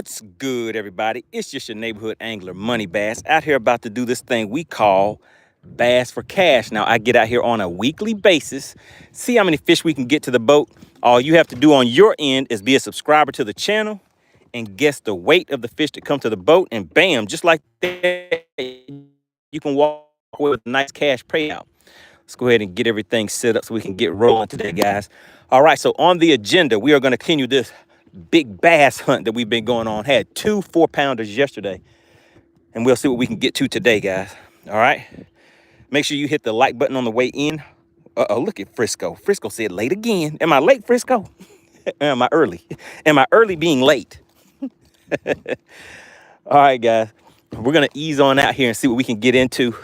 What's good, everybody? It's just your neighborhood angler, MoneyBass, out here about to do this thing we call Bass for Cash. Now, I get out here on a weekly basis, see how many fish we can get to the boat. All you have to do on your end is be a subscriber to the channel and guess the weight of the fish that come to the boat, and bam, just like that, you can walk away with a nice cash payout. Let's go ahead and get everything set up so we can get rolling today, guys. All right, so on the agenda, we are going to continue this big bass hunt that we've been going on. Had 2 4-pounders yesterday, and we'll see what we can get to today, guys. All right, make sure you hit the like button on the way in. Uh-oh, look at Frisco. Frisco said late again. Am I late, Frisco? Am I early? Am I early being late? All right, guys, we're gonna ease on out here and see what we can get into.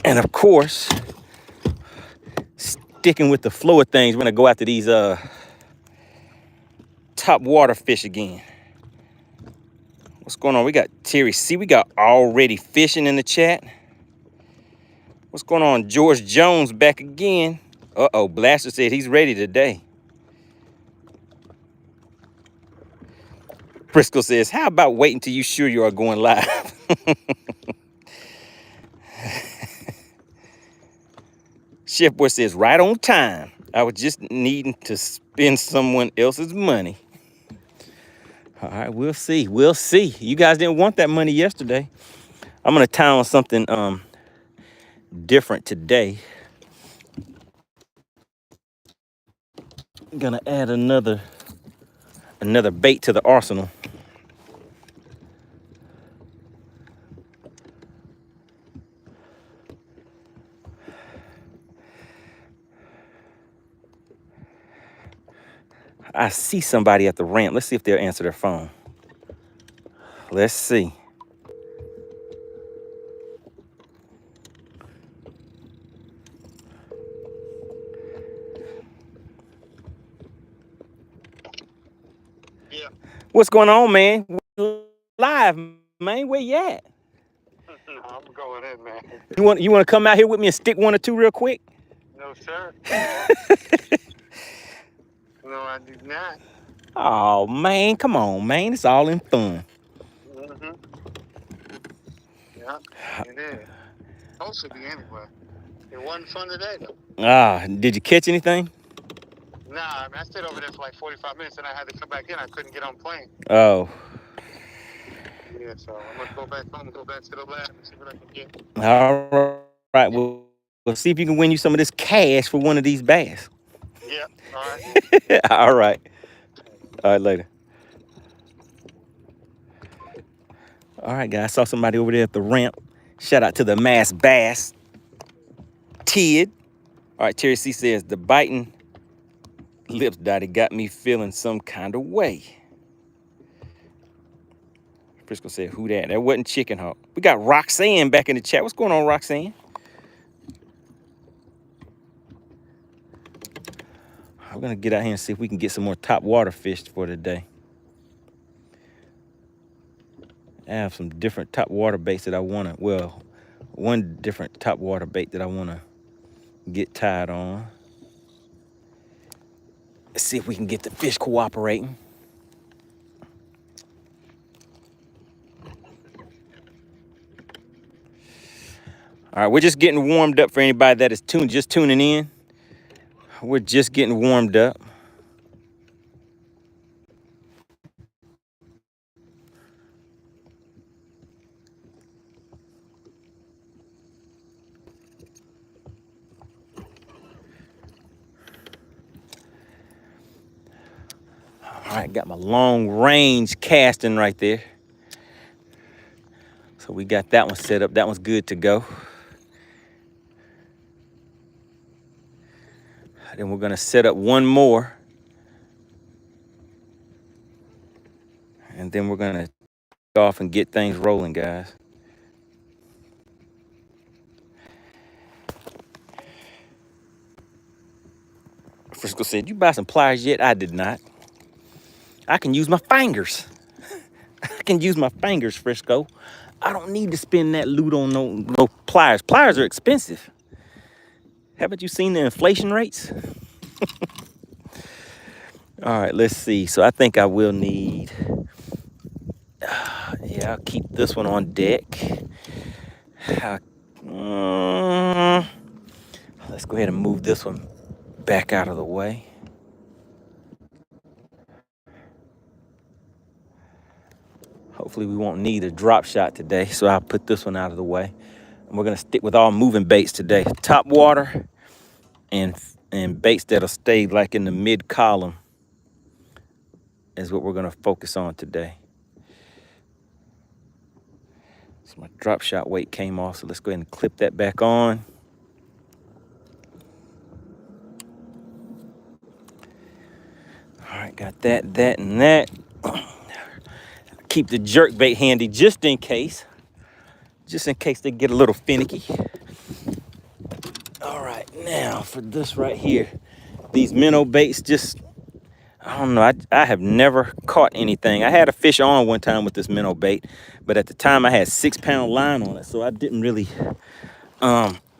And of course, sticking with the flow of things, we're gonna go after these top water fish again. What's going on? We got Terry C. We got Already Fishing in the chat. What's going on? George Jones back again. Uh-oh, Blaster said he's ready today. Briscoe says, how about waiting till you sure you are going live? Chef Boy says, right on time. I was just needing to spend someone else's money. All right, we'll see. We'll see. You guys didn't want that money yesterday. I'm gonna tie on something different today. I'm gonna add another bait to the arsenal. I see somebody at the ramp. Let's see if they'll answer their phone. Let's see. Yeah. What's going on, man? We're live, man. Where you at? I'm going in, man. You want to come out here with me and stick 1 or 2 real quick? No, sir. No, I do not. Oh, man, come on, man. It's all in fun. Mm-hmm. Yeah, it is. Supposed to be anyway. It wasn't fun today, though. Did you catch anything? Nah, I mean, I stayed over there for like 45 minutes, and I had to come back in. I couldn't get on plane. Oh. Yeah, so I'm going to go back home and go back to the lab and see what I can get. All right. We'll see if you can win you some of this cash for one of these bass. Yeah, all right. All right. All right, later. All right, guys. I saw somebody over there at the ramp. Shout out to the Mass Bass. Tid. All right, Terry C says, the biting lips, Dottie, got me feeling some kind of way. Frisco said, who that? That wasn't Chicken Hawk. We got Roxanne back in the chat. What's going on, Roxanne? I'm going to get out here and see if we can get some more top water fish for today. I have some different top water baits that I want to, well, one different top water bait that I want to get tied on. Let's see if we can get the fish cooperating. All right, we're just getting warmed up for anybody that is just tuning in. We're just getting warmed up. All right, got my long range casting right there. So we got that one set up. That one's good to go. Then we're gonna set up one more. And then we're gonna take off and get things rolling, guys. Frisco said, you buy some pliers yet? I did not. I can use my fingers. I can use my fingers, Frisco. I don't need to spend that loot on no pliers. Pliers are expensive. Haven't you seen the inflation rates? All right, let's see. So I think I will need, yeah, I'll keep this one on deck. Uh, let's go ahead and move this one back out of the way. Hopefully we won't need a drop shot today, so I'll put this one out of the way. And we're gonna stick with all moving baits today. Top water and baits that'll stay like in the mid column is what we're gonna focus on today. So my drop shot weight came off, so let's go ahead and clip that back on. All right, got that, and that. Keep the jerk bait handy just in case they get a little finicky. All right, now for this right here, these minnow baits just, I don't know, I have never caught anything. I had a fish on one time with this minnow bait, but at the time I had 6-pound line on it, so I didn't really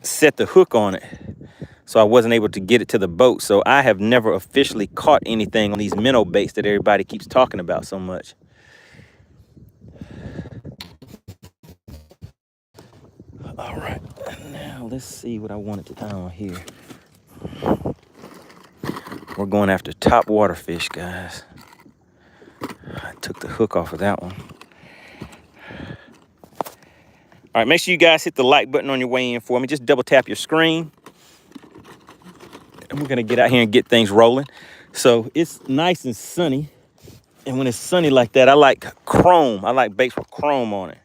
set the hook on it. So I wasn't able to get it to the boat. So I have never officially caught anything on these minnow baits that everybody keeps talking about so much. All right, now let's see what I wanted to tie on here. We're going after top water fish, guys. I took the hook off of that one. All right, make sure you guys hit the like button on your way in for me. Just double tap your screen. And we're gonna get out here and get things rolling. So it's nice and sunny. And when it's sunny like that, I like chrome. I like baits with chrome on it.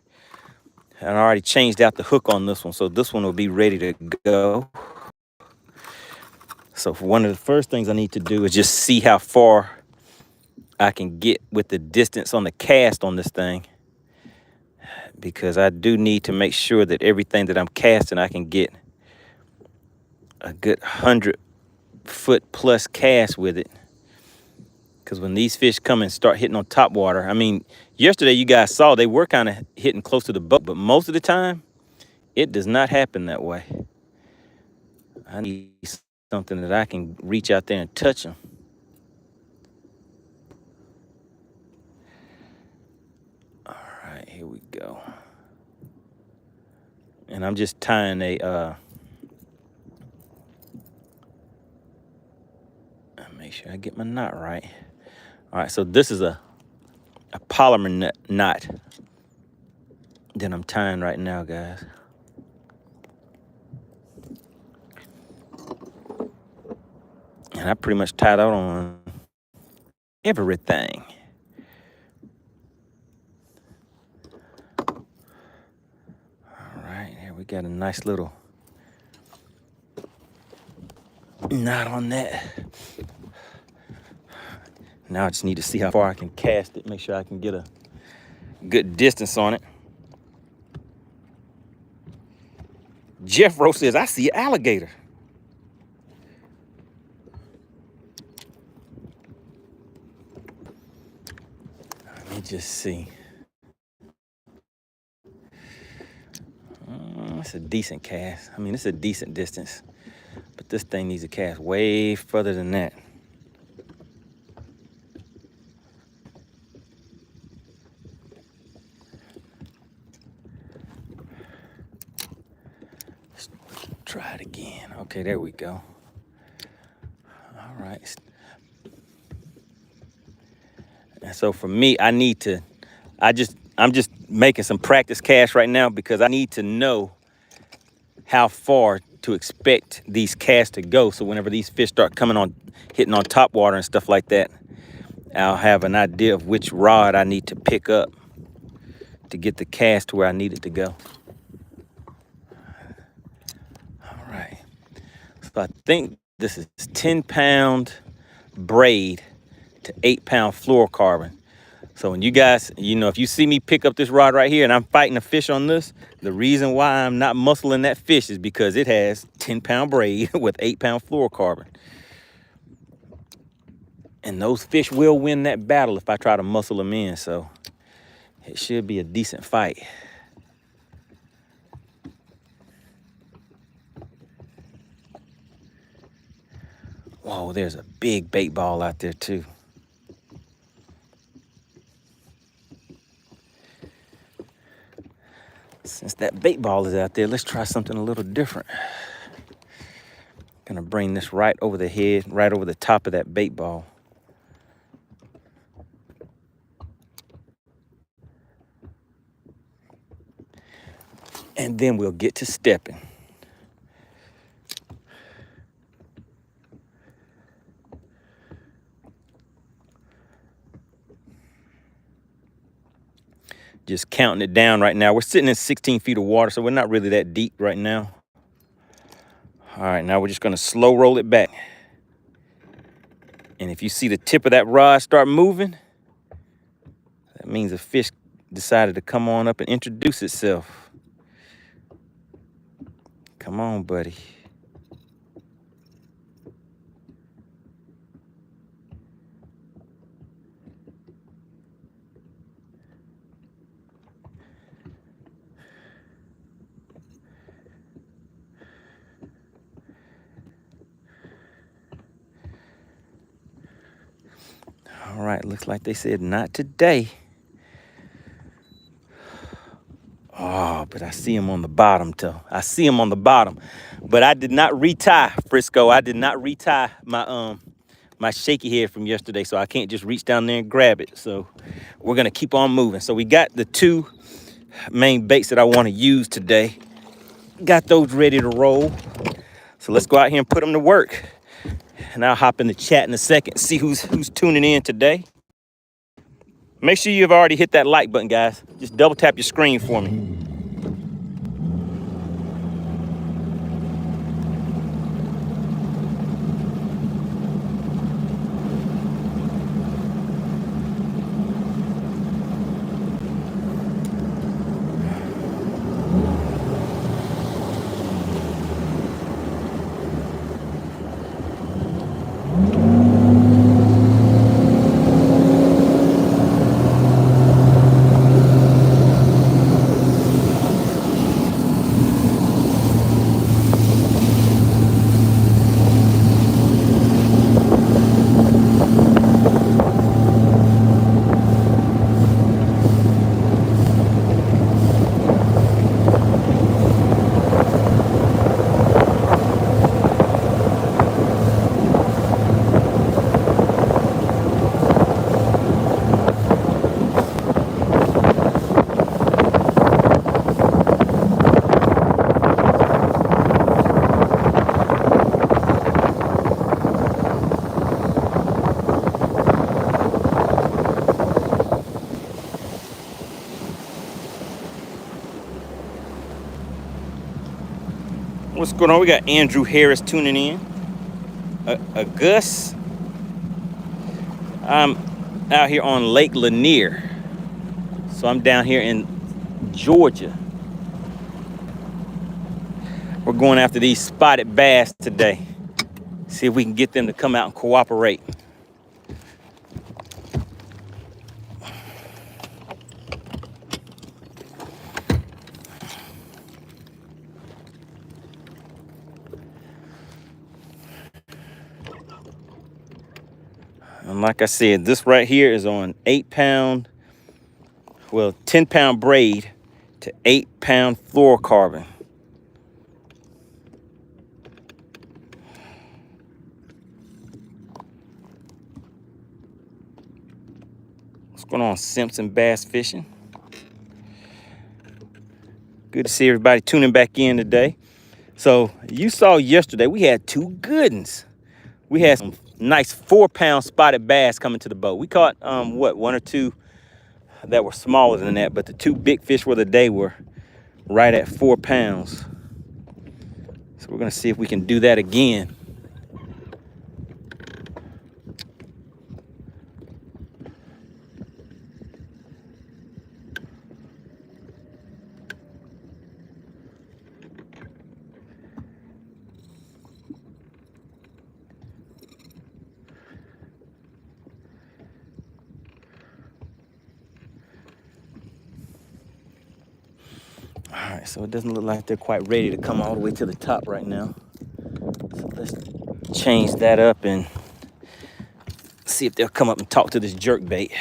And I already changed out the hook on this one, so this one will be ready to go. So one of the first things I need to do is just see how far I can get with the distance on the cast on this thing, because I do need to make sure that everything that I'm casting, I can get a good 100-foot plus cast with it. Because when these fish come and start hitting on top water, I mean, yesterday you guys saw they were kind of hitting close to the boat, but most of the time, it does not happen that way. I need something that I can reach out there and touch them. All right, here we go. And I'm just tying a, make sure I get my knot right. All right, so this is a polymer knot that I'm tying right now, guys. And I pretty much tied out on everything. All right, here we got a nice little knot on that. Now I just need to see how far I can cast it, make sure I can get a good distance on it. Jeff Rowe says, I see an alligator. Let me just see. It's a decent cast. I mean, it's a decent distance, but this thing needs a cast way further than that. Let's try it again. Okay, there we go. All right. And so for me, I'm just making some practice casts right now, because I need to know how far to expect these casts to go. So whenever these fish start coming on, hitting on top water and stuff like that, I'll have an idea of which rod I need to pick up to get the cast to where I need it to go. All right. So I think this is 10-pound braid to 8-pound fluorocarbon. So when you guys, if you see me pick up this rod right here and I'm fighting a fish on this, the reason why I'm not muscling that fish is because it has 10-pound braid with 8-pound fluorocarbon. And those fish will win that battle if I try to muscle them in. So it should be a decent fight. Whoa, there's a big bait ball out there too. Since that bait ball is out there, let's try something a little different. Gonna bring this right over the head, right over the top of that bait ball. And then we'll get to stepping. Just counting it down right now. We're sitting in 16 feet of water, so we're not really that deep right now. All right, now we're just gonna slow roll it back. And if you see the tip of that rod start moving, that means a fish decided to come on up and introduce itself. Come on, buddy. All right, looks like they said not today. Oh, but I see him on the bottom, too. I see him on the bottom. But I did not retie, Frisco. I did not retie my shaky head from yesterday, so I can't just reach down there and grab it. So we're gonna keep on moving. So we got the 2 main baits that I want to use today. Got those ready to roll. So let's go out here and put them to work. And I'll hop in the chat in a second, see who's tuning in today. Make sure you've already hit that like button, guys. Just double tap your screen for me. What's going on? We got Andrew Harris tuning in. Gus. I'm out here on Lake Lanier. So I'm down here in Georgia. We're going after these spotted bass today. See if we can get them to come out and cooperate. And like I said, this right here is on 10-pound braid to 8-pound fluorocarbon. What's going on, Simpson Bass Fishing? Good to see everybody tuning back in today. So you saw yesterday, we had 2 good ones. We had some nice 4-pound spotted bass coming to the boat. We caught, 1 or 2 that were smaller than that, but the 2 big fish for the day were right at 4 pounds. So we're gonna see if we can do that again. All right, so it doesn't look like they're quite ready to come all the way to the top right now. So let's change that up and see if they'll come up and talk to this jerkbait.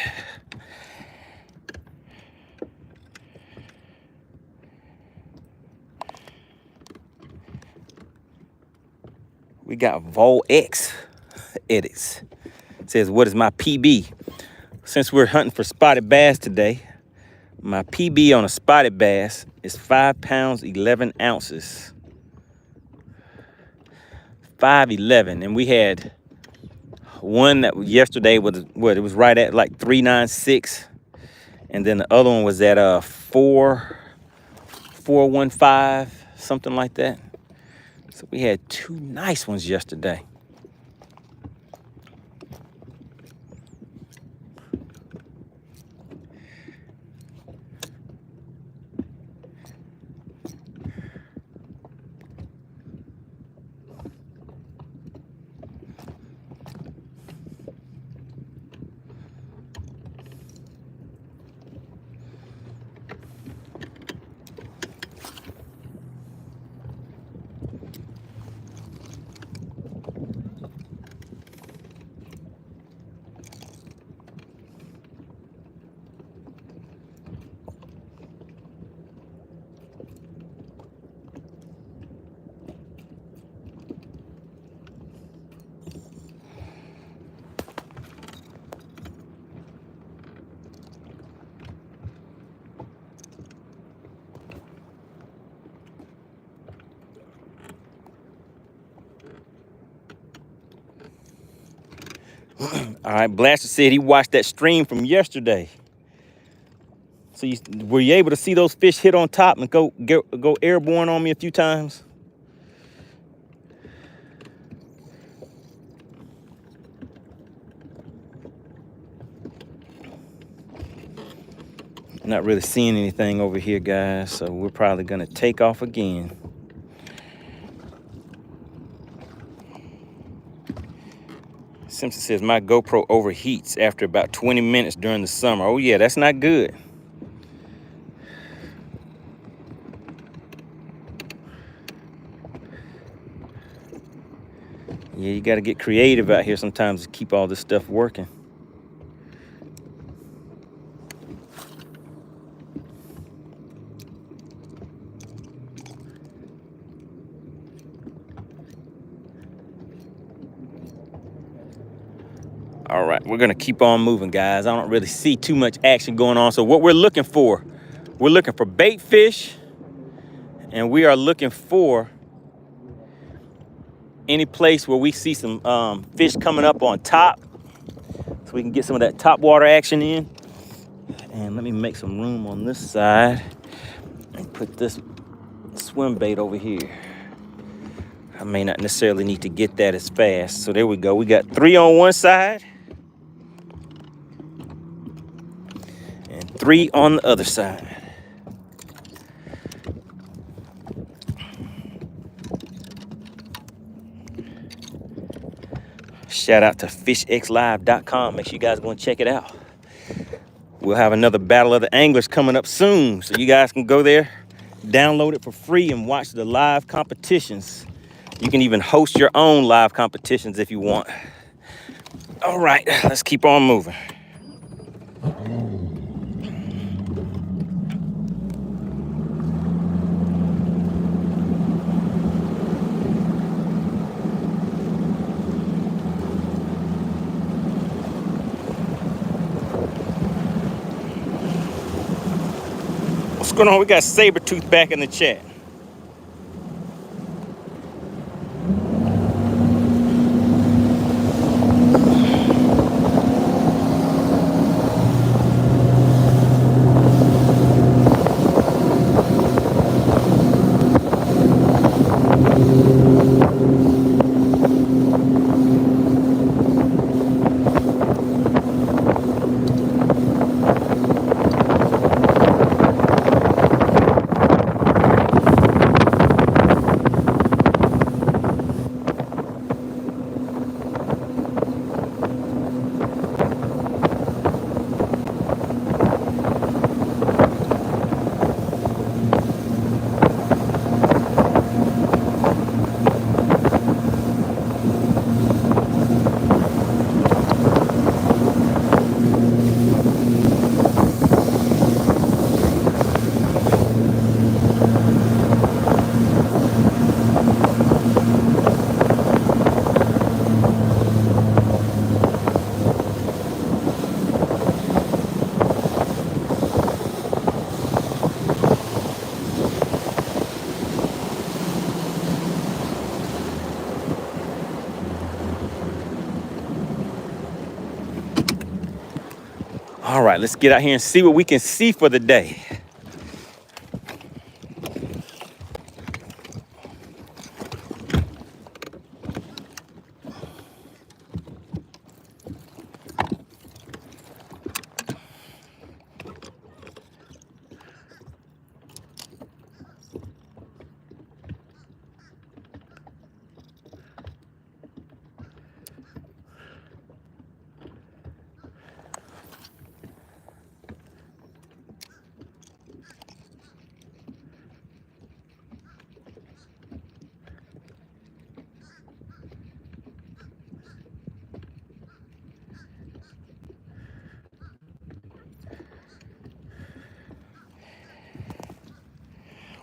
We got Vol X edits. It says, what is my PB? Since we're hunting for spotted bass today, my PB on a spotted bass is 5 pounds, 11 ounces. 511. And we had one that yesterday was what? It was right at like 396. And then the other one was at 415, something like that. So we had 2 nice ones yesterday. All right, Blaster said he watched that stream from yesterday. So were you able to see those fish hit on top and go airborne on me a few times? Not really seeing anything over here, guys, so we're probably gonna take off again. Simpson says my GoPro overheats after about 20 minutes during the summer. Oh yeah, that's not good. Yeah, you gotta get creative out here sometimes to keep all this stuff working. All right, we're gonna keep on moving, guys. I don't really see too much action going on. So what we're looking for bait fish, and we are looking for any place where we see some fish coming up on top, so we can get some of that top water action in. And let me make some room on this side and put this swim bait over here. I may not necessarily need to get that as fast. So there we go. We got 3 on one side and 3 on the other side. Shout out to FishXLive.com. Make sure you guys go and check it out. We'll have another Battle of the Anglers coming up soon, so you guys can go there, download it for free, and watch the live competitions. You can even host your own live competitions if you want. All right, let's keep on moving. What's going on? We got Sabertooth back in the chat. All right, let's get out here and see what we can see for the day.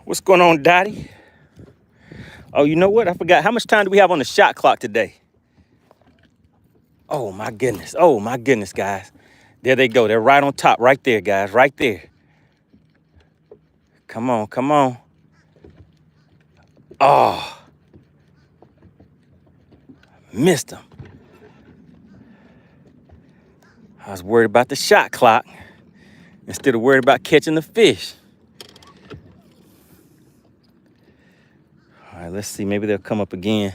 What's going on, Dottie? Oh, you know what? I forgot. How much time do we have on the shot clock today? Oh, my goodness. Oh, my goodness, guys. There they go. They're right on top, right there, guys, right there. Come on, come on. Oh, missed them. I was worried about the shot clock instead of worried about catching the fish. All right, let's see. Maybe they'll come up again.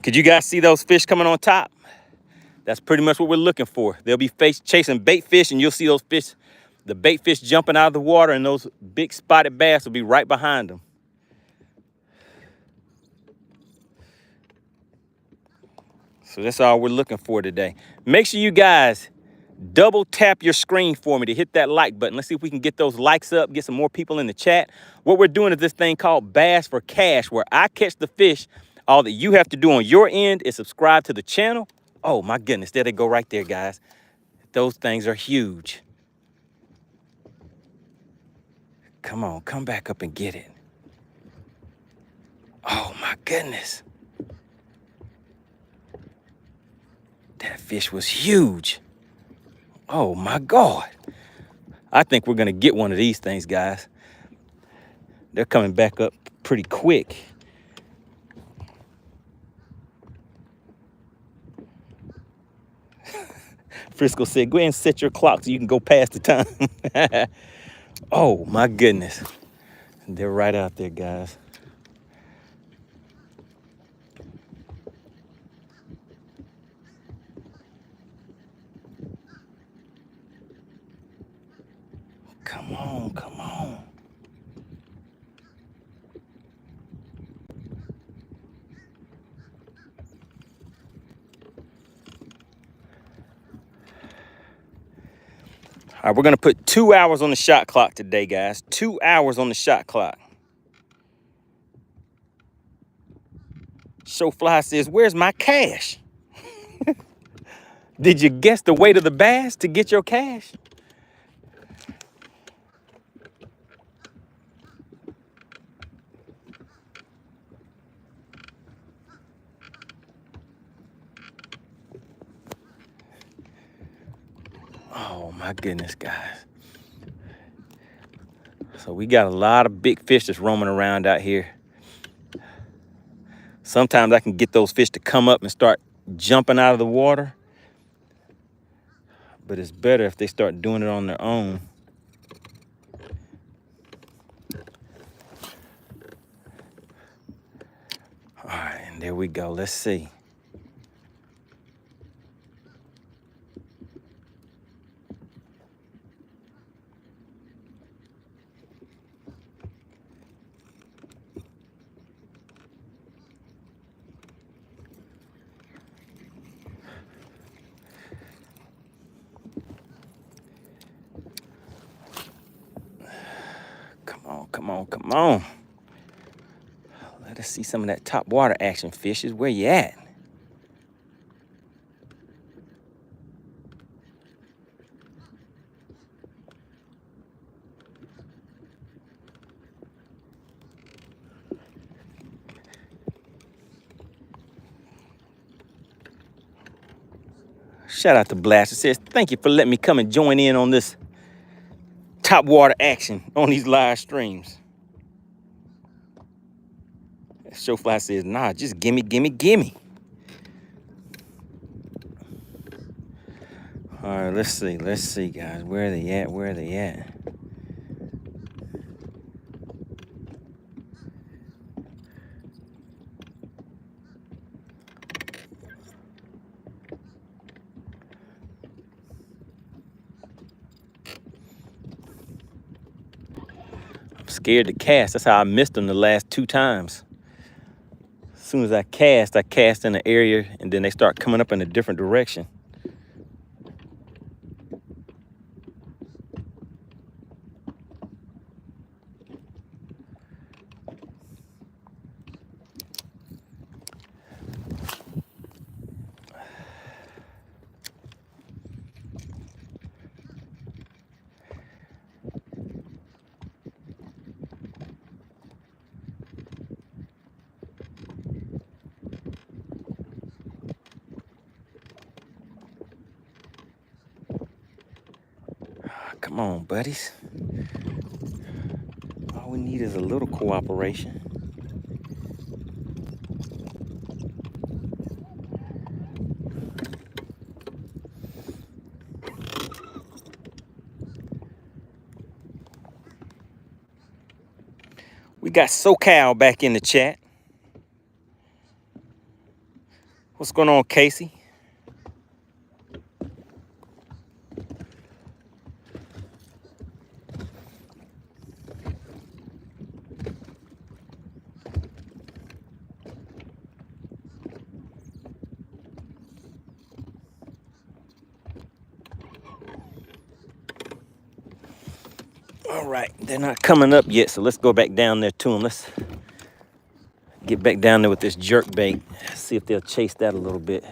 Could you guys see those fish coming on top? That's pretty much what we're looking for. They'll be chasing bait fish, and you'll see those fish, the bait fish jumping out of the water, and those big spotted bass will be right behind them. So that's all we're looking for today. Make sure you guys double tap your screen for me to hit that like button. Let's see if we can get those likes up, get some more people in the chat. What we're doing is this thing called Bass for Cash, where I catch the fish. All that you have to do on your end is subscribe to the channel. Oh my goodness, there they go right there, guys. Those things are huge. Come on, come back up and get it. Oh my goodness. That fish was huge. Oh my God. I think we're gonna get one of these things, guys. They're coming back up pretty quick. Frisco said, go ahead and set your clock so you can go past the time. Oh my goodness. They're right out there, guys. Come on, come on. All right, we're gonna put 2 hours on the shot clock today, guys. 2 hours on the shot clock. Showfly says, where's my cash? Did you guess the weight of the bass to get your cash? Oh my goodness, guys. So we got a lot of big fish that's roaming around out here. Sometimes I can get those fish to come up and start jumping out of the water. But it's better if they start doing it on their own. All right, and there we go. Let's see. Come on, come on, come on. Let us see some of that top water action, fishes. Where you at? Shout out to Blast. It says, thank you for letting me come and join in on this top water action on these live streams. Showfly says, nah, just gimme, gimme, gimme. All right, let's see, guys. Where are they at? Where are they at? I'm scared to cast. That's how I missed them the last 2 times. As soon as I cast in an area, and then they start coming up in a different direction. Come on, buddies. All we need is a little cooperation. We got SoCal back in the chat. What's going on, Casey? All right, they're not coming up yet, so let's go back down there to them. Let's get back down there with this jerkbait. See if they'll chase that a little bit.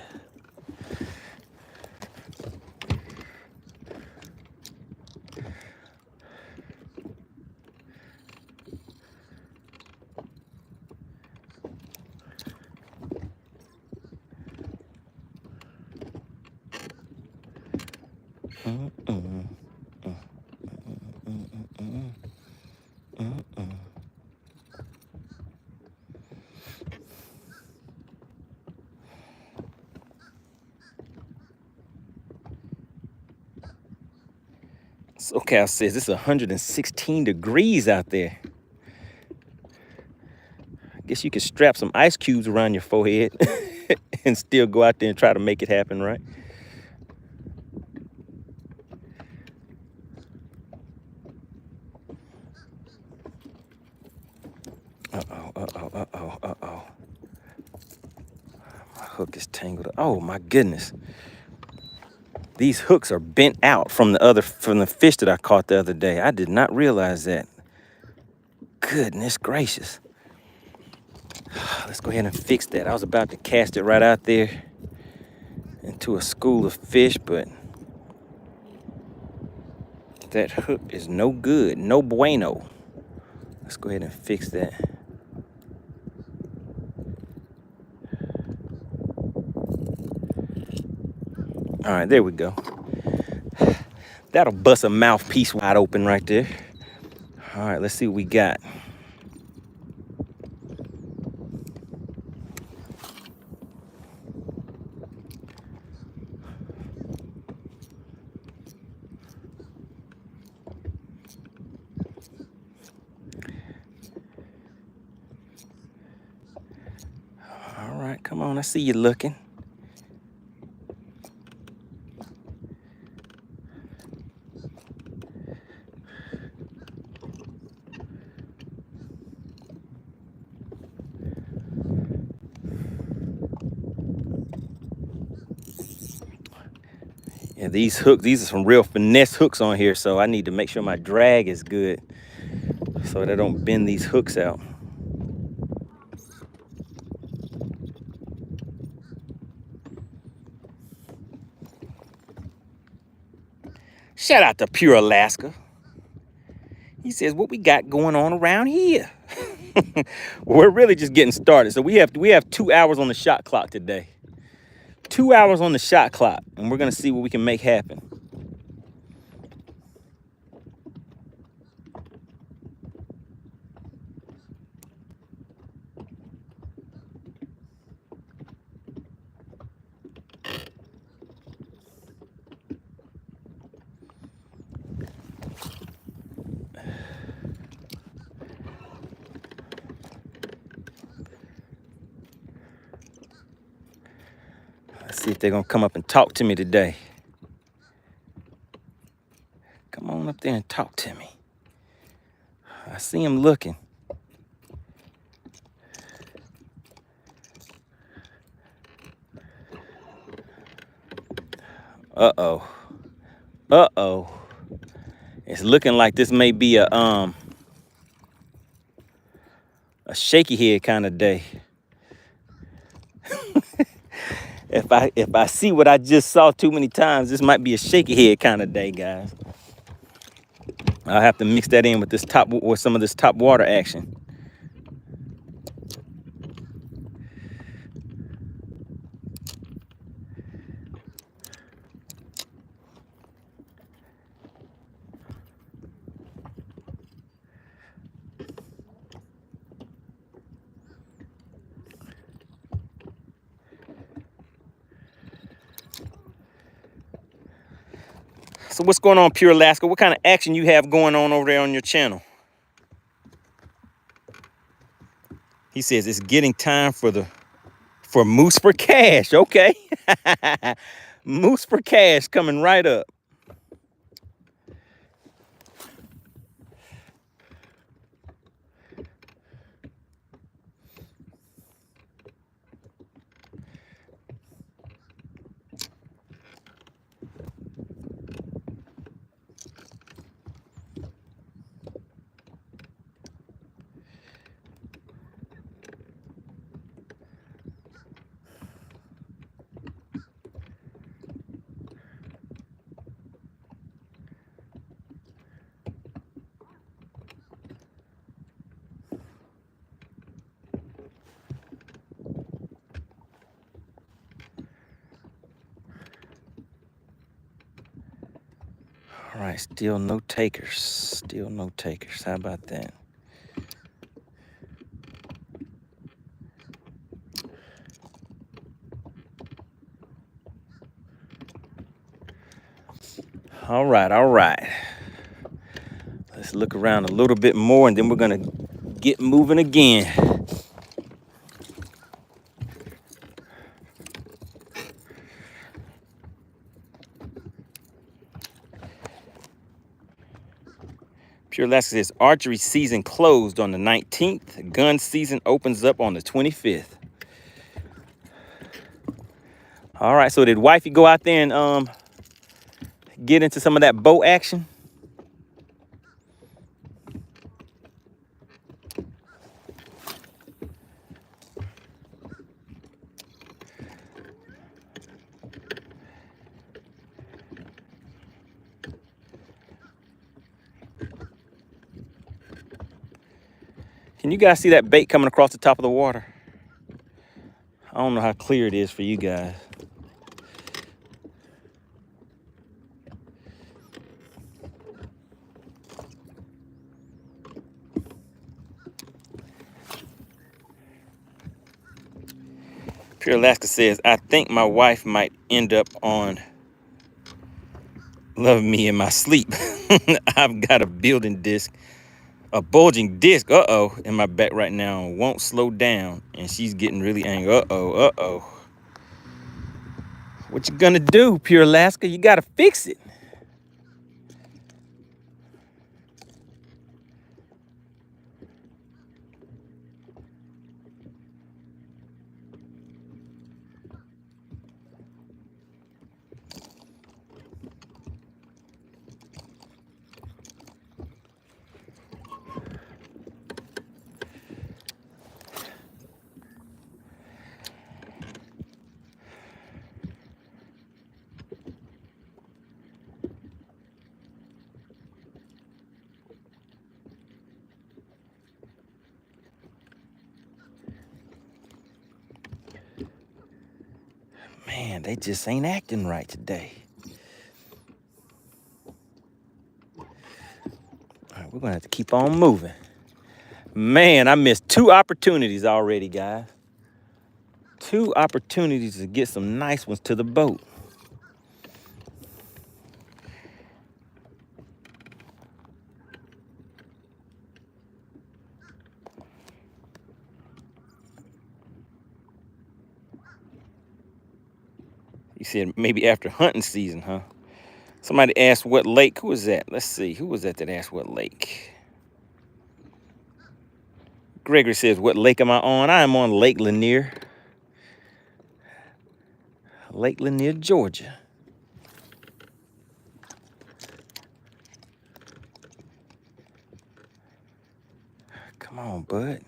SoCal says it's 116 degrees out there. I guess you could strap some ice cubes around your forehead and still go out there and try to make it happen, right? Uh-oh. My hook is tangled up. Oh, my goodness. These hooks are bent out from the fish that I caught the other day. I did not realize that. Goodness gracious. Let's go ahead and fix that. I was about to cast it right out there into a school of fish, but that hook is no good, no bueno. Let's go ahead and fix that. All right, there we go. That'll bust a mouthpiece wide open right there. All right, let's see what we got. All right, come on, I see you looking. Yeah, these are some real finesse hooks on here, so I need to make sure my drag is good so that I don't bend these hooks out. Shout out to Pure Alaska. He says, what we got going on around here? We're really just getting started. So we have 2 hours on the shot clock today. 2 hours on the shot clock, and we're gonna see what we can make happen. See if they're gonna come up and talk to me today. Come on up there and talk to me. I see them looking. Uh-oh. Uh-oh. It's looking like this may be a shaky head kind of day. If I see what I just saw too many times, this might be a shaky head kind of day, guys. I'll have to mix that in with this some of this top water action. So what's going on, Pure Alaska? What kind of action you have going on over there on your channel? He says it's getting time for Moose for Cash. Okay. Moose for Cash coming right up. All right, still no takers. Still no takers. How about that? All right, all right. Let's look around a little bit more and then we're gonna get moving again. Pure Alaska says archery season closed on the 19th. Gun season opens up on the 25th. All right, so did wifey go out there and get into some of that bow action? Can you guys see that bait coming across the top of the water? I don't know how clear it is for you guys. Pure Alaska says, I think my wife might end up on loving me in my sleep. I've got a bulging disc, in my back right now. Won't slow down, and she's getting really angry. Uh-oh. What you gonna do, Pure Alaska? You gotta fix it. Man, they just ain't acting right today. All right, we're gonna have to keep on moving. Man, I missed 2 opportunities already, guys. 2 opportunities to get some nice ones to the boat. You said maybe after hunting season, huh? Somebody asked what lake. Who was that? Let's see. Who was that asked what lake? Gregory says, what lake am I on? I am on Lake Lanier. Lake Lanier, Georgia. Come on, bud.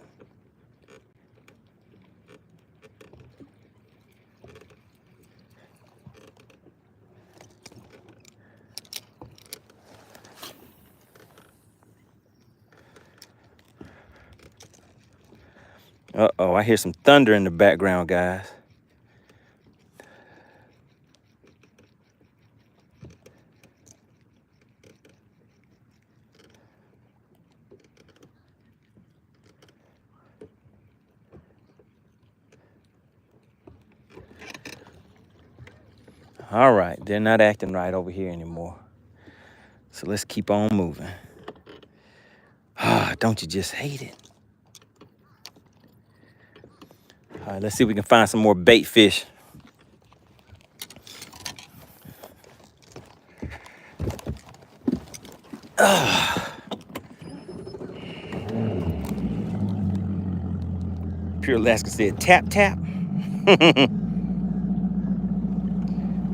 Uh-oh, I hear some thunder in the background, guys. All right, they're not acting right over here anymore. So let's keep on moving. Ah, don't you just hate it? All right, let's see if we can find some more bait fish. Pure Alaska said, tap, tap.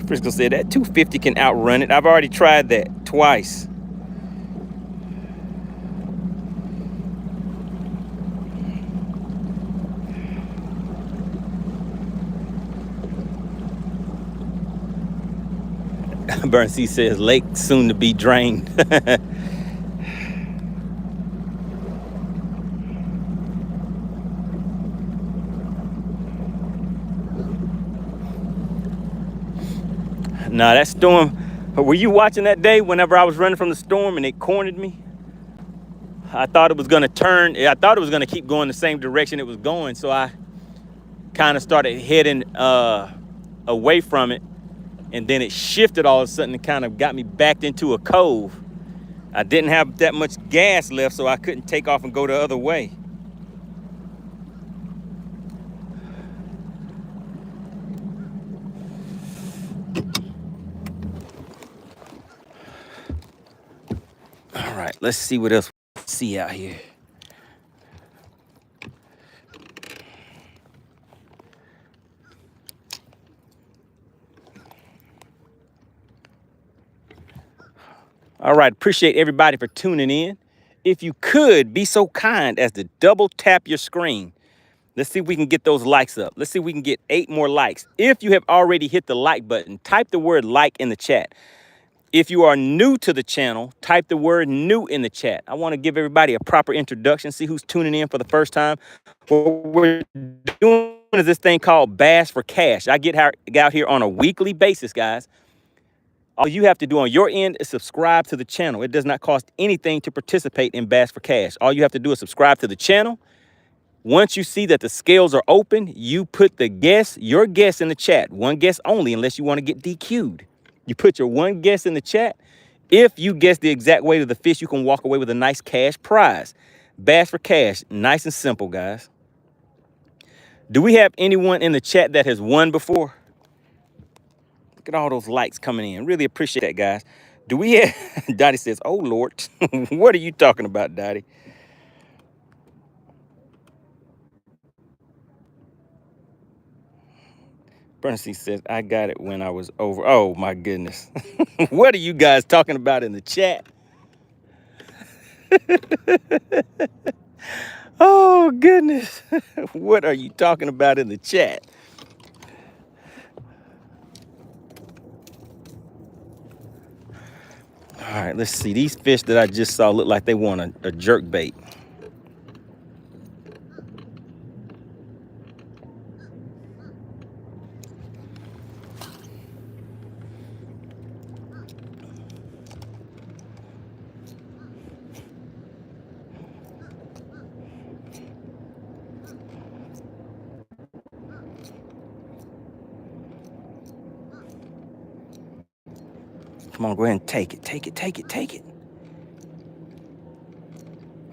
Frisco said that 250 can outrun it. I've already tried that twice. Burn C says lake soon to be drained. Nah, that storm, were you watching that day whenever I was running from the storm and it cornered me? I thought it was gonna turn, I thought it was gonna keep going the same direction it was going, so I kind of started heading away from it, and then it shifted all of a sudden and kind of got me backed into a cove. I didn't have that much gas left, so I couldn't take off and go the other way. All right, let's see what else we see out here. All right, appreciate everybody for tuning in. If you could be so kind as to double tap your screen. Let's see if we can get those likes up. Let's see if we can get 8 more likes. If you have already hit the like button, type the word like in the chat. If you are new to the channel, type the word new in the chat. I want to give everybody a proper introduction, see who's tuning in for the first time. What we're doing is this thing called Bass for Cash. I get out here on a weekly basis, guys. All you have to do on your end is subscribe to the channel. It does not cost anything to participate in Bass for Cash. All you have to do is subscribe to the channel. Once you see that the scales are open, you put your guess in the chat. One guess only, unless you want to get DQ'd. You put your one guess in the chat. If you guess the exact weight of the fish, you can walk away with a nice cash prize. Bass for Cash, nice and simple, guys. Do we have anyone in the chat that has won before? Look at all those likes coming in. Really appreciate that, guys. Do we have, Dottie says, oh, Lord. What are you talking about, Dottie? Bernstein says, I got it when I was over. Oh, my goodness. What are you guys talking about in the chat? Oh, goodness. What are you talking about in the chat? All right, let's see. These fish that I just saw look like they want a jerk bait. Come on, go ahead and take it. Take it, take it, take it.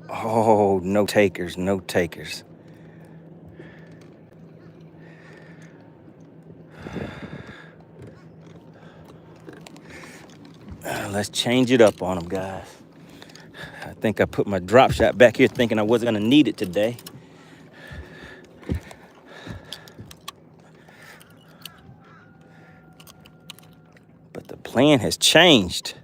Oh, no takers, no takers. Let's change it up on them, guys. I think I put my drop shot back here thinking I wasn't gonna need it today. But the plan has changed.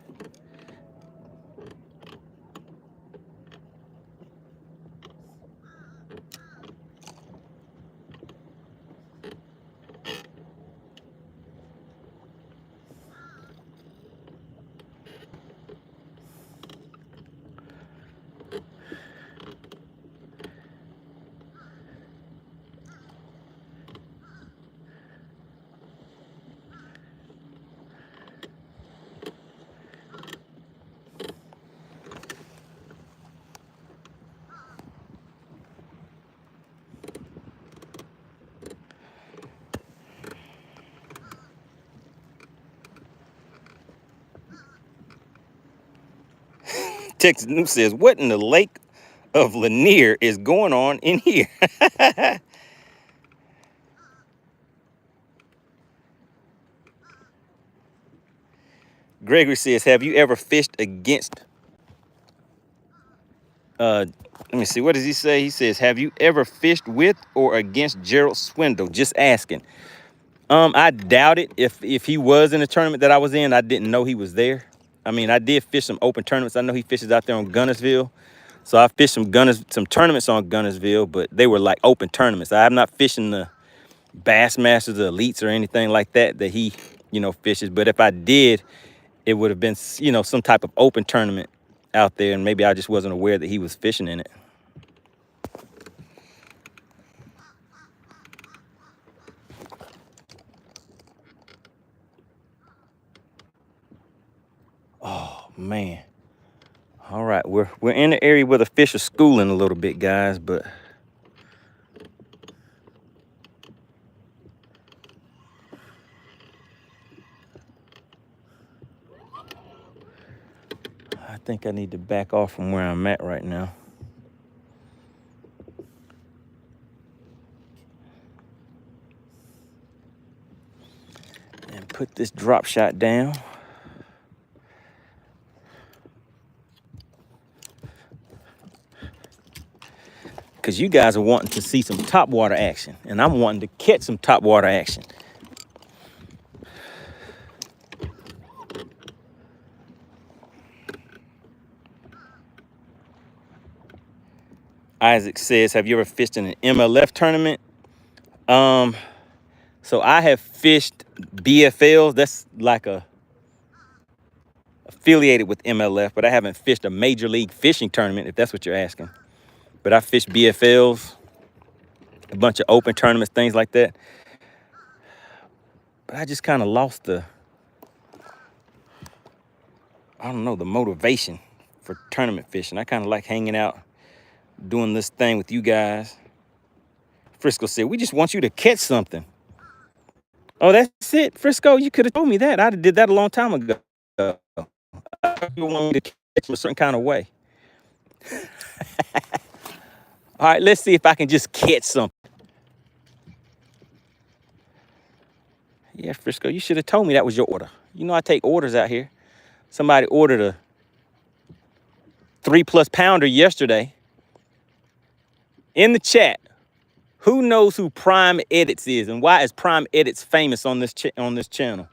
Texas News says, what in the lake of Lanier is going on in here? Gregory says, have you ever fished against, let me see, what does he say? He says, have you ever fished with or against Gerald Swindle? Just asking. I doubt it. If he was in the tournament that I was in, I didn't know he was there. I mean, I did fish some open tournaments. I know he fishes out there on Gunnersville. So I fished some tournaments on Gunnersville, but they were like open tournaments. I'm not fishing the Bassmasters, the Elites, or anything like that he, fishes. But if I did, it would have been, some type of open tournament out there, and maybe I just wasn't aware that he was fishing in it. Oh man. All right, we're in the area where the fish are schooling a little bit, guys, but I think I need to back off from where I'm at right now. And put this drop shot down. Because you guys are wanting to see some topwater action, and I'm wanting to catch some topwater action. Isaac says, have you ever fished in an MLF tournament? So I have fished BFLs. That's like affiliated with MLF, but I haven't fished a major league fishing tournament, if that's what you're asking. But I fished BFLs, a bunch of open tournaments, things like that. But I just kind of lost the motivation for tournament fishing. I kind of like hanging out, doing this thing with you guys. Frisco said, we just want you to catch something. Oh, that's it, Frisco. You could have told me that. I'd have did that a long time ago. You want me to catch a certain kind of way. All right, let's see if I can just catch something. Yeah, Frisco, you should have told me that was your order. You know I take orders out here. Somebody ordered a 3+ pounder yesterday. In the chat, who knows who Prime Edits is and why is Prime Edits famous on this channel?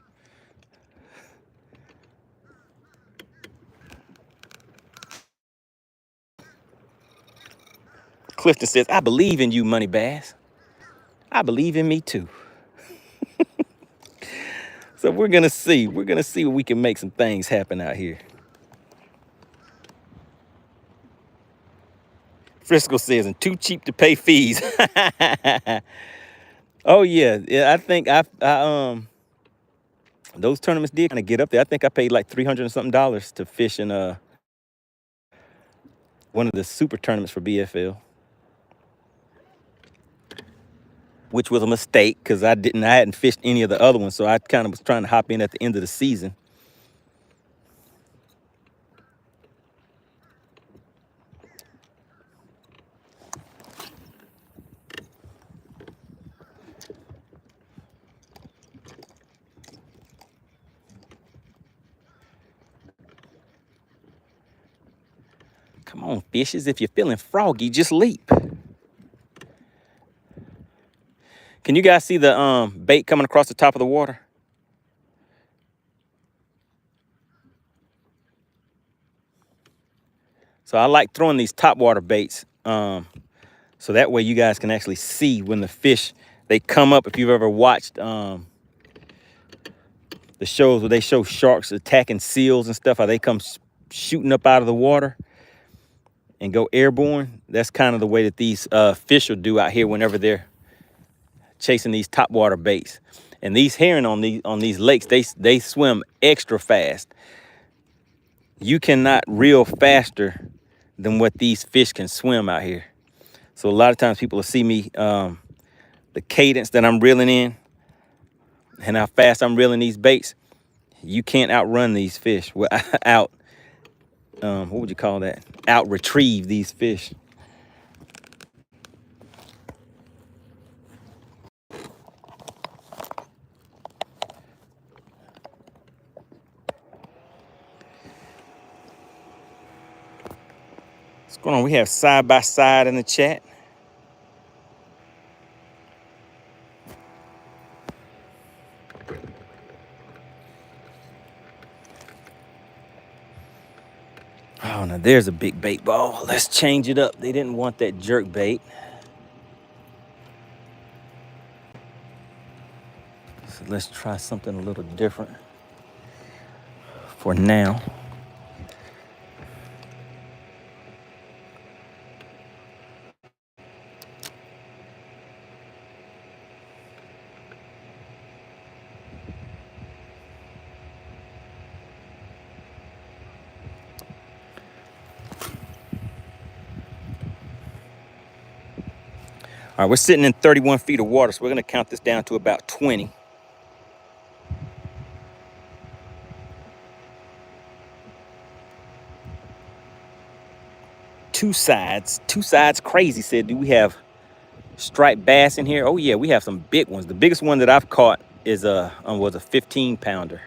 Clifton says, I believe in you, MoneyBass. I believe in me too. So we're gonna see. We're gonna see what we can make some things happen out here. Frisco says, and too cheap to pay fees. Oh yeah, I think those tournaments did kind of get up there. I think I paid like $300 and something to fish in one of the super tournaments for BFL, which was a mistake because I hadn't fished any of the other ones, so I kind of was trying to hop in at the end of the season. Come on, fishes. If you're feeling froggy, just leap. Can you guys see the bait coming across the top of the water? So I like throwing these top water baits so that way you guys can actually see when the fish, they come up. If you've ever watched the shows where they show sharks attacking seals and stuff, how they come shooting up out of the water and go airborne. That's kind of the way that these fish will do out here whenever they're chasing these top water baits. And these herring on these lakes, they swim extra fast. You cannot reel faster than what these fish can swim out here. So a lot of times people will see me, the cadence that I'm reeling in and how fast I'm reeling these baits. You can't outrun these fish. What would you call that? Out retrieve these fish. What's going on? We have side by side in the chat. Oh, now there's a big bait ball. Let's change it up. They didn't want that jerk bait. So let's try something a little different for now. All right, we're sitting in 31 feet of water, so we're gonna count this down to about 20. Two sides crazy said, do we have striped bass in here? Oh yeah, we have some big ones. The biggest one that I've caught is was a 15 pounder.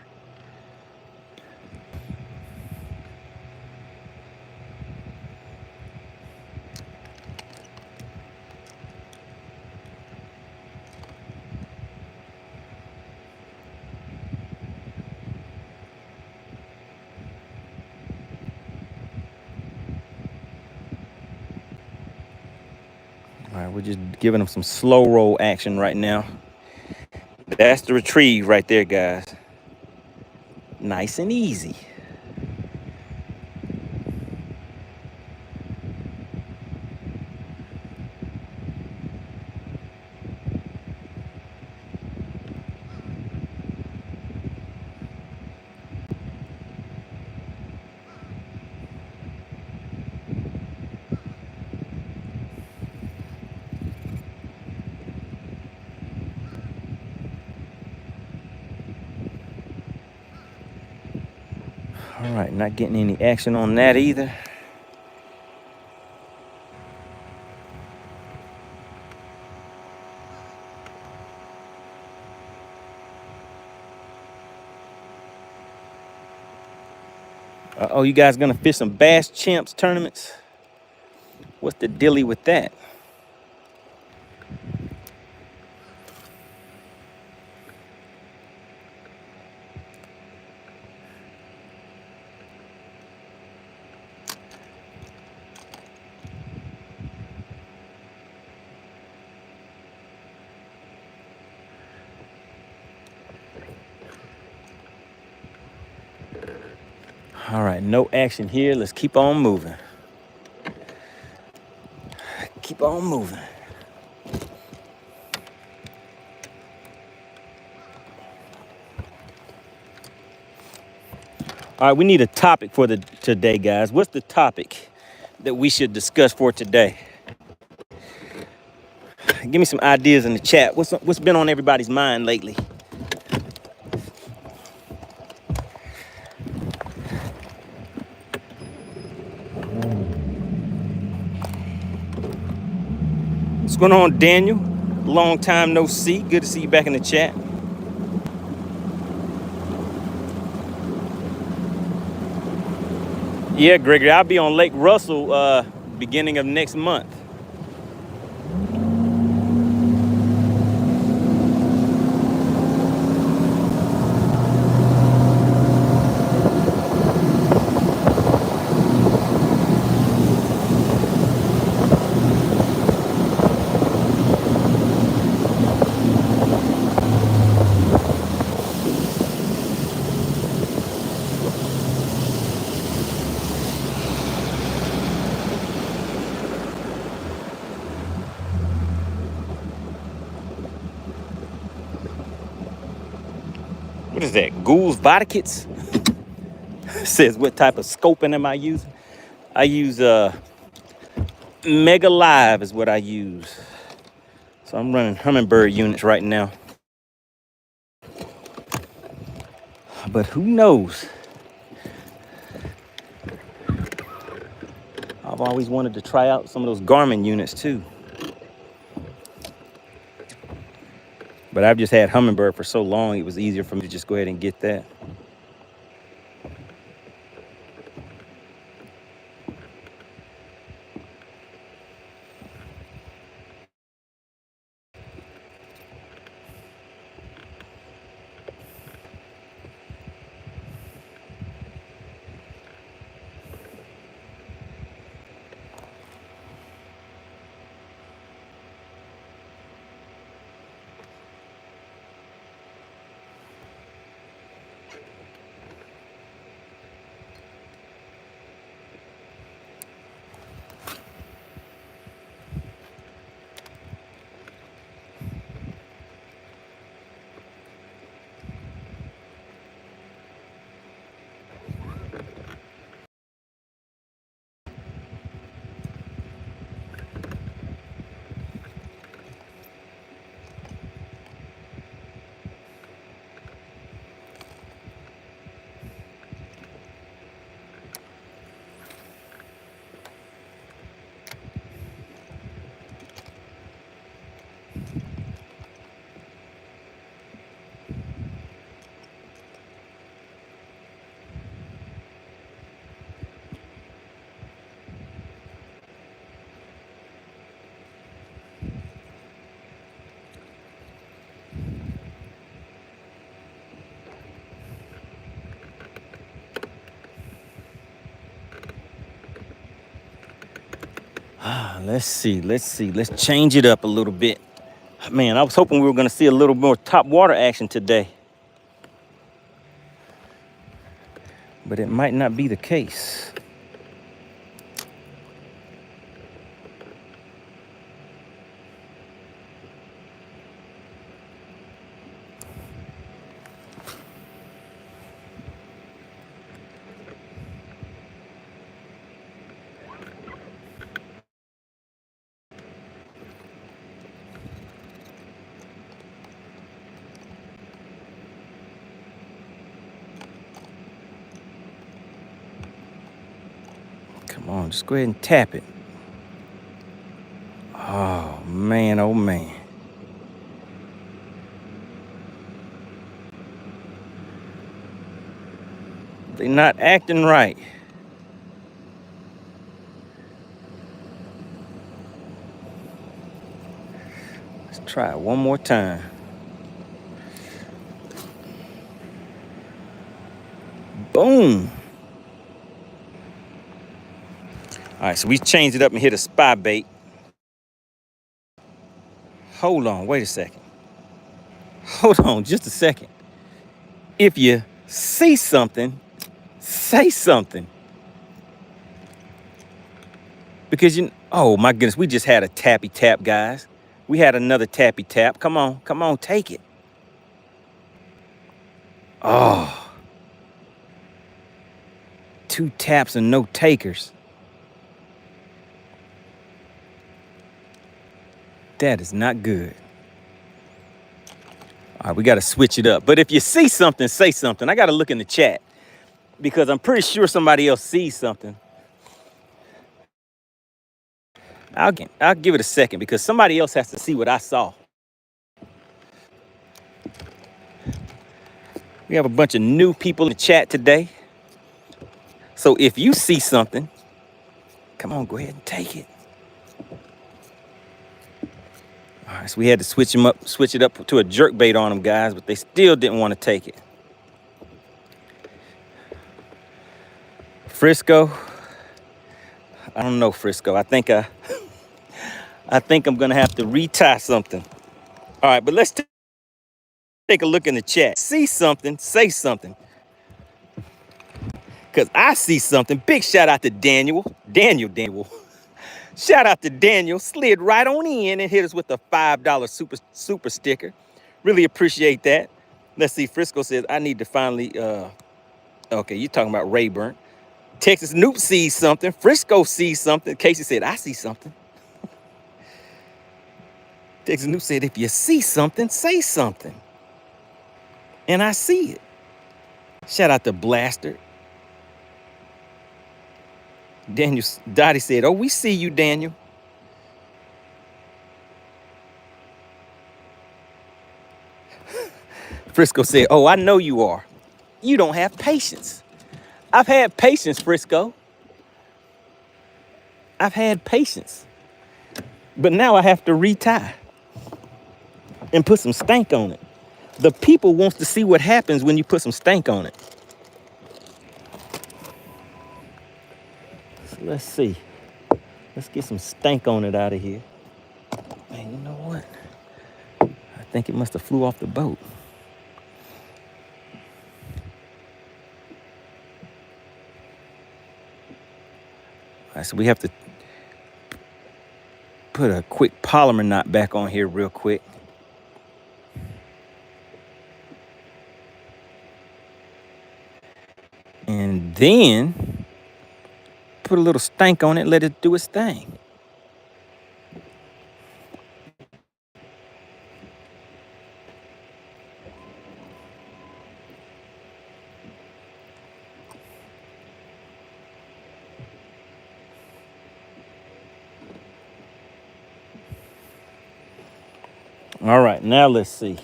All right, we're just giving them some slow roll action right now. That's the retrieve right there, guys. Nice and easy. All right, not getting any action on that either. Oh, you guys gonna fish some Bass Champs tournaments? What's the dilly with that? All right, no action here. Let's keep on moving. Keep on moving. All right, we need a topic for today, guys. What's the topic that we should discuss for today? Give me some ideas in the chat. What's been on everybody's mind lately? What's going on, Daniel? Long time no see. Good to see you back in the chat. Yeah, Gregory, I'll be on Lake Russell beginning of next month. What is that? Ghouls Vodkits? Says what type of scoping am I using? I use Mega Live is what I use. So I'm running Humminbird units right now. But who knows? I've always wanted to try out some of those Garmin units too. But I've just had Humminbird for so long, it was easier for me to just go ahead and get that. Let's see. Let's change it up a little bit. Man, I was hoping we were gonna see a little more top water action today. But it might not be the case. Come on, just go ahead and tap it. Oh man, oh man. They're not acting right. Let's try it one more time. Boom. All right, so we changed it up and hit a spy bait. Hold on, wait a second. Hold on just a second. If you see something, say something. Because oh my goodness, we just had a tappy tap, guys. We had another tappy tap. Come on, take it. Oh. 2 taps and no takers. That is not good. All right, we got to switch it up. But if you see something, say something. I got to look in the chat because I'm pretty sure somebody else sees something. I'll give it a second because somebody else has to see what I saw. We have a bunch of new people in the chat today. So if you see something, come on, go ahead and take it. All right, so we had to switch it up to a jerkbait on them, guys, but they still didn't want to take it. Frisco, I don't know, Frisco. I think I'm gonna have to retie something. All right, but let's take a look in the chat. See something, say something. Cause I see something. Big shout out to Daniel. Daniel. Shout out to Daniel. Slid right on in and hit us with a $5 super sticker. Really appreciate that. Let's see. Frisco says I need to finally. Okay, you're talking about Rayburn. Texas Noob sees something. Frisco sees something. Casey said I see something. Texas Noob said if you see something, say something. And I see it. Shout out to Blaster. Daniel Dottie said, oh, we see you, Daniel. Frisco said, oh, I know you are. You don't have patience. I've had patience, Frisco. I've had patience. But now I have to retie and put some stank on it. The people wants to see what happens when you put some stank on it. So let's see. Let's get some stank on it out of here. Man, you know what? I think it must have flew off the boat. All right, so we have to put a quick polymer knot back on here real quick. And then put a little stank on it, let it do its thing. All right, now let's see.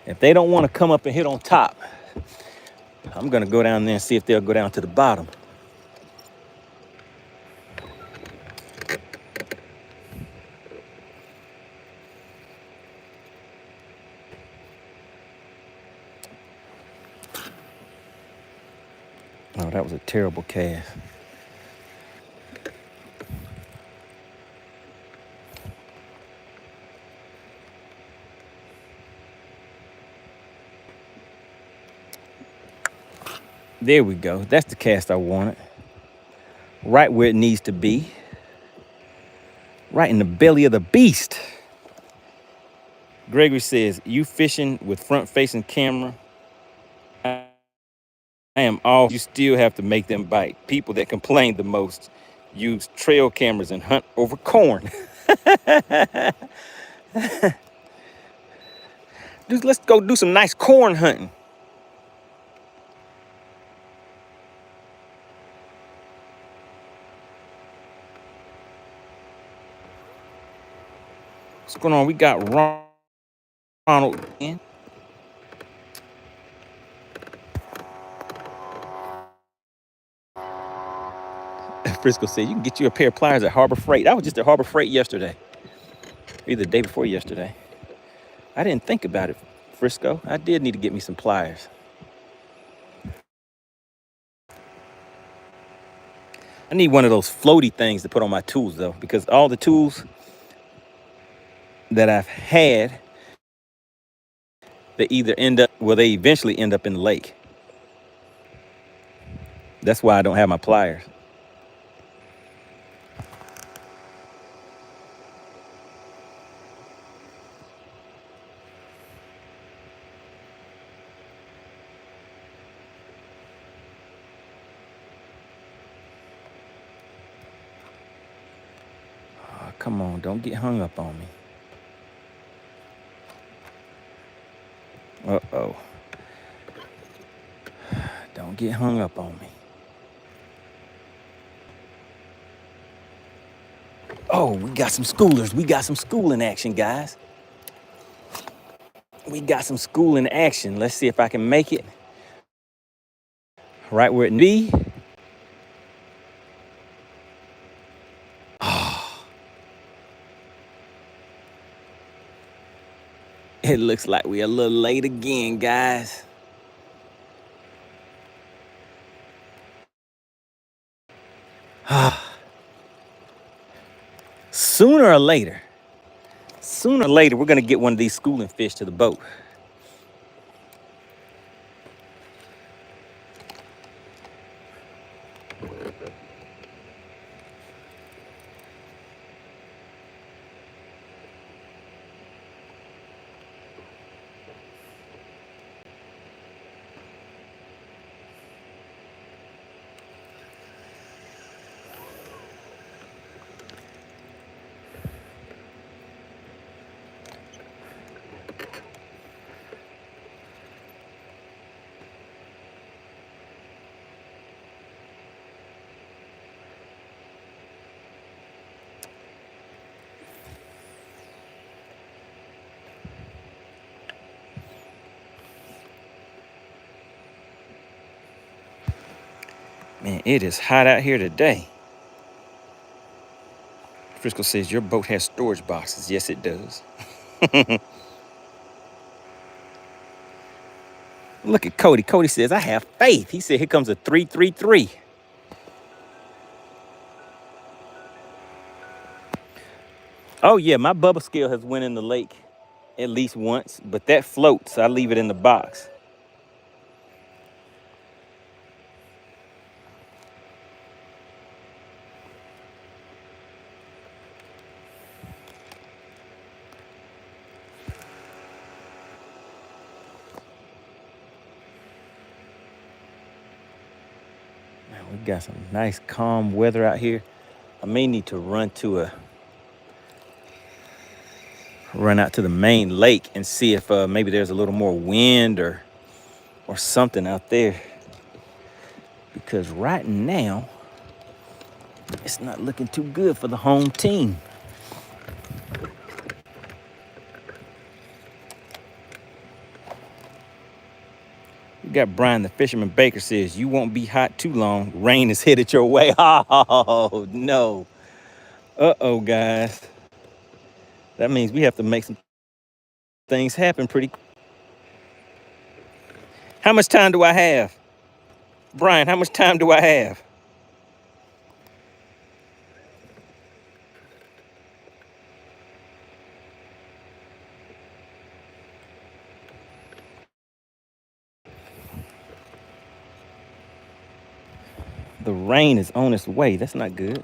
If they don't want to come up and hit on top, I'm gonna go down there and see if they'll go down to the bottom. Oh, that was a terrible cast. There we go. That's the cast I wanted. Right where it needs to be. Right in the belly of the beast. Gregory says, you fishing with front-facing camera? I am all. You still have to make them bite. People that complain the most use trail cameras and hunt over corn. Let's go do some nice corn hunting. What's going on? We got Ronald in. Frisco said, you can get you a pair of pliers at Harbor Freight. I was just at Harbor Freight yesterday. Either the day before yesterday. I didn't think about it, Frisco. I did need to get me some pliers. I need one of those floaty things to put on my tools, though, because all the tools that I've had, they either they eventually end up in the lake. That's why I don't have my pliers. Oh, come on, don't get hung up on me. Uh-oh. Don't get hung up on me. Oh, we got some schoolers. We got some schooling action, guys. We got some schooling action. Let's see if I can make it right where it needs to be. It looks like we're a little late again, guys. Sooner or later, we're gonna get one of these schooling fish to the boat. Man, it is hot out here today. Frisco says your boat has storage boxes. Yes, it does. Look at Cody. Cody says, I have faith. He said, here comes a 333. Oh, yeah, my bubble scale has went in the lake at least once, but that floats. I leave it in the box. Man, we got some nice calm weather out here. I may need to run out to the main lake and see if maybe there's a little more wind or something out there. Because right now, it's not looking too good for the home team. We got Brian the Fisherman Baker says, you won't be hot too long. Rain is headed your way. Oh, no. Uh-oh, guys. That means we have to make some things happen pretty quick. How much time do I have? Brian, how much time do I have? The rain is on its way. That's not good.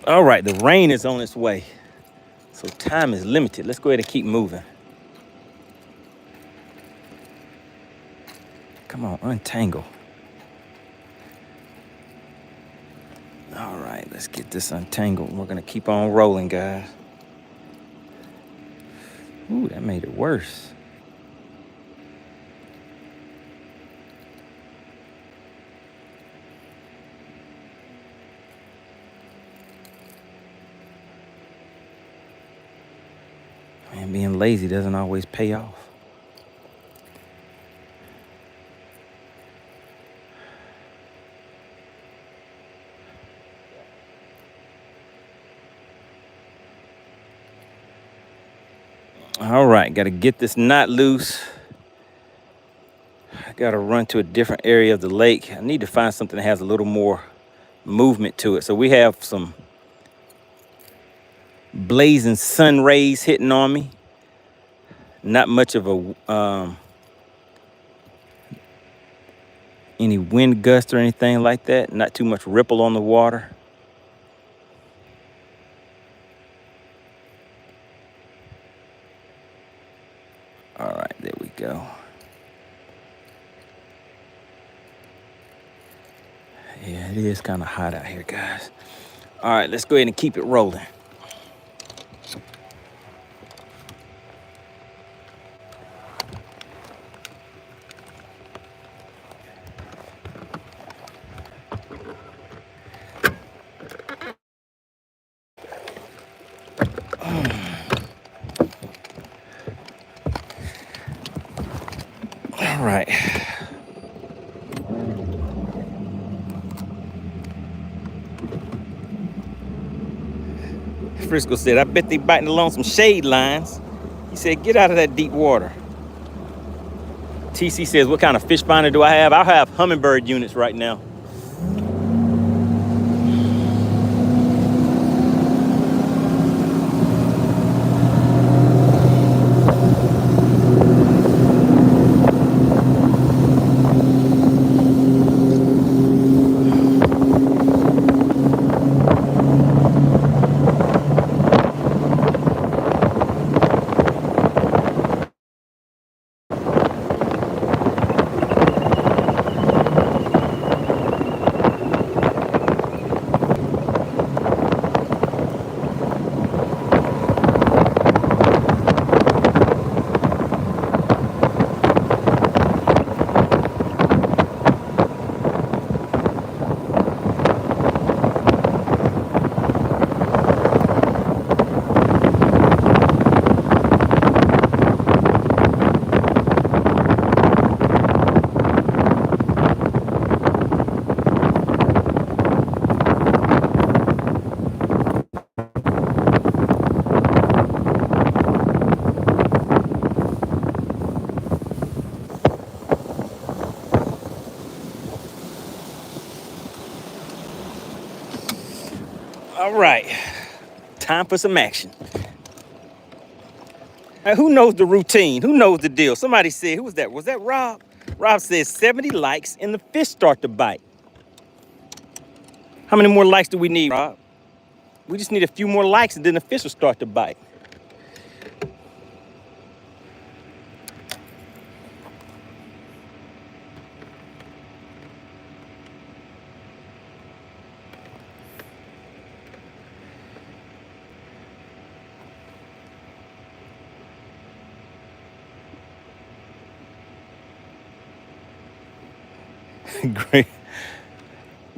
All right, the rain is on its way. So time is limited. Let's go ahead and keep moving. Come on, untangle. All right, let's get this untangled. We're gonna keep on rolling, guys. Ooh, that made it worse. Man, being lazy doesn't always pay off. All right, got to get this knot loose. I got to run to a different area of the lake. I need to find something that has a little more movement to it. So we have some blazing sun rays hitting on me. Not much of a any wind gust or anything like that. Not too much ripple on the water. All right, there we go. Yeah, it is kind of hot out here, guys. All right, let's go ahead and keep it rolling. All right. Frisco said, I bet they biting along some shade lines. He said, get out of that deep water. TC says, what kind of fish finder do I have? I have hummingbird units right now. All right, time for some action. Who knows the routine? Who knows the deal? Somebody said, who was that? Was that Rob? Rob says 70 likes and the fish start to bite. How many more likes do we need, Rob? We just need a few more likes and then the fish will start to bite.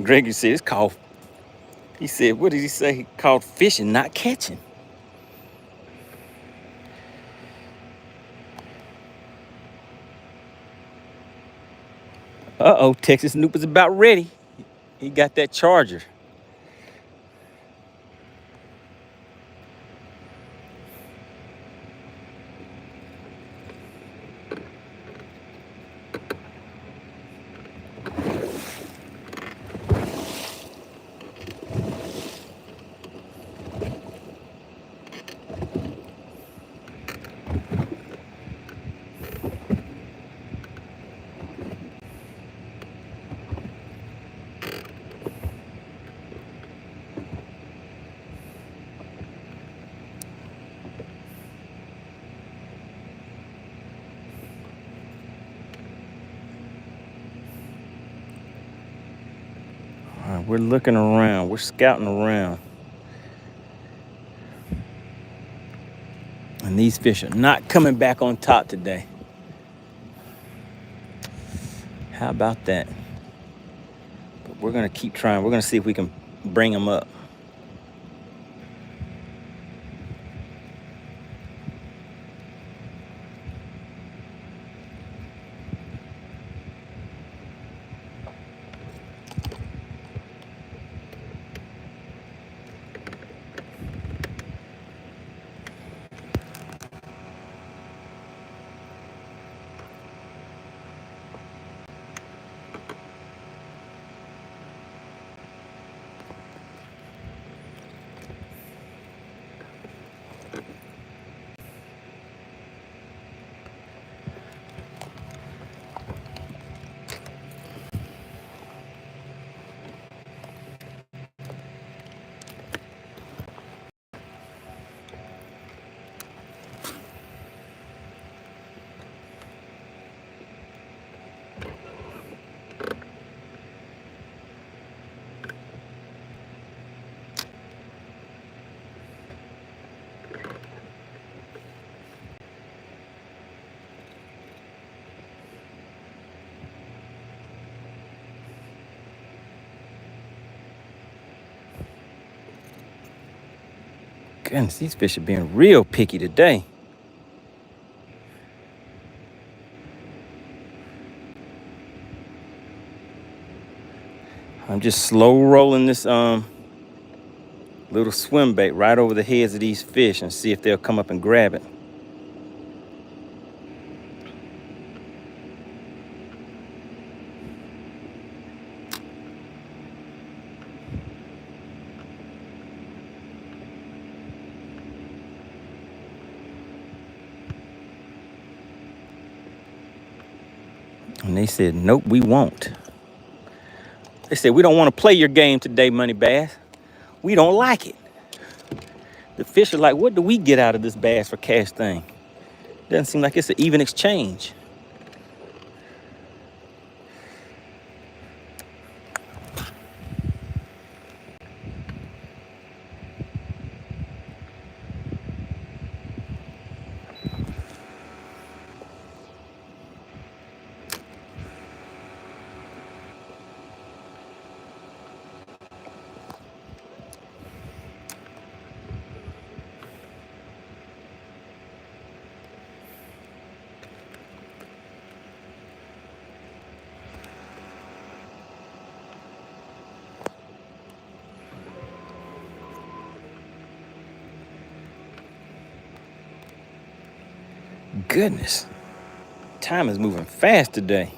Gregory said it's called, he said, what did he say? Called fishing, not catching. Uh-oh, Texas Snoop is about ready. He got that charger. All right, we're looking around. We're scouting around. And these fish are not coming back on top today. How about that? But we're gonna keep trying. We're gonna see if we can bring them up. Goodness, these fish are being real picky today. I'm just slow rolling this little swim bait right over the heads of these fish and see if they'll come up and grab it. And they said, nope, we won't. They said, we don't want to play your game today, Money Bass. We don't like it. The fish are like, what do we get out of this bass for cash thing? Doesn't seem like it's an even exchange. Goodness, time is moving fast today.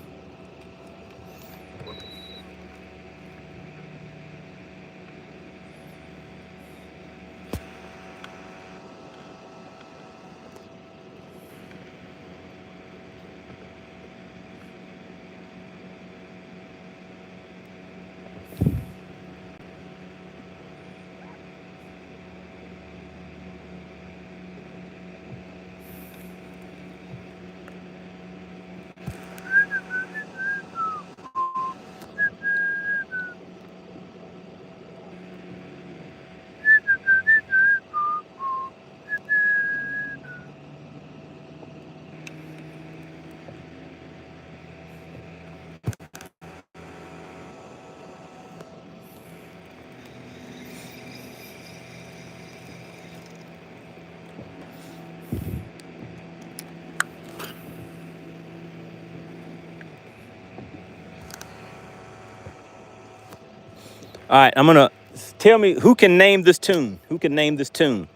All right, I'm gonna tell me who can name this tune. Who can name this tune?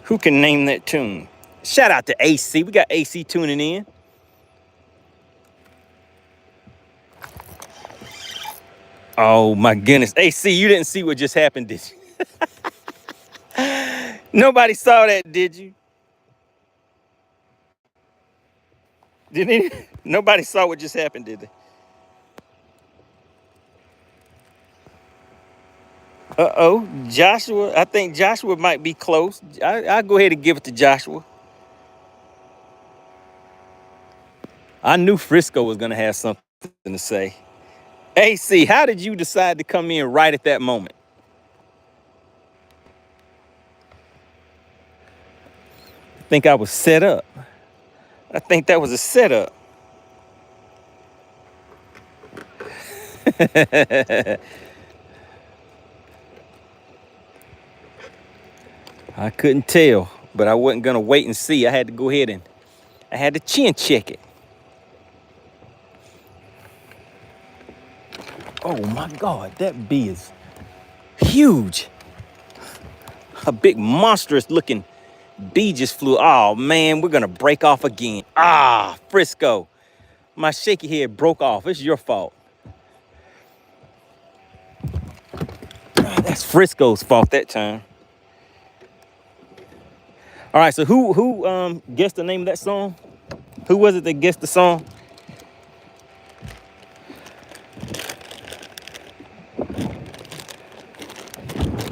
Who can name that tune? Shout out to AC. We got AC tuning in. Oh my goodness. AC, you didn't see what just happened, did you? Nobody saw that, did you? Didn't he? Nobody saw what just happened, did they? Uh-oh, Joshua. I think Joshua might be close. I'll go ahead and give it to Joshua. I knew Frisco was gonna have something to say. AC, how did you decide to come in right at that moment? I think I was set up. I think that was a setup. I couldn't tell, but I wasn't gonna wait and see. I had to go ahead and I had to chin check it. Oh my God, that bee is huge. A big monstrous looking bee just flew. Oh man, we're gonna break off again. Ah, Frisco. My shaky head broke off. It's your fault. That's Frisco's fault that time. All right, so who guessed the name of that song? Who was it that guessed the song?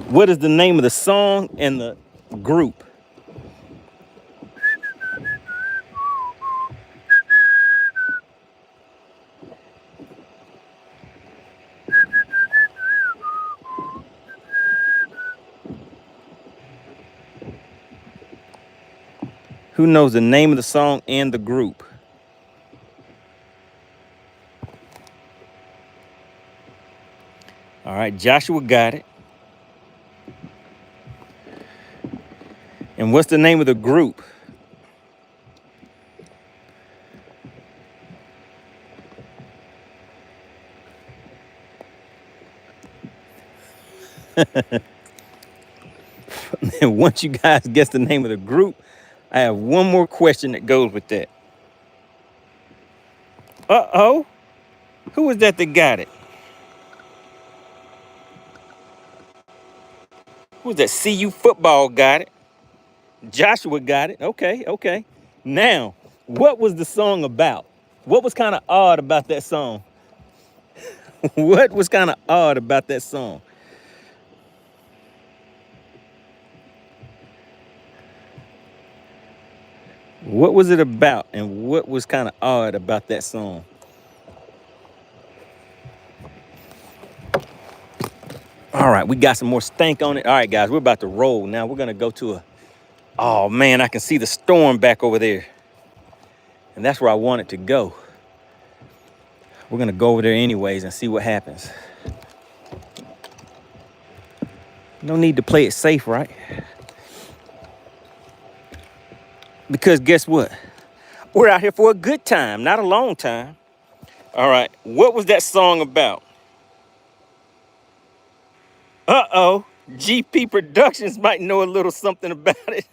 What is the name of the song and the group? Who knows the name of the song and the group? All right, Joshua got it. And what's the name of the group? And once you guys guess the name of the group, I have one more question that goes with that. Uh-oh. Who was that got it? Who was that? CU Football got it. Joshua got it. Okay, okay. Now, what was the song about? What was kind of odd about that song? What was kind of odd about that song? What was it about, and what was kind of odd about that song? All right, we got some more stank on it. All right, guys, we're about to roll. Now we're gonna go to a, oh man, I can see the storm back over there. And that's where I want it to go. We're gonna go over there anyways and see what happens. No need to play it safe, right? Because guess what? We're out here for a good time, not a long time. All right, what was that song about? Uh-oh, GP Productions might know a little something about it.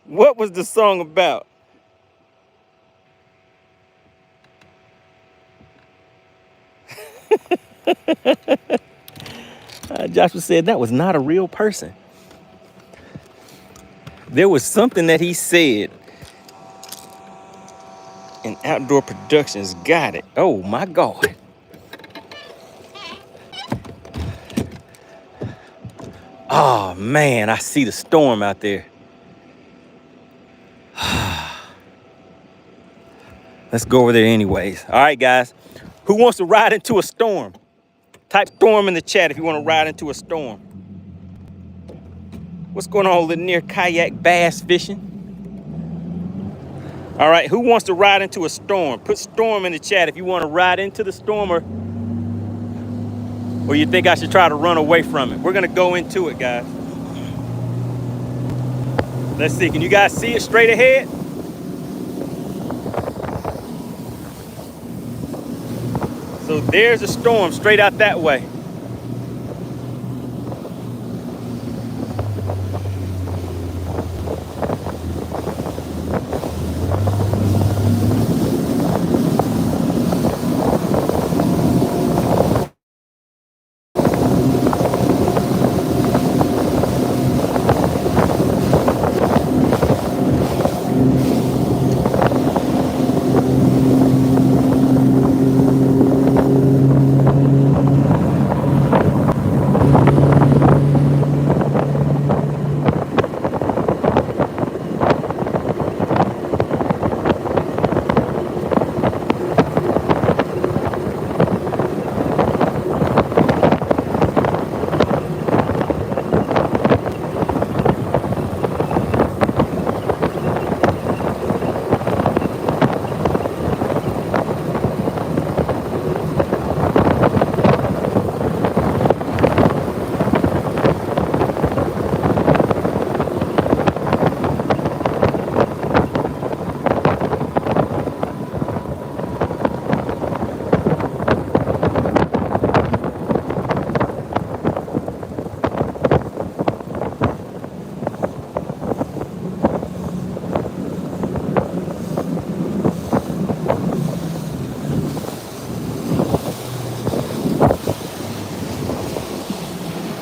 What was the song about? Joshua said that was not a real person. There was something that he said in Outdoor Productions. Got it. Oh my God. Oh man, I see the storm out there. Let's go over there anyways. All right, guys. Who wants to ride into a storm? Type storm in the chat if you want to ride into a storm. What's going on, Lanier Kayak Bass Fishing? All right, who wants to ride into a storm? Put storm in the chat if you want to ride into the storm, or you think I should try to run away from it. We're going to go into it, guys. Let's see. Can you guys see it straight ahead? So there's a storm straight out that way.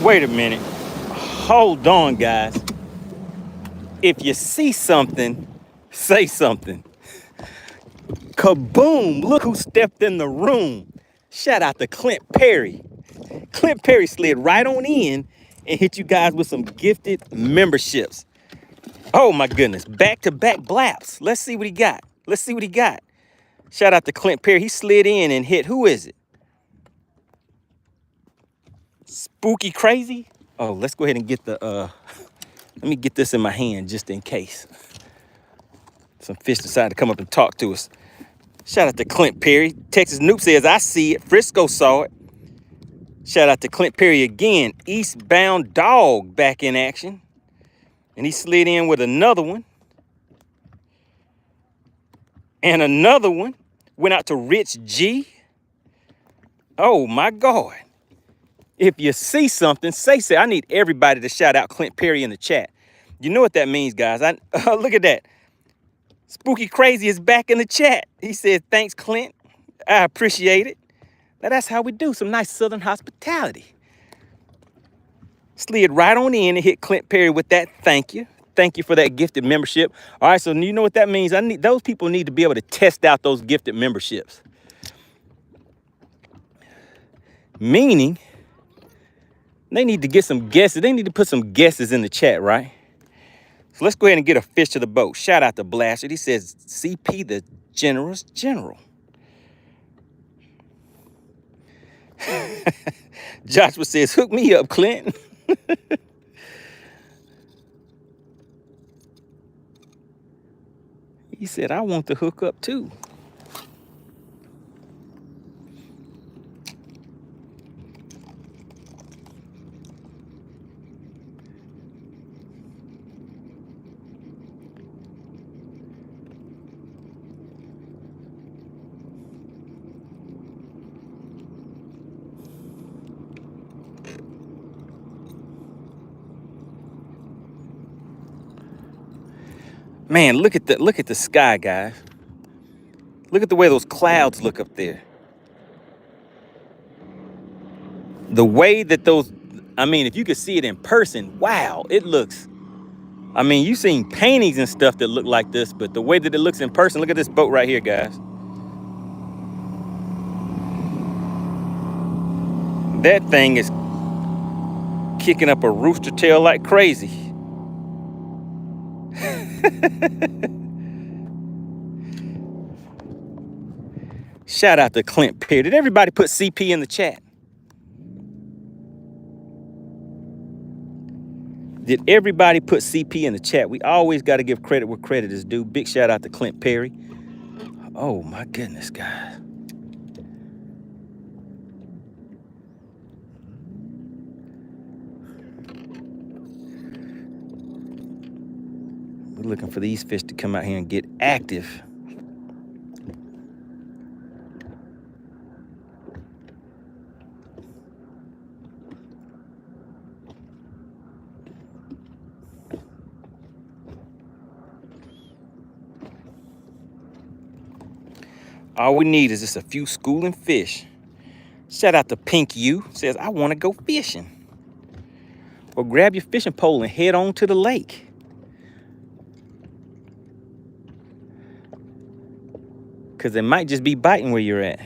Wait a minute. Hold on, guys. If you see something, say something. Kaboom! Look who stepped in the room. Shout out to Clint Perry. Clint Perry slid right on in and hit you guys with some gifted memberships. Oh my goodness. Back-to-back blaps. Let's see what he got. Let's see what he got. Shout out to Clint Perry. He slid in and hit. Who is it? Spooky Crazy? Oh, let's go ahead and get the Let me get this in my hand just in case some fish decide to come up and talk to us. Shout out to Clint Perry. Texas Noob says, I see it. Frisco saw it. Shout out to Clint Perry again. Eastbound Dog back in action. And he slid in with another one. And another one. Went out to Rich G. Oh, my God. If you see something, say. I need everybody to shout out Clint Perry in the chat. You know what that means, guys. Look at that. Spooky Crazy is back in the chat. He said, thanks, Clint. I appreciate it. Now, that's how we do some nice Southern hospitality. Slid right on in and hit Clint Perry with that thank you. Thank you for that gifted membership. All right, so you know what that means? Those people need to be able to test out those gifted memberships. Meaning, they need to get some guesses. They need to put some guesses in the chat, right? So let's go ahead and get a fish to the boat. Shout out to Blasted. He says, CP the generous general. Joshua says, hook me up, Clint. He said, I want to hook up too. Man, look at the sky, guys. Look at the way those clouds look up there. The way that those, I mean, if you could see it in person, wow, it looks, I mean, you've seen paintings and stuff that look like this, but the way that it looks in person, look at this boat right here, guys. That thing is kicking up a rooster tail like crazy. Shout out to Clint Perry. Did everybody put CP in the chat? Did everybody put CP in the chat? We always got to give credit where credit is due. Big shout out to Clint Perry. Oh my goodness, guys. We're looking for these fish to come out here and get active. All we need is just a few schooling fish. Shout out to Pink U. Says, I want to go fishing. Or grab your fishing pole and head on to the lake. Because it might just be biting where you're at.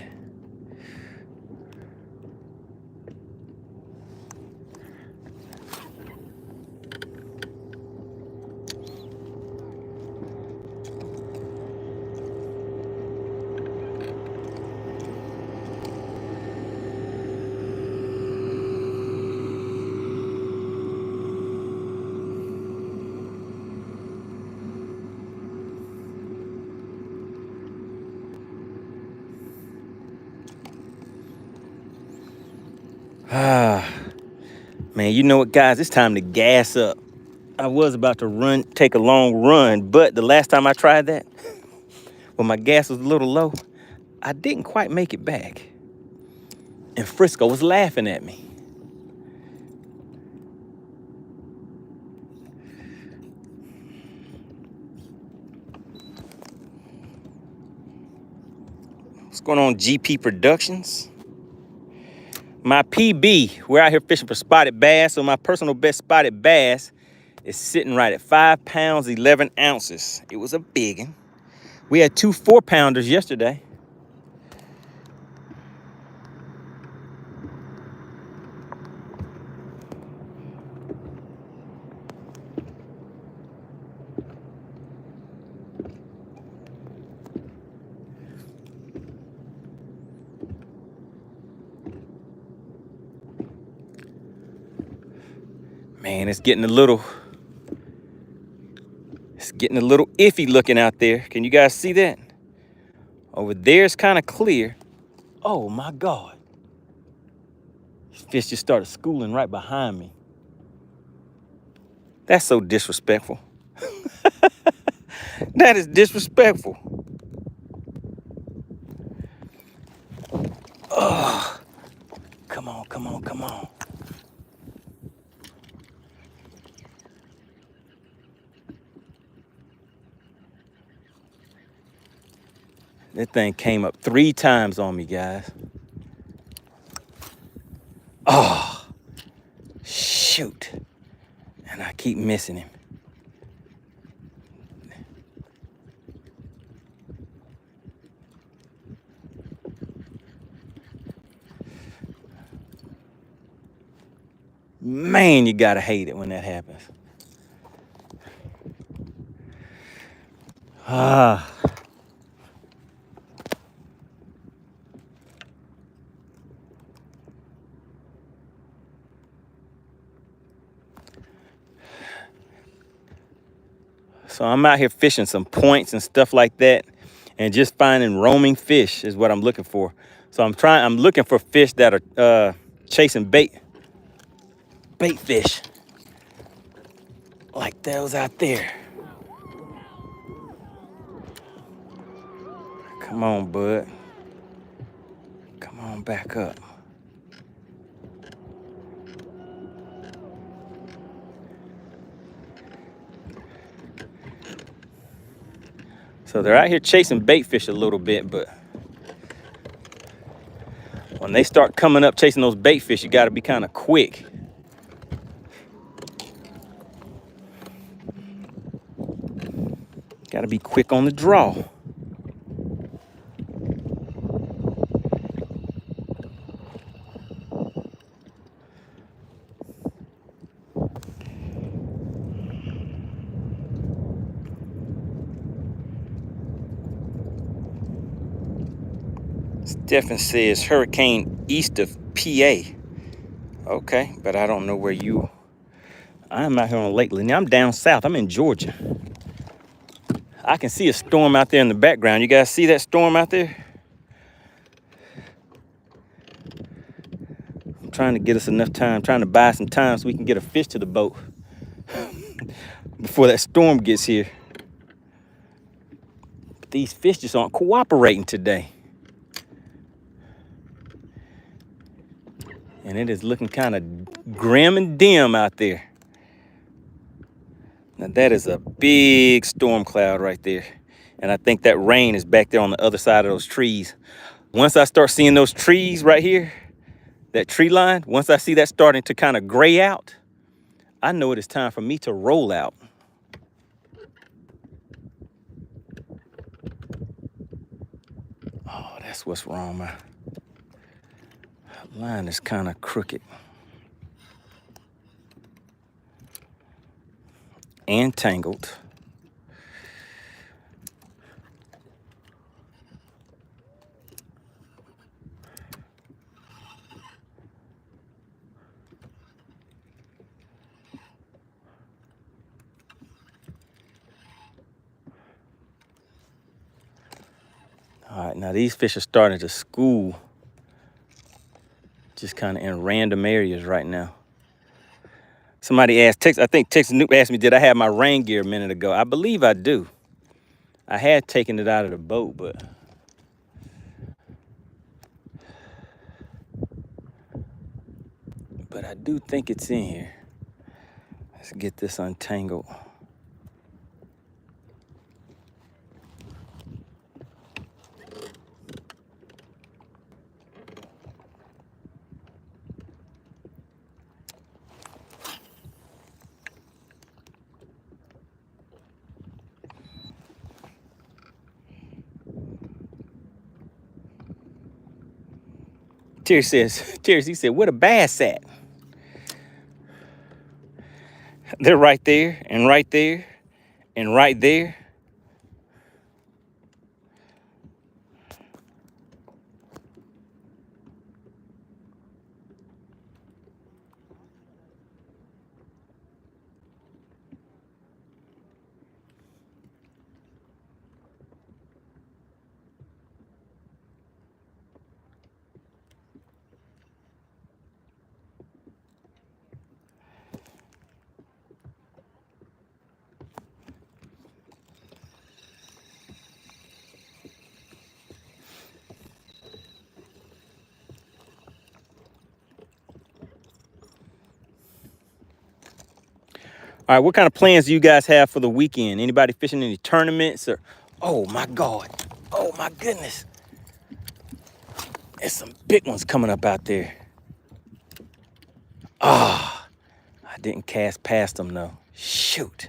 Man, you know what, guys? It's time to gas up. I was about to take a long run, but the last time I tried that, when my gas was a little low, I didn't quite make it back. And Frisco was laughing at me. What's going on, GP Productions? My PB, we're out here fishing for spotted bass. So my personal best spotted bass is sitting right at 5 pounds, 11 ounces. It was a biggin. We had 2 4-pounders yesterday. Man, it's getting a little getting a little iffy looking out there. Can you guys see that? Over there is kind of clear. Oh my God. Fish just started schooling right behind me. That's so disrespectful. That is disrespectful. Oh, come on, come on, come on. That thing came up 3 times on me, guys. Oh, shoot. And I keep missing him. Man, you gotta hate it when that happens. Ah. So I'm out here fishing some points and stuff like that, and just finding roaming fish is what I'm looking for. So I'm looking for fish that are chasing bait fish. Like those out there. Come on, bud. Come on back up. So they're out here chasing bait fish a little bit, but when they start coming up chasing those bait fish, you gotta be kind of quick. Gotta be quick on the draw. Stephen says hurricane east of PA. Okay, but I don't know where you... I'm out here on Lake Lanier. I'm down south. I'm in Georgia. I can see a storm out there in the background. You guys see that storm out there? I'm trying to get us enough time, trying to buy some time so we can get a fish to the boat before that storm gets here. But these fish just aren't cooperating today. And it is looking kind of grim and dim out there. Now that is a big storm cloud right there. And I think that rain is back there on the other side of those trees. Once I start seeing those trees right here, that tree line, once I see that starting to kind of gray out, I know it is time for me to roll out. Oh, that's what's wrong. My line is kind of crooked and tangled. All right, now these fish are starting to school just kind of in random areas right now. Somebody asked, I think Texas Noop asked me, did I have my rain gear a minute ago? I believe I do. I had taken it out of the boat, but I do think it's in here. Let's get this untangled. Terry he said, where the bass at? They're right there and right there and right there. All right, what kind of plans do you guys have for the weekend? Anybody fishing any tournaments or? Oh my God. Oh my goodness. There's some big ones coming up out there. Ah, I didn't cast past them though. Shoot.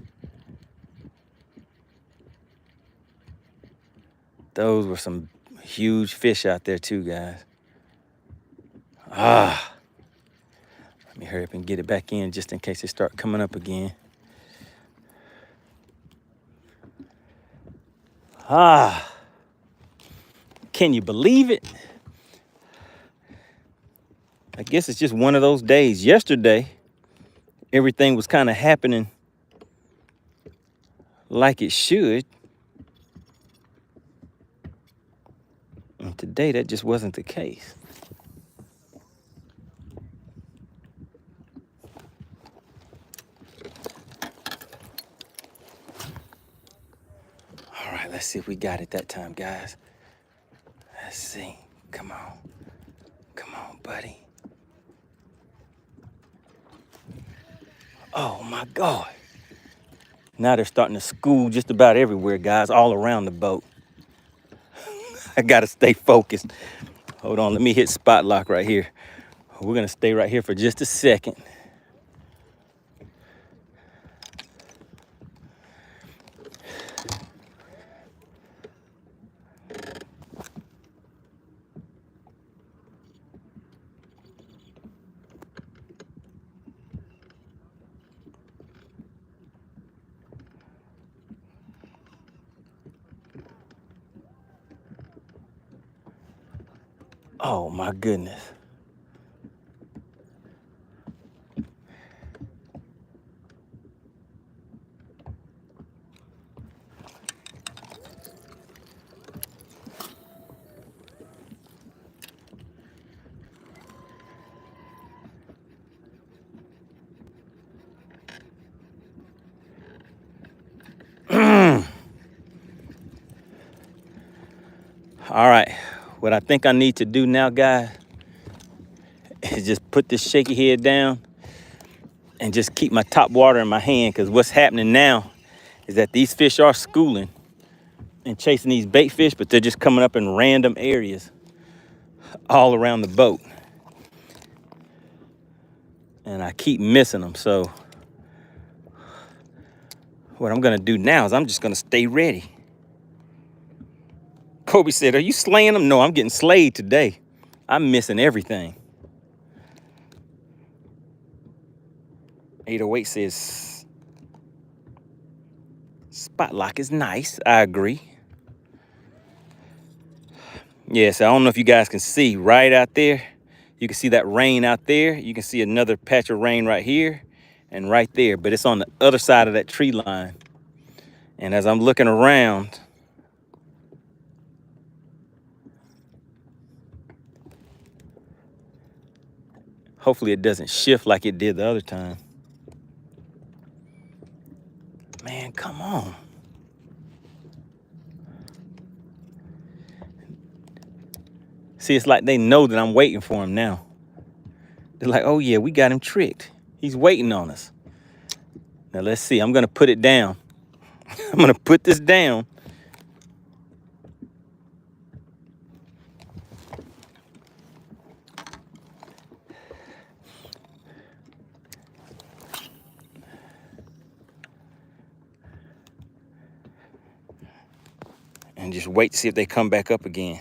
Those were some huge fish out there too, guys. Ah, let me hurry up and get it back in just in case they start coming up again. Ah, can you believe it? I guess it's just one of those days. Yesterday, everything was kind of happening like it should. And today, that just wasn't the case. All right, let's see if we got it that time, guys. Let's see. Come on. Come on, buddy. Oh, my God. Now they're starting to school just about everywhere, guys, all around the boat. I got to stay focused. Hold on, let me hit spot lock right here. We're going to stay right here for just a second. Oh, my goodness. All right, what I think I need to do now, guys, is just put this shaky head down and just keep my top water in my hand, because what's happening now is that these fish are schooling and chasing these bait fish, but they're just coming up in random areas all around the boat. And I keep missing them, so what I'm gonna do now is I'm just gonna stay ready. Kobe said, are you slaying them? No, I'm getting slayed today. I'm missing everything. 808 says, spot lock is nice. I agree. Yes, I don't know if you guys can see right out there. You can see that rain out there. You can see another patch of rain right here and right there, but it's on the other side of that tree line. And as I'm looking around, hopefully it doesn't shift like it did the other time. Man, come on. See, it's like they know that I'm waiting for him now. They're like, oh yeah, we got him tricked. He's waiting on us. Now let's see, I'm gonna put it down. I'm gonna put this down. And just wait to see if they come back up again.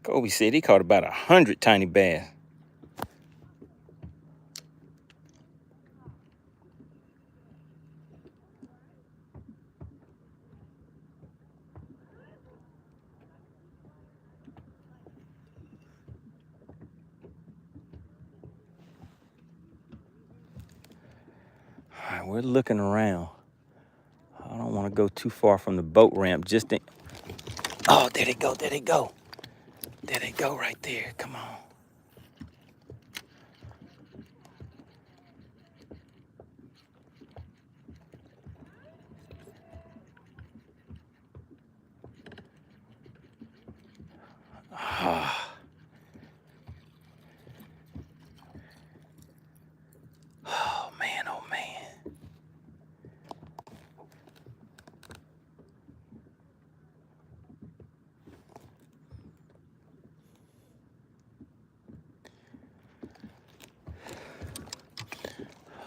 Kobe said he caught about 100 tiny bass. All right, we're looking around. I don't want to go too far from the boat ramp. Just in... Oh, there they go, there they go. There they go right there, come on.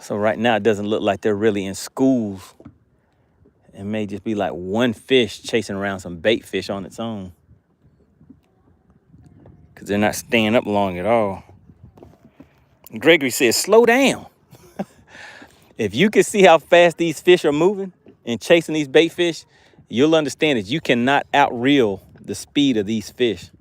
So right now it doesn't look like they're really in schools. It may just be like one fish chasing around some bait fish on its own, because they're not staying up long at all. Gregory says, slow down. If you can see how fast these fish are moving and chasing these bait fish, you'll understand that you cannot outreel the speed of these fish.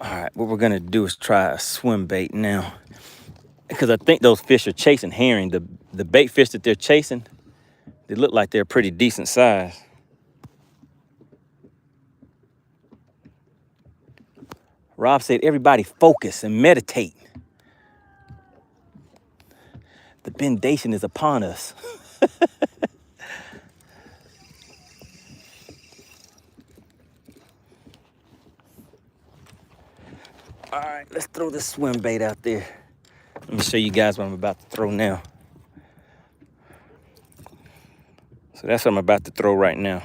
All right, what we're gonna do is try a swim bait now, because I think those fish are chasing herring. The bait fish that they're chasing, they look like they're pretty decent size. Rob said, everybody focus and meditate. The bendation is upon us. All right, let's throw this swim bait out there. Let me show you guys what I'm about to throw now. So that's what I'm about to throw right now.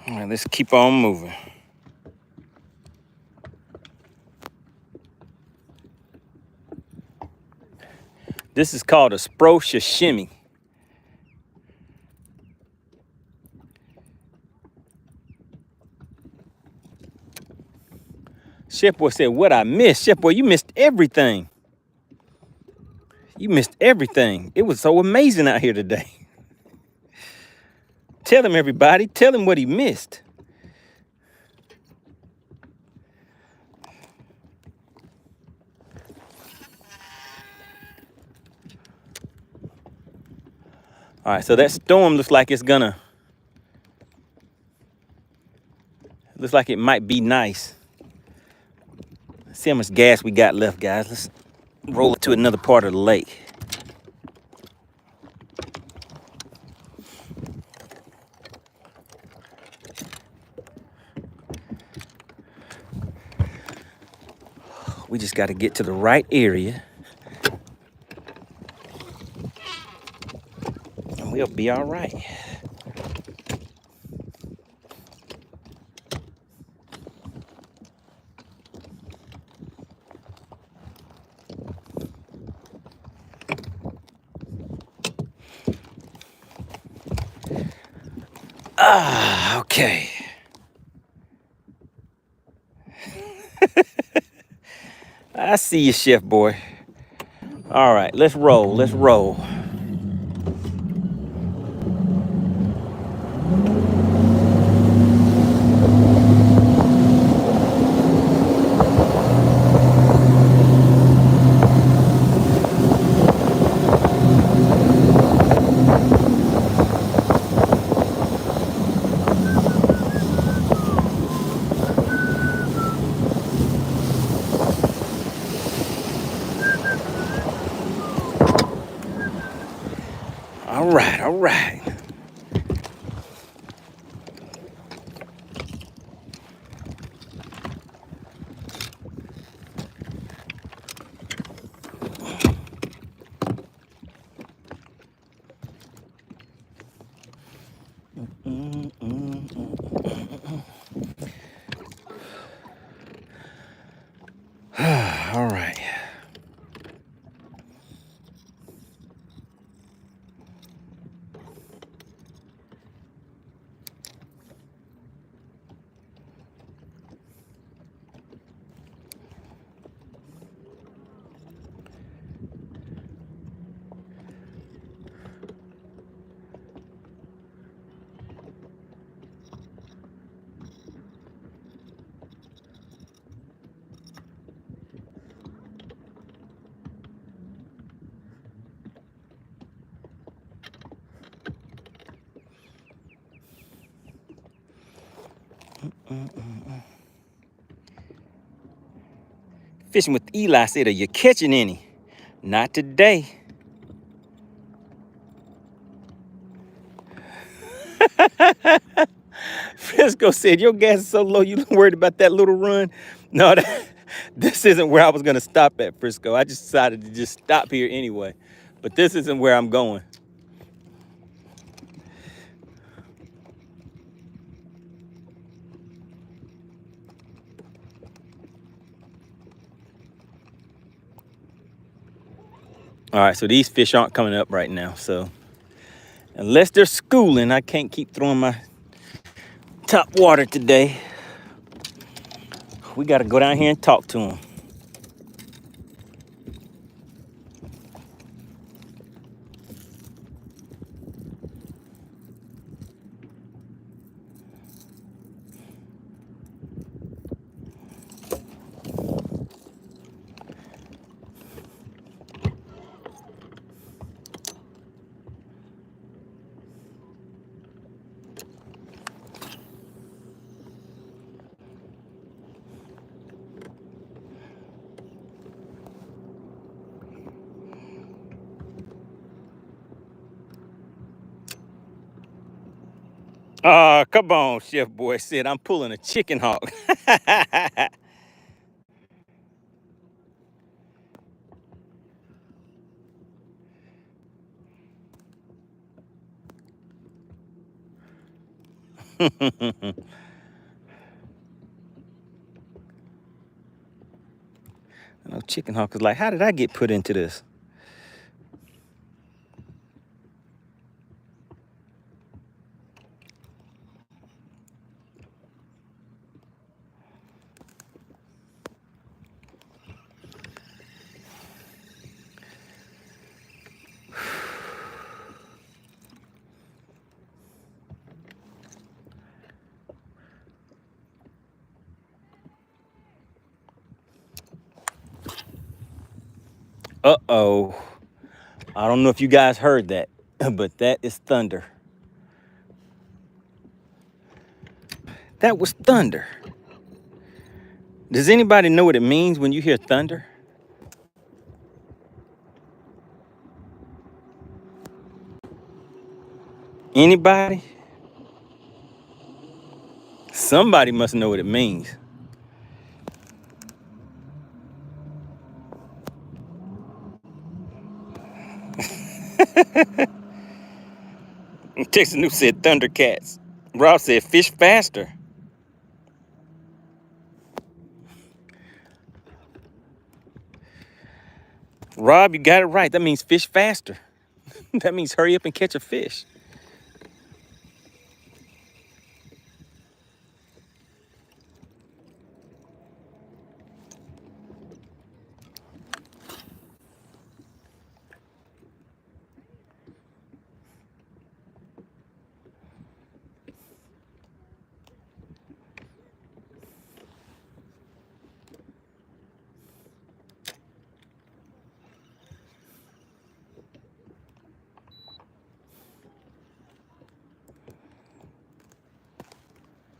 All right, let's keep on moving. This is called a spro sashimi. Chef Boy said, what I missed? Chef Boy, you missed everything. You missed everything. It was so amazing out here today. Tell him, everybody. Tell him what he missed. All right, so that storm looks like it's gonna... Looks like it might be nice. Let's see how much gas we got left, guys. Let's roll it to another part of the lake. We just got to get to the right area, and we'll be all right. Okay. I see you, Chef Boy. All right, let's roll. Let's roll. All right, all right. All right. Fishing with Eli said, are you catching any? Not today. Frisco said, your gas is so low, you worried about that little run? No, this isn't where I was going to stop at, Frisco. I just decided to just stop here anyway. But this isn't where I'm going. All right, so these fish aren't coming up right now. So unless they're schooling, I can't keep throwing my top water today. We got to go down here and talk to them. Come on, Chef Boy said, I'm pulling a chicken hawk. I know Chicken Hawk is like, how did I get put into this? Uh-oh. I don't know if you guys heard that, but that is thunder. That was thunder. Does anybody know what it means when you hear thunder? Anybody? Somebody must know what it means. Texas News said Thundercats. Rob said fish faster. Rob, you got it right. That means fish faster. That means hurry up and catch a fish.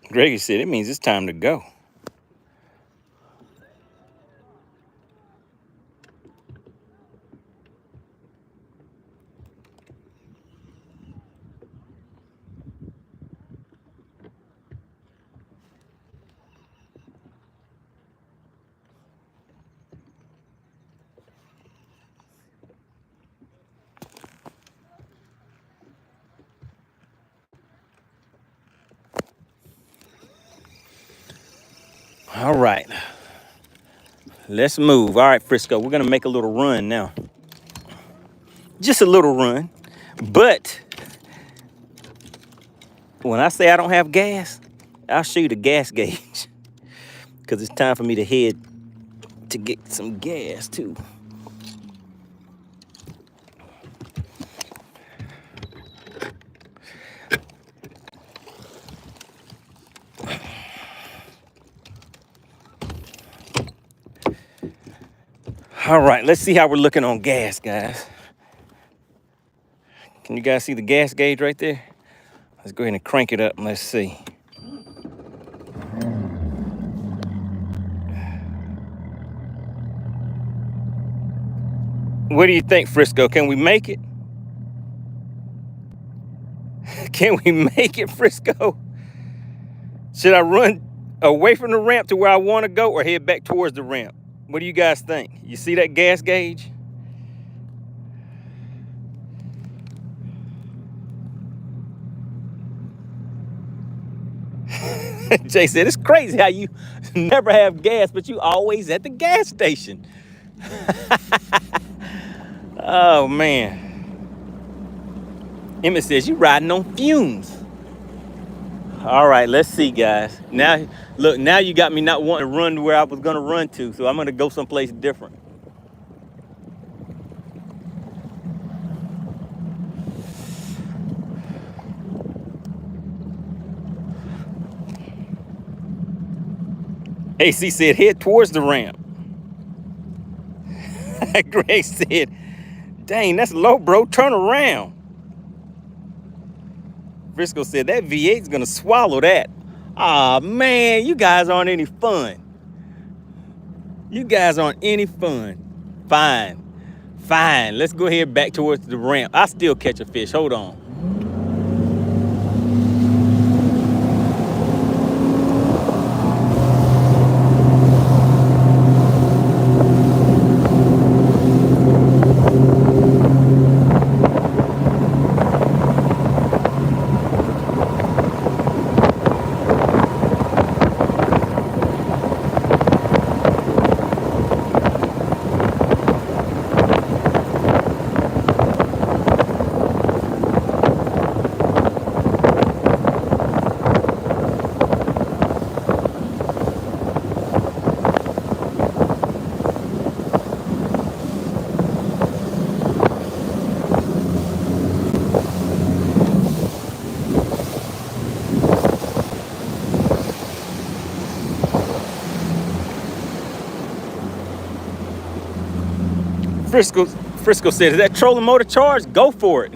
Greggy said it means it's time to go. All right. Let's move. All right, Frisco, we're gonna make a little run now. Just a little run. But when I say I don't have gas, I'll show you the gas gauge. Because it's time for me to head to get some gas too. All right, let's see how we're looking on gas, guys. Can you guys see the gas gauge right there? Let's go ahead and crank it up and let's see. What do you think, Frisco? Can we make it? Can we make it, Frisco? Should I run away from the ramp to where I want to go or head back towards the ramp? What do you guys think? You see that gas gauge? Jay said, it's crazy how you never have gas, but you always at the gas station. Oh, man. Emmett says, you riding on fumes. All right, let's see, guys. Now, look, now you got me not wanting to run to where I was going to run to, so I'm going to go someplace different. AC said, head towards the ramp. Greg said, dang, that's low, bro. Turn around. Frisco said, that V8's going to swallow that. Aw, man, you guys aren't any fun. You guys aren't any fun. Fine. Fine. Let's go ahead back towards the ramp. I still catch a fish. Hold on. Frisco said, is that trolling motor charged? Go for it.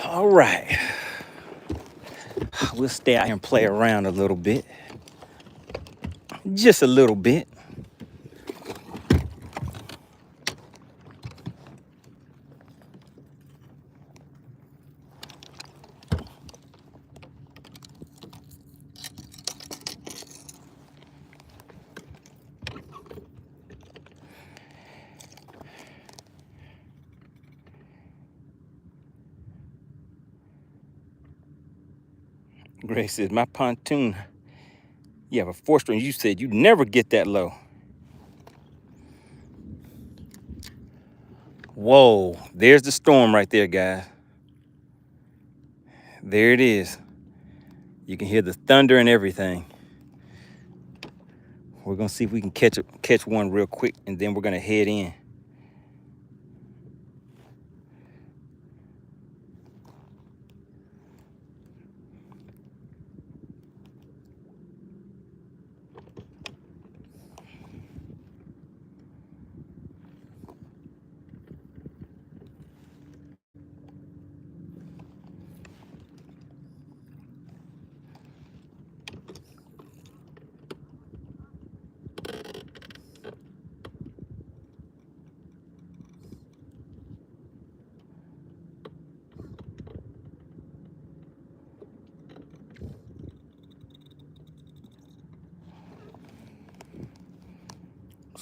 All right. We'll stay out here and play around a little bit. Just a little bit. Grace says, my pontoon, you have a 4-string. You said you'd never get that low. Whoa, there's the storm right there, guys. There it is. You can hear the thunder and everything. We're gonna see if we can catch one real quick, and then we're gonna head in.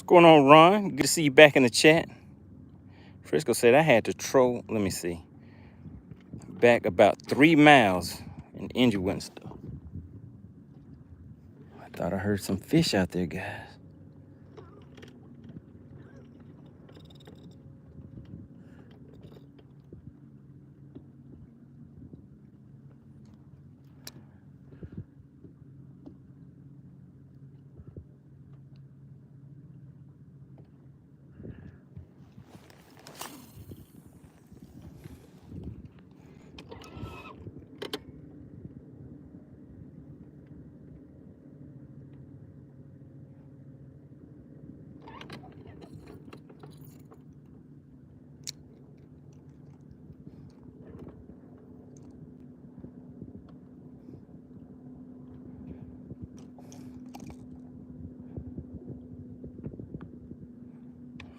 going on, Ron? Good to see you back in the chat. Frisco said I had to troll, let me see, back about 3 miles and injured and stuff. I thought I heard some fish out there, guys.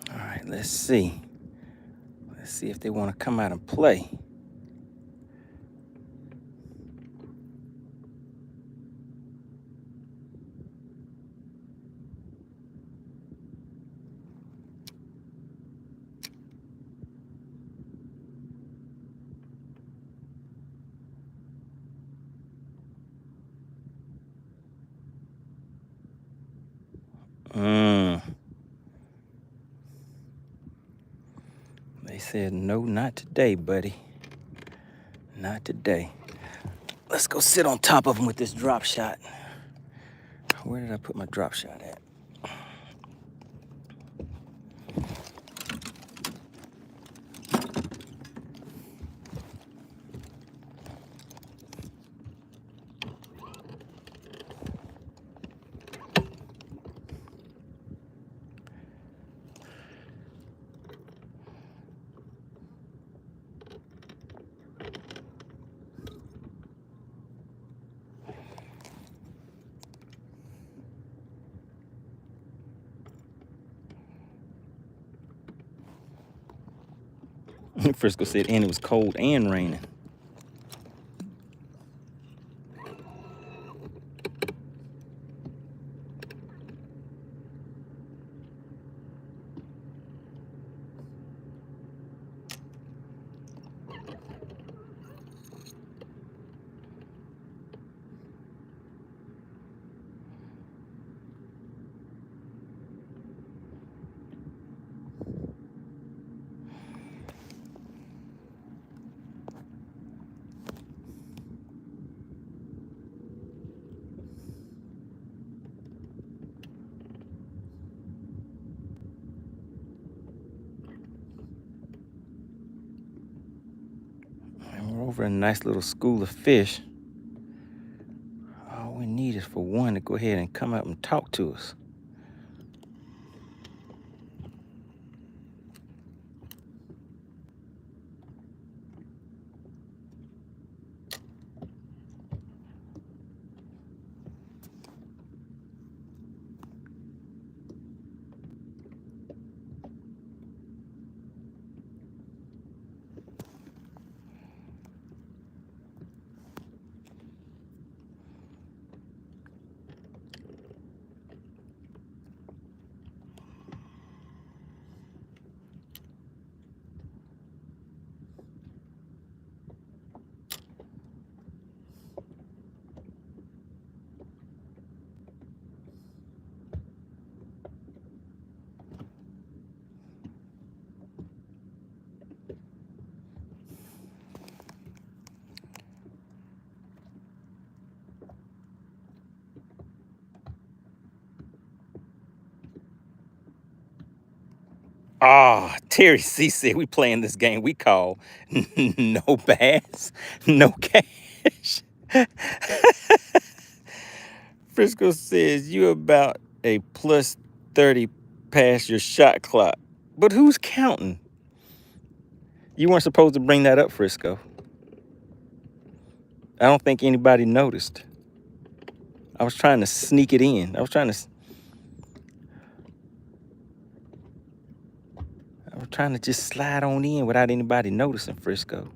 All right, let's see. Let's see if they want to come out and play. They said, no, not today, buddy. Not today. Let's go sit on top of them with this drop shot. Where did I put my drop shot at? Frisco said, and it was cold and raining. Over a nice little school of fish. All we need is for one to go ahead and come up and talk to us. Terry C said we playing this game we call no bass, no cash. Frisco says you about a plus 30 past your shot clock. But who's counting? You weren't supposed to bring that up, Frisco. I don't think anybody noticed. I was trying to sneak it in. I was trying to just slide on in without anybody noticing, Frisco.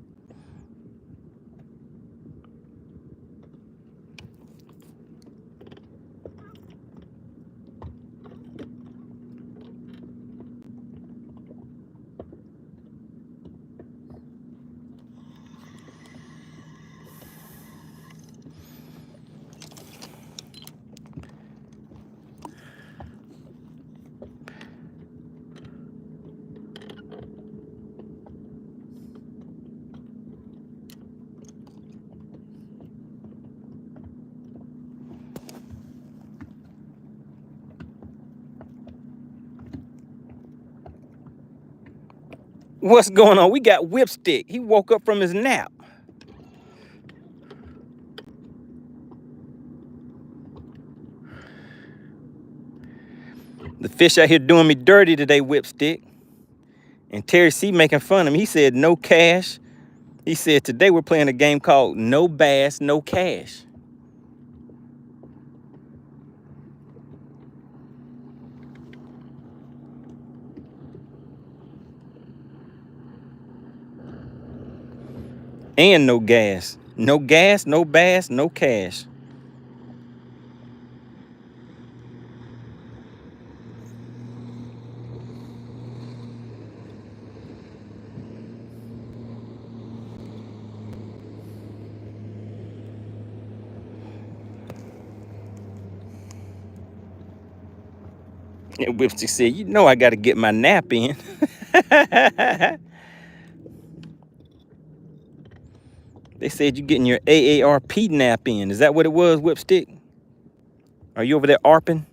What's going on? We got Whipstick. He woke up from his nap. The fish out here doing me dirty today, Whipstick. And Terry C making fun of him. He said no cash. He said today we're playing a game called No Bass, No Cash. And no gas. No gas, no bass, no cash. And Whipstick said, you know I got to get my nap in. They said you're getting your AARP nap in. Is that what it was, Whipstick? Are you over there ARPing?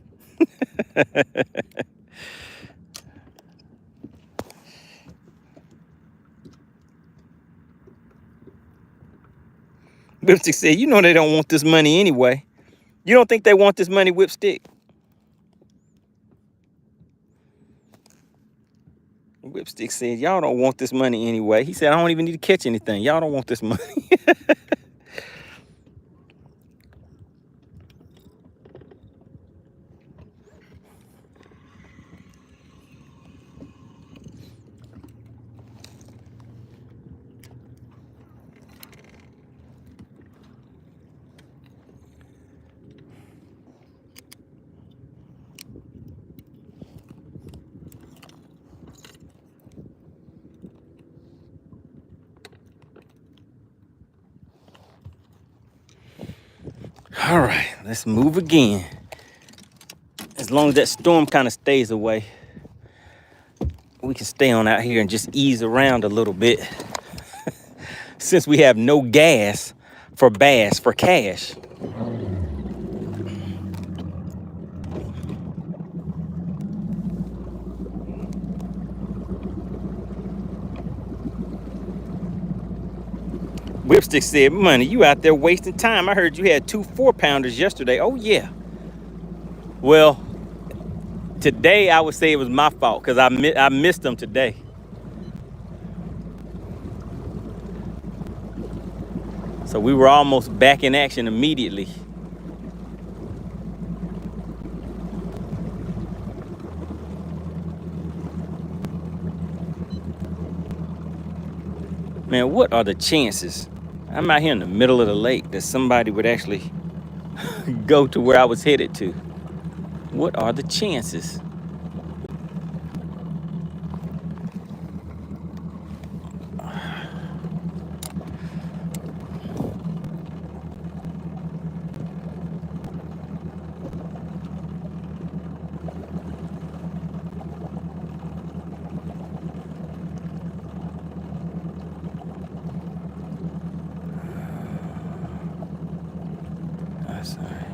Whipstick said, you know they don't want this money anyway. You don't think they want this money, Whipstick? Whipstick said, y'all don't want this money anyway. He said, I don't even need to catch anything. Y'all don't want this money. All right, let's move again. As long as that storm kind of stays away, we can stay on out here and just ease around a little bit. Since we have no gas for bass for cash. Whipstick said, money, you out there wasting time. I heard you had 2 4-pounders yesterday. Oh, yeah. Well, today I would say it was my fault because I missed them today. So we were almost back in action immediately. Man, what are the chances? I'm out here in the middle of the lake that somebody would actually go to where I was headed to. What are the chances? That's all right.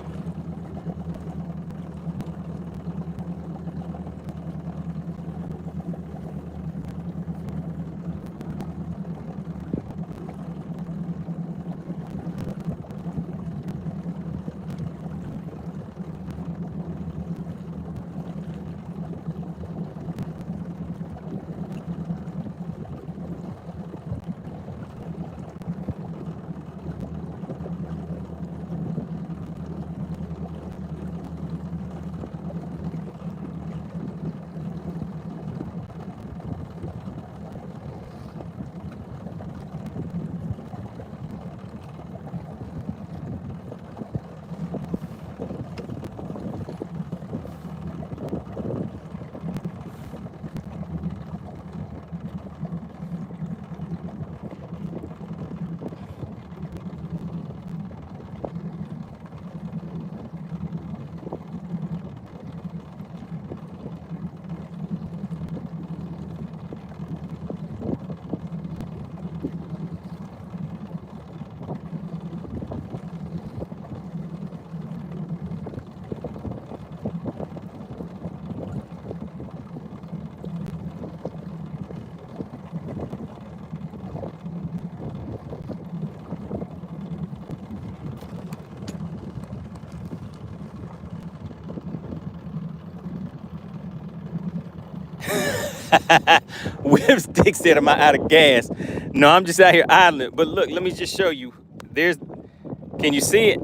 Whipstick said, am I out of gas? No, I'm just out here idling. But look, let me just show you. Can you see it?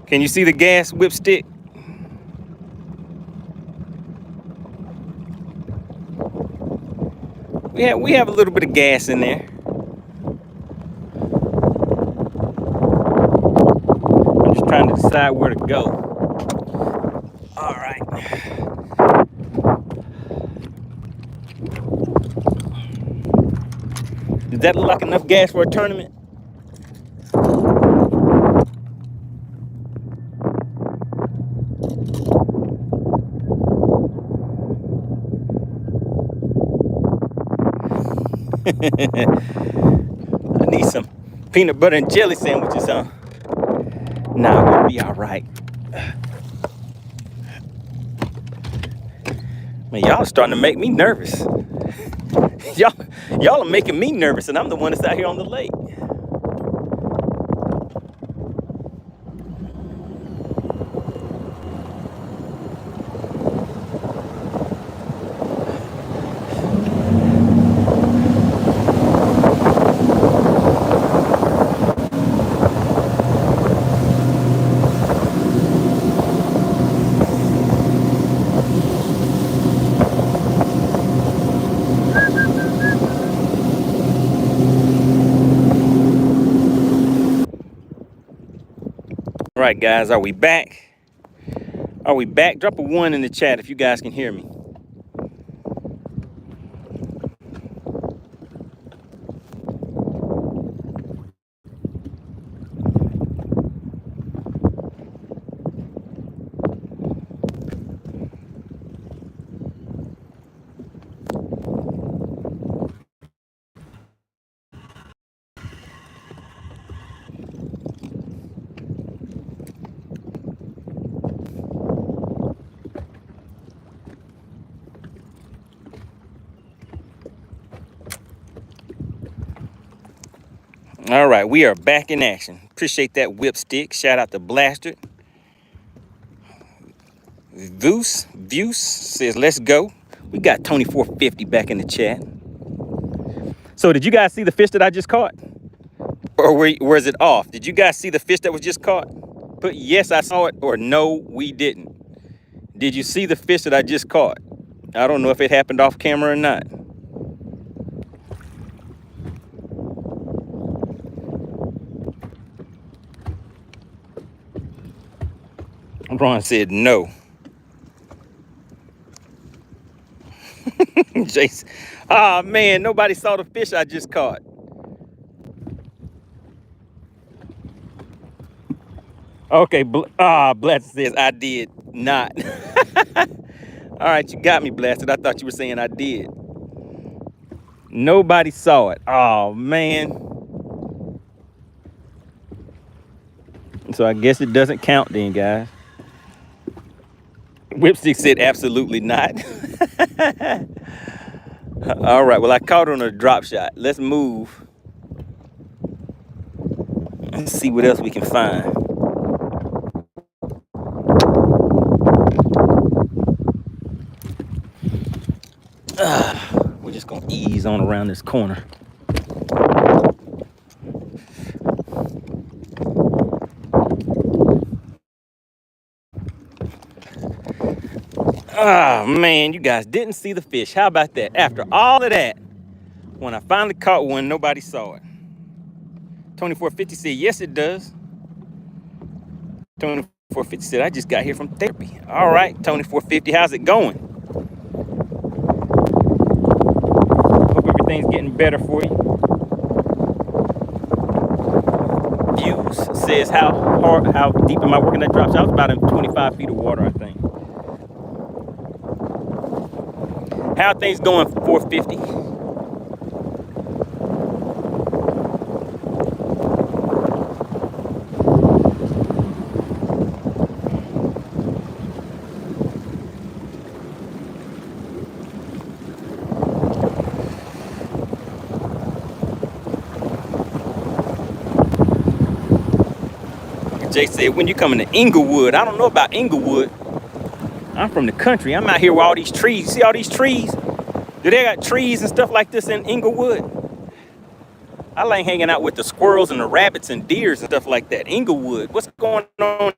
Can you see the gas, Whipstick? We have a little bit of gas in there. I'm just trying to decide where to go. All right. Does that look like enough gas for a tournament? I need some peanut butter and jelly sandwiches, huh? Nah, we'll be all right. Man, y'all are starting to make me nervous. Y'all are making me nervous, and I'm the one that's out here on the lake. All right, guys, are we back? Are we back? Drop a 1 in the chat if you guys can hear me. All right, we are back in action. Appreciate that Whipstick. Shout out to Blaster. Vuse says, let's go. We got Tony 450 back in the chat. So did you guys see the fish that I just caught? Or was it off? Did you guys see the fish that was just caught? Put yes, I saw it, or no, we didn't. Did you see the fish that I just caught? I don't know if it happened off camera or not. Ron said no. Jason, man, nobody saw the fish I just caught. Okay, Blasted says I did not. All right, you got me, Blasted. I thought you were saying I did. Nobody saw it. Oh, man. So I guess it doesn't count then, guys. Whipstick said absolutely not. All right, well, I caught it on a drop shot. Let's move. Let's see what else we can find. We're just gonna ease on around this corner. Oh, man, you guys didn't see the fish. How about that? After all of that, when I finally caught one, nobody saw it. Tony 450 said, yes, it does. Tony 450 said, I just got here from therapy. All right, Tony 450, how's it going? Hope everything's getting better for you. Views says, how deep am I working that drop shot? I was about in 25 feet of water, I think. How are things going for 450? Jay said, when you coming to Inglewood? I don't know about Inglewood. I'm from the country. I'm out here with all these trees. See all these trees? Do they got trees and stuff like this in Inglewood? I like hanging out with the squirrels and the rabbits and deers and stuff like that. Inglewood. What's going on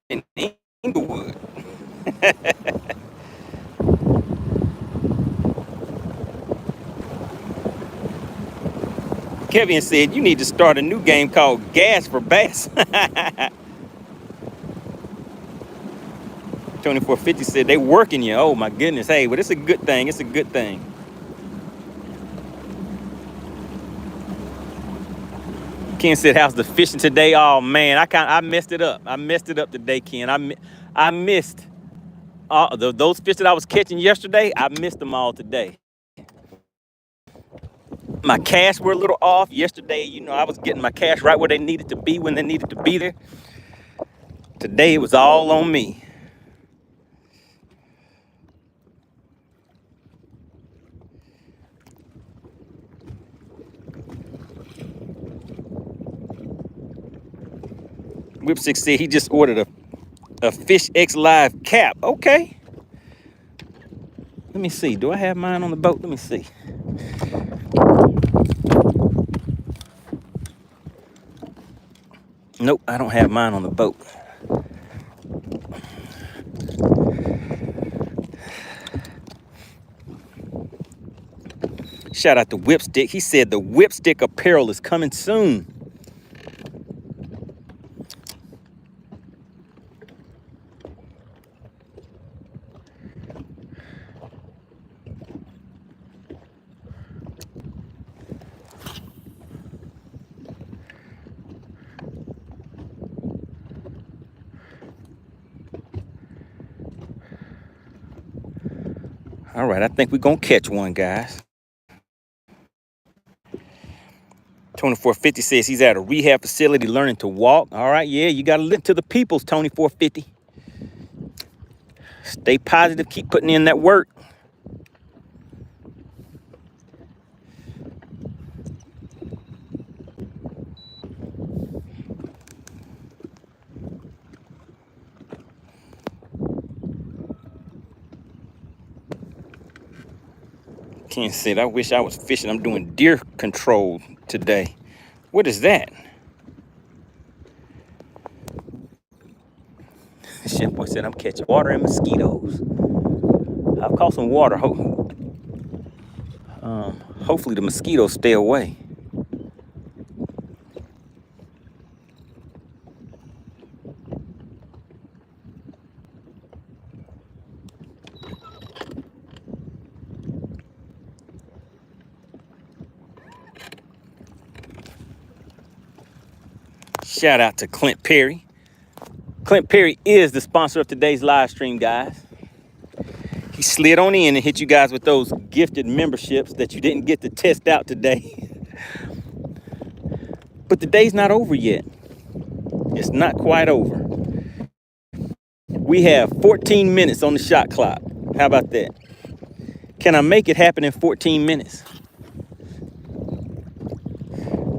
in Inglewood? Kevin said, you need to start a new game called Gas for Bass. 2450 said, they working you. Oh, my goodness. Hey, but it's a good thing. It's a good thing. Ken said, how's the fishing today? Oh, man, I messed it up. I messed it up today, Ken. I missed those fish that I was catching yesterday. I missed them all today. My casts were a little off yesterday. You know, I was getting my casts right where they needed to be when they needed to be there. Today, it was all on me. Whipstick said he just ordered a FishXLive cap. Okay. Let me see. Do I have mine on the boat? Let me see. Nope, I don't have mine on the boat. Shout out to Whipstick. He said the Whipstick apparel is coming soon. All right, I think we're going to catch one, guys. 2450 says he's at a rehab facility learning to walk. All right, yeah, you got to listen to the peoples, 2450. Stay positive, keep putting in that work. Ken said, I wish I was fishing. I'm doing deer control today. What is that? Chef Boy said, I'm catching water and mosquitoes. I'll call some water. Hopefully the mosquitoes stay away. Shout out to Clint Perry. Clint Perry is the sponsor of today's live stream, guys. He slid on in and hit you guys with those gifted memberships that you didn't get to test out today. But the day's not over yet. It's not quite over. We have 14 minutes on the shot clock. How about that? Can I make it happen in 14 minutes?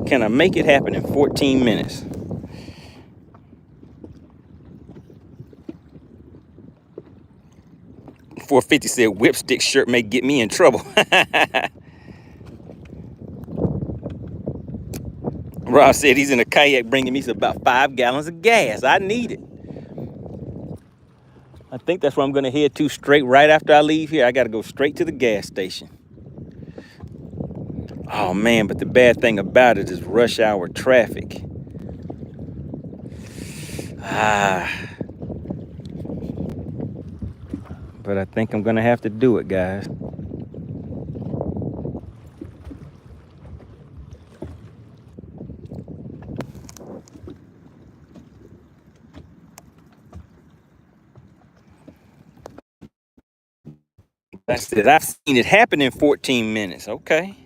Can I make it happen in 14 minutes? $450 said Whipstick shirt may get me in trouble. Rob said he's in a kayak bringing me about 5 gallons of gas. I need it. I think that's where I'm going to head to straight right after I leave here. I got to go straight to the gas station. Oh, man, but the bad thing about it is rush hour traffic. But I think I'm going to have to do it, guys. I said, I've seen it happen in 14 minutes. Okay.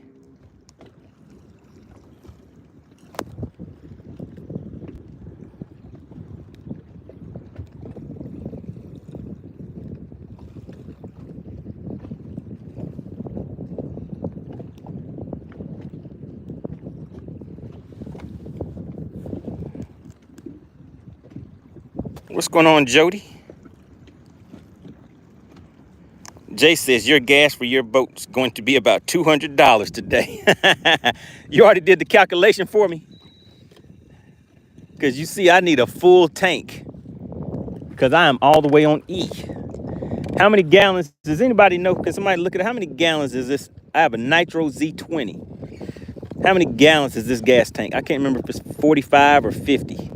What's going on, Jody? Jay says your gas for your boat's going to be about $200 today. You already did the calculation for me? Because you see, I need a full tank because I am all the way on E. How many gallons? Does anybody know? Can somebody look at it? How many gallons is this? I have a Nitro Z20. How many gallons is this gas tank? I can't remember if it's 45 or 50.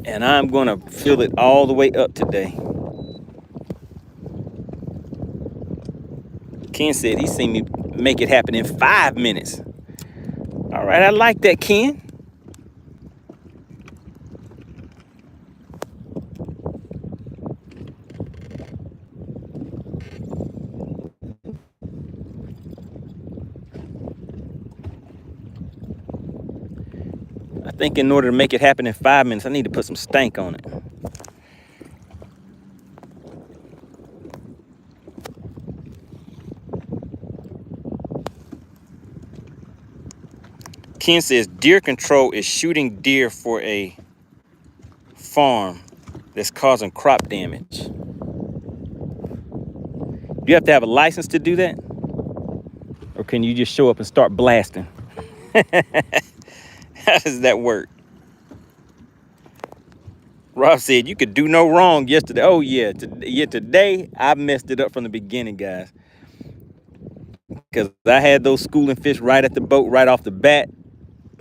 And I'm going to fill it all the way up today. Ken said he seen me make it happen in 5 minutes. All right, I like that, Ken. I think in order to make it happen in 5 minutes, I need to put some stank on it. Ken says deer control is shooting deer for a farm that's causing crop damage. Do you have to have a license to do that? Or can you just show up and start blasting? How does that work? Rob said you could do no wrong yesterday. Oh yeah, today I messed it up from the beginning, guys. Because I had those schooling fish right at the boat, right off the bat.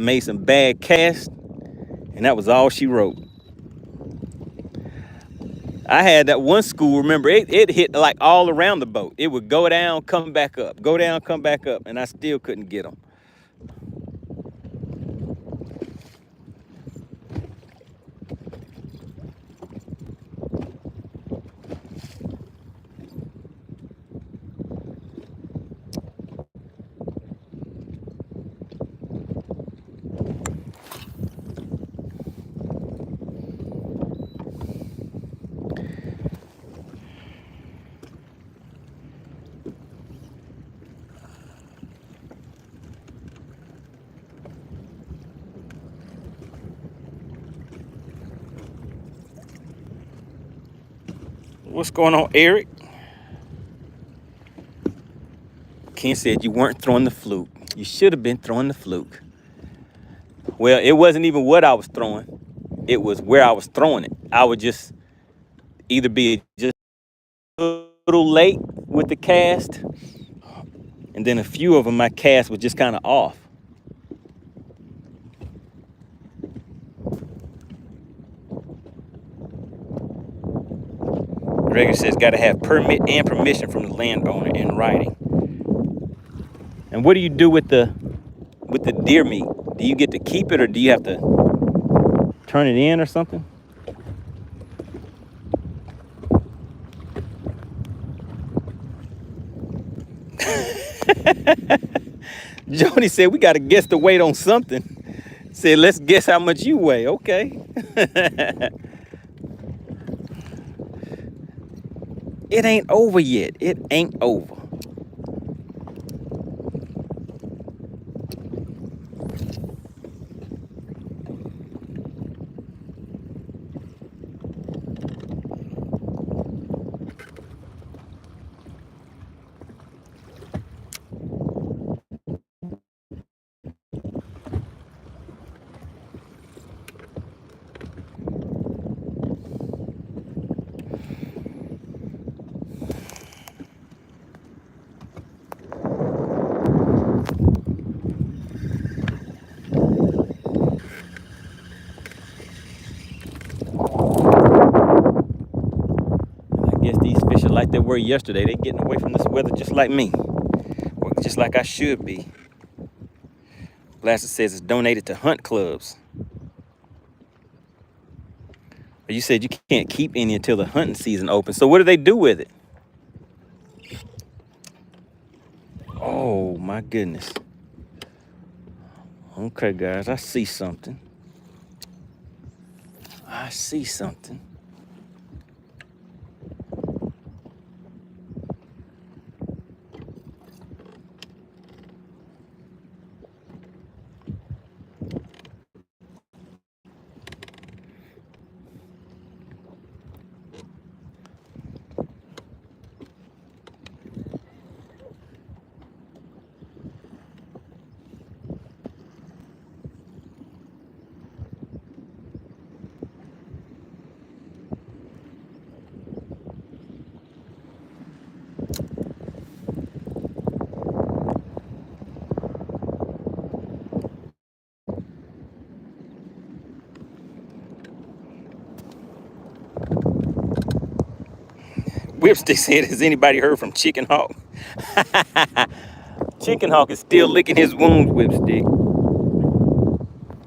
Made some bad casts, and that was all she wrote. I had that one school, remember, it hit like all around the boat. It would go down, come back up, go down, come back up, and I still couldn't get them. What's going on, Eric? Ken said you weren't throwing the fluke. You should have been throwing the fluke. Well, it wasn't even what I was throwing. It was where I was throwing it. I would just either be just a little late with the cast, and then a few of them, my cast was just kind of off. Gregor says got to have permit and permission from the landowner in writing. And what do you do with the deer meat? Do you get to keep it or do you have to turn it in or something? Jody said we got to guess the weight on something. Said let's guess how much you weigh. Okay. It ain't over yet. It ain't over. Like they were yesterday. They're getting away from this weather just like me. Or just like I should be. Blaster says it's donated to hunt clubs. But you said you can't keep any until the hunting season opens. So what do they do with it? Oh my goodness. Okay, guys, I see something. I see something. Whipstick said, has anybody heard from Chicken Hawk? Chicken Hawk is still licking his wounds, Whipstick.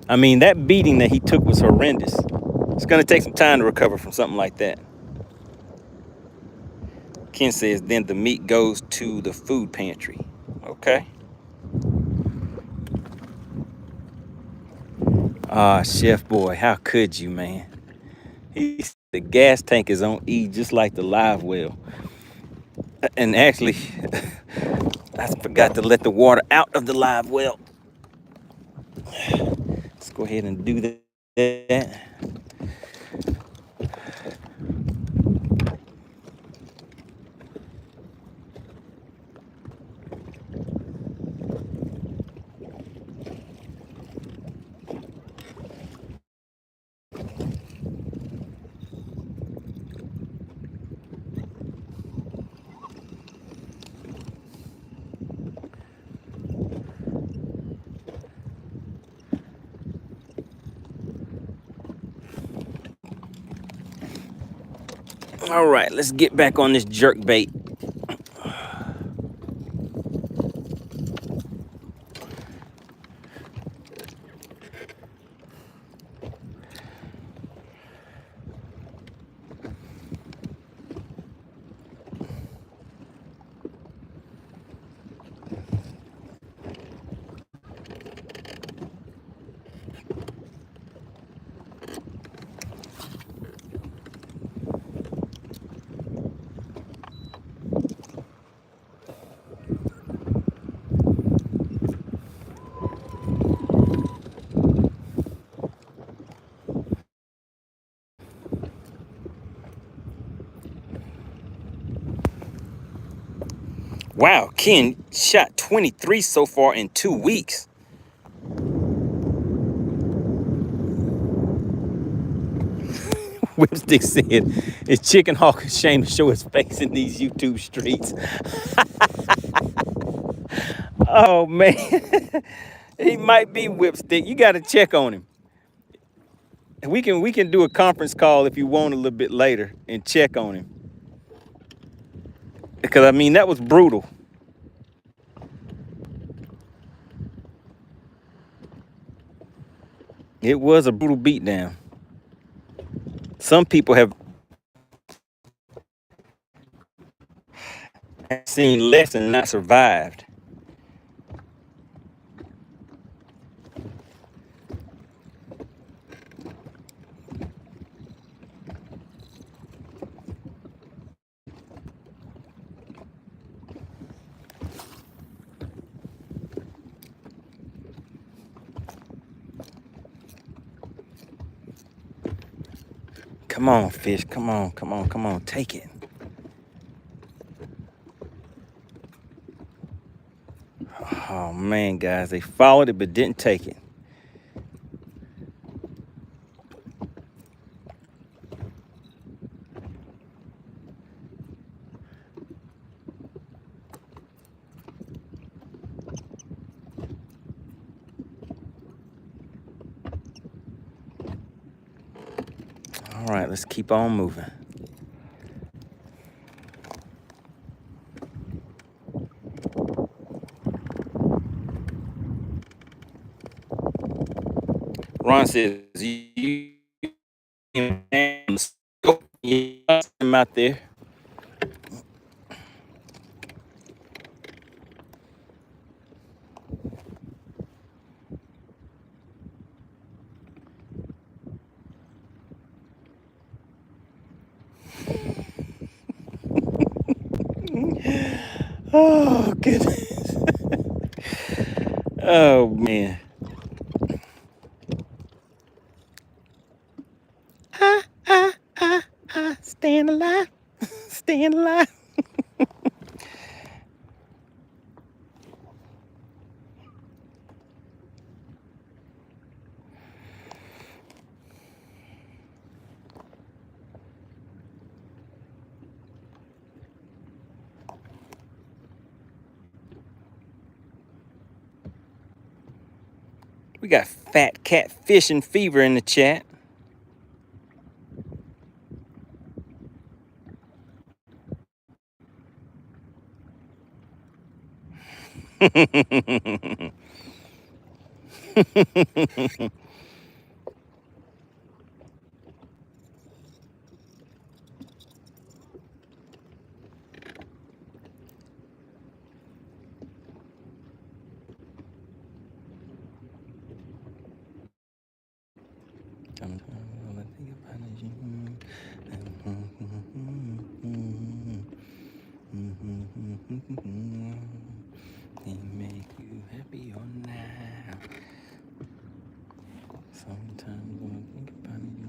I mean, that beating that he took was horrendous. It's gonna take some time to recover from something like that. Ken says, then the meat goes to the food pantry. Okay. Ah, Chef Boy, how could you, man? The gas tank is on E just like the live well. And actually, I forgot to let the water out of the live well. Let's go ahead and do that. All right, let's get back on this jerkbait. Wow, Ken shot 23 so far in 2 weeks. Whipstick said, is Chicken Hawk ashamed to show his face in these YouTube streets? Oh, man. He might be, Whipstick. You got to check on him. We can do a conference call if you want a little bit later and check on him. Because, I mean, that was brutal. It was a brutal beatdown. Some people have seen less and not survived. Come on, fish. Come on, come on, come on. Take it. Oh, man, guys. They followed it but didn't take it. All right, let's keep on moving. Ron says, you him out there. Oh, goodness. Oh, man. Staying alive. Staying alive. We got Fat Cat Fishing Fever in the chat. They make you happy or now. Sometimes when I think about you,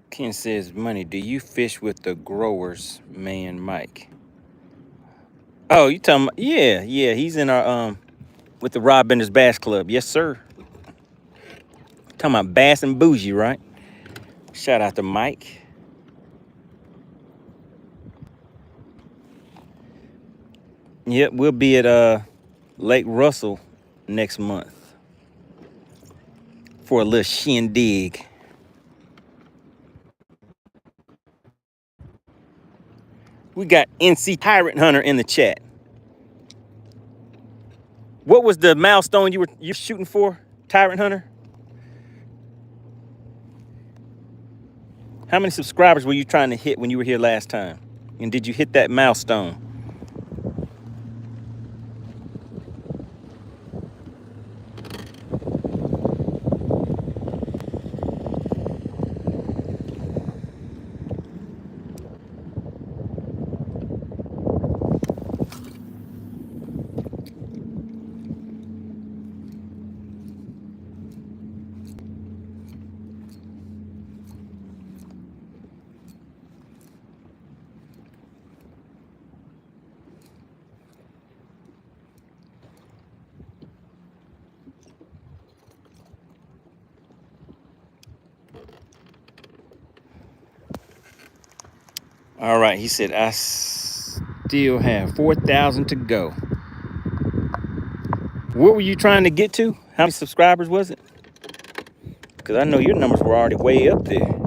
Ken says, Money, do you fish with the growers man Mike? Oh, you talking about, yeah, he's in our with the Rod Benders Bass Club. Yes, sir. Talking about Bass and Bougie, right? Shout out to Mike. Yep, we'll be at Lake Russell next month for a little shindig. We got NC Tyrant Hunter in the chat. What was the milestone you were shooting for, Tyrant Hunter? How many subscribers were you trying to hit when you were here last time? And did you hit that milestone? All right, he said, I still have 4,000 to go. What were you trying to get to? How many subscribers was it? Because I know your numbers were already way up there.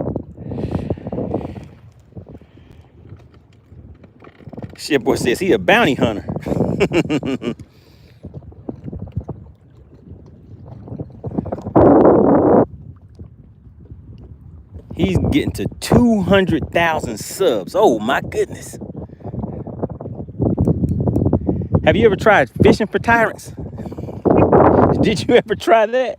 Shit boy says he a bounty hunter. He's getting to 200,000 subs. Oh my goodness. Have you ever tried fishing for tyrants? Did you ever try that?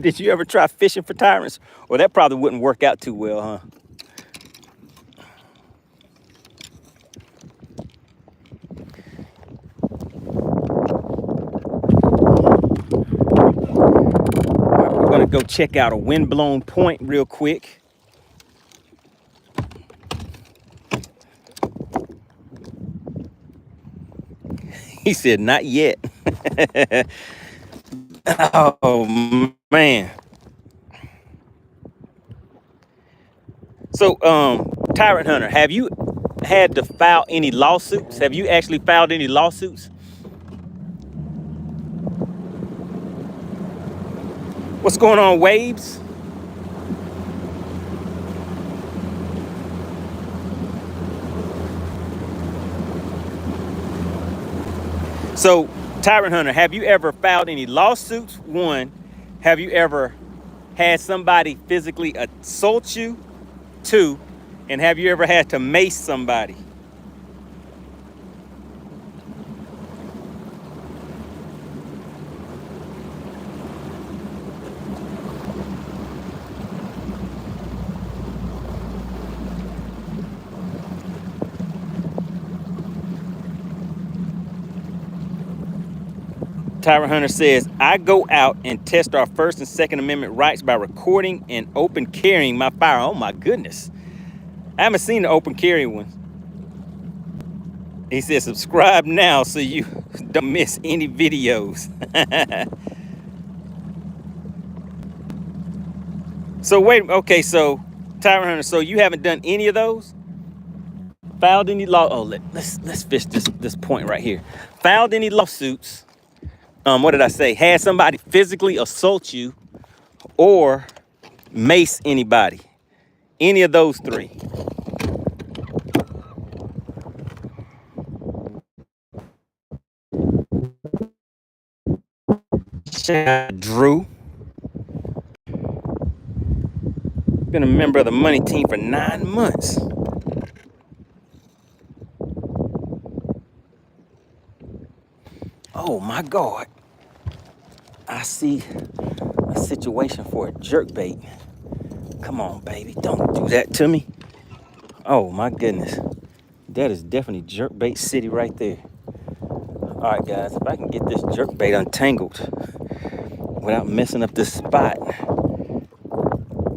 Did you ever try fishing for tyrants? Well, that probably wouldn't work out too well, huh? We're gonna go check out a windblown point real quick. He said, not yet. Oh man. So, Tyrant Hunter, have you had to file any lawsuits? Have you actually filed any lawsuits? What's going on, Waves? So, Tyrant Hunter, have you ever filed any lawsuits? One, have you ever had somebody physically assault you? Two, and have you ever had to mace somebody? Tyrant Hunter says, I go out and test our First and Second Amendment rights by recording and open carrying my firearm. Oh my goodness. I haven't seen the open carry one. He says, subscribe now so you don't miss any videos. So wait, okay, so Tyrant Hunter, so you haven't done any of those? Filed any law? Oh, let's fish this point right here. Filed any lawsuits? What did I say? Had somebody physically assault you, or mace anybody. Any of those three. Shout out Drew. Been a member of the Money Team for 9 months. Oh my God. I see a situation for a jerkbait. Come on, baby. Don't do that to me. Oh my goodness. That is definitely jerkbait city right there. All right, guys, if I can get this jerkbait untangled without messing up this spot,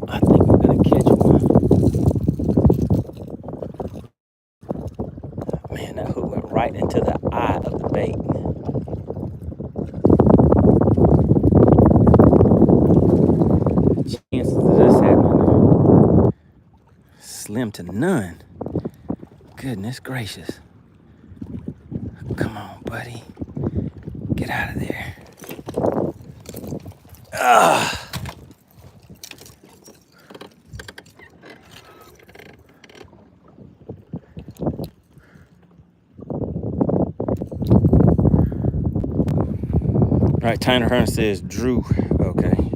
I think we're gonna catch one. Man, that hook went right into the eye of the bait. Chances of this happening slim to none. Goodness gracious. Come on, buddy. Get out of there. Ah. All right, Tyner Hearn says, Drew, okay.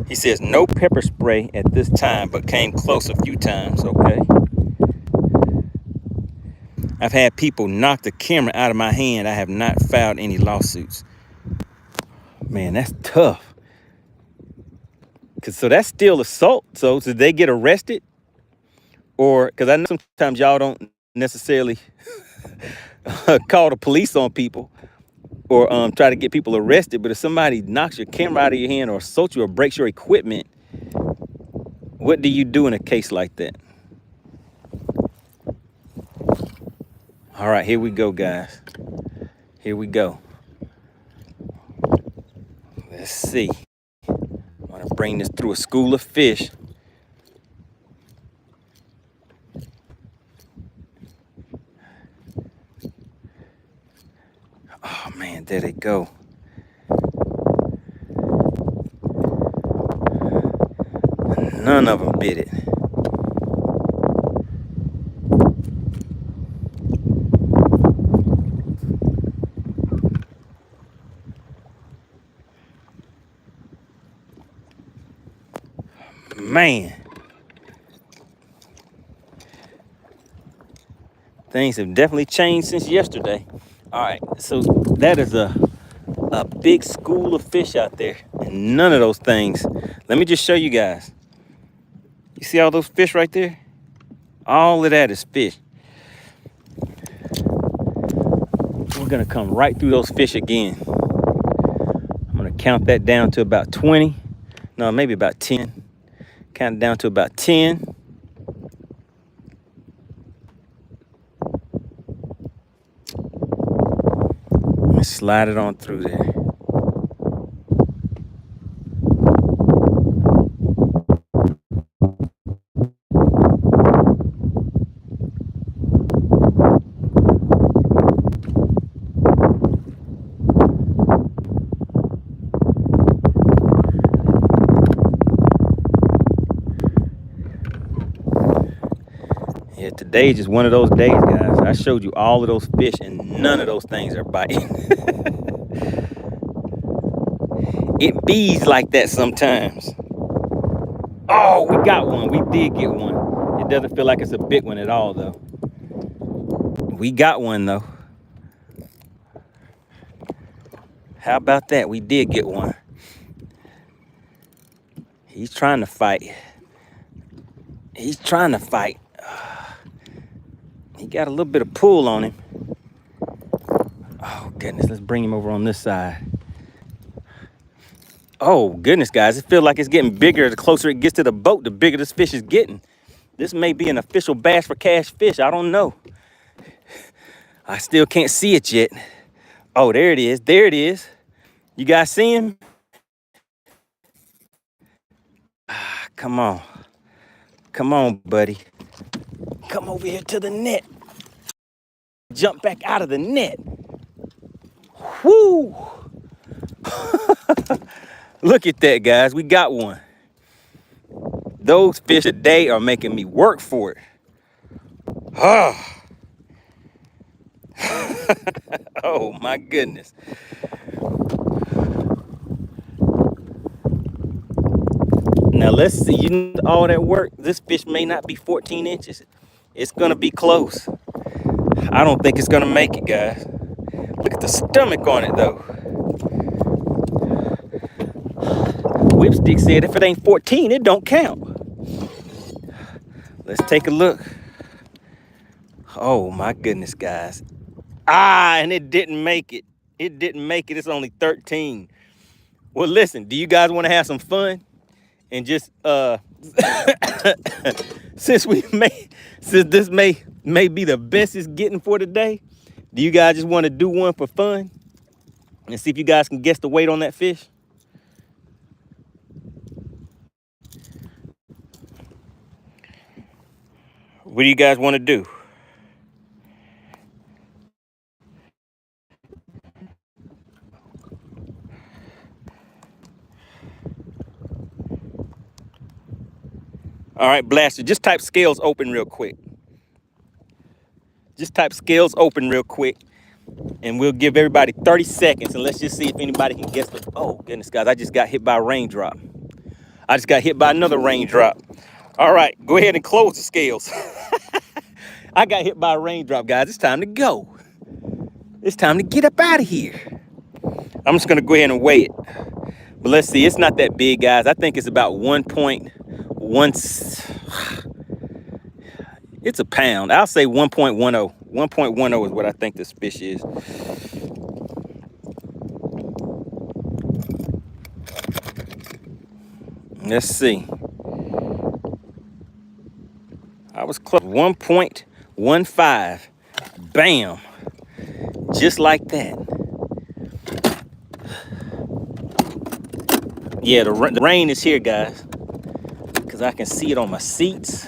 He says, no pepper spray at this time, but came close a few times, okay. I've had people knock the camera out of my hand. I have not filed any lawsuits. Man, that's tough. So that's still assault. So did they get arrested? Or, because I know sometimes y'all don't necessarily call the police on people or try to get people arrested. But if somebody knocks your camera out of your hand or assaults you or breaks your equipment, what do you do in a case like that? All right, here we go, guys. Here we go. Let's see. I'm gonna bring this through a school of fish. Oh man, there they go. None of them bit it. Man, things have definitely changed since yesterday. All right, so that is a big school of fish out there, and none of those things. Let me just show you guys. You see all those fish right there? All of that is fish. We're gonna come right through those fish again. I'm gonna count that down to about 20. No, maybe about 10. Count it down to about 10. And slide it on through there. Yeah, today just one of those days, guys. I showed you all of those fish and none of those things are biting. It bees like that sometimes. Oh, we got one. We did get one. It doesn't feel like it's a big one at all, though. We got one, though. How about that? We did get one. He's trying to fight. He's trying to fight. He got a little bit of pull on him. Oh, goodness. Let's bring him over on this side. Oh, goodness, guys. It feels like it's getting bigger. The closer it gets to the boat, the bigger this fish is getting. This may be an official bass for cash fish. I don't know. I still can't see it yet. Oh, there it is. There it is. You guys see him? Ah, come on. Come on, buddy. Come over here to the net. Jump back out of the net. Whoo! Look at that, guys. We got one. Those fish today are making me work for it. Oh, oh my goodness. Now let's see, you know, all that work, this fish may not be 14 inches. It's gonna be close. I don't think it's gonna make it, guys. Look at the stomach on it though. Whipstick said if it ain't 14, it don't count. Let's take a look. Oh my goodness, guys. Ah, and it didn't make it. It didn't make it. It's only 13. Well, listen, do you guys want to have some fun? And just since this may be the best it's getting for today, do you guys just want to do one for fun? And see if you guys can guess the weight on that fish? What do you guys want to do? All right, Blaster, just type scales open real quick. Just type scales open real quick. And we'll give everybody 30 seconds. And let's just see if anybody can guess the... Oh, goodness, guys, I just got hit by a raindrop. I just got hit by another raindrop. All right, go ahead and close the scales. I got hit by a raindrop, guys. It's time to go. It's time to get up out of here. I'm just going to go ahead and weigh it. But let's see. It's not that big, guys. I think it's about 1.1. It's a pound. I'll say 1.10. 1.10 is what I think this fish is. Let's see. I was close. 1.15. Bam. Just like that. Yeah, the rain is here, guys. Because I can see it on my seats.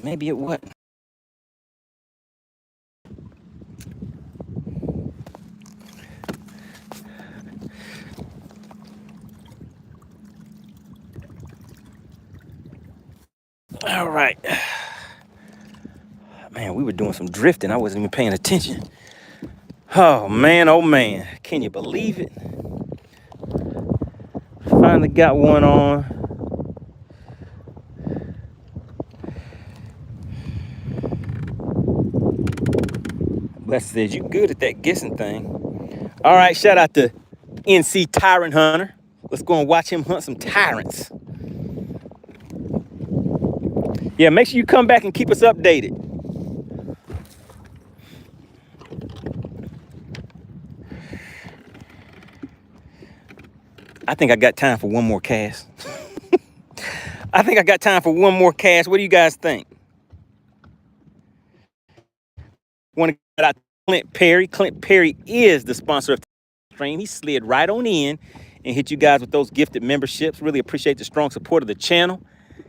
Maybe it wasn't. All right. Man, we were doing some drifting. I wasn't even paying attention. Oh, man. Can you believe it? Finally got one on. Bless says, you good at that guessing thing. All right, shout out to NC Tyrant Hunter. Let's go and watch him hunt some tyrants. Yeah, make sure you come back and keep us updated. I think I got time for one more cast. I think I got time for one more cast. What do you guys think? Want to get out Clint Perry. Clint Perry is the sponsor of the stream. He slid right on in and hit you guys with those gifted memberships. Really appreciate the strong support of the channel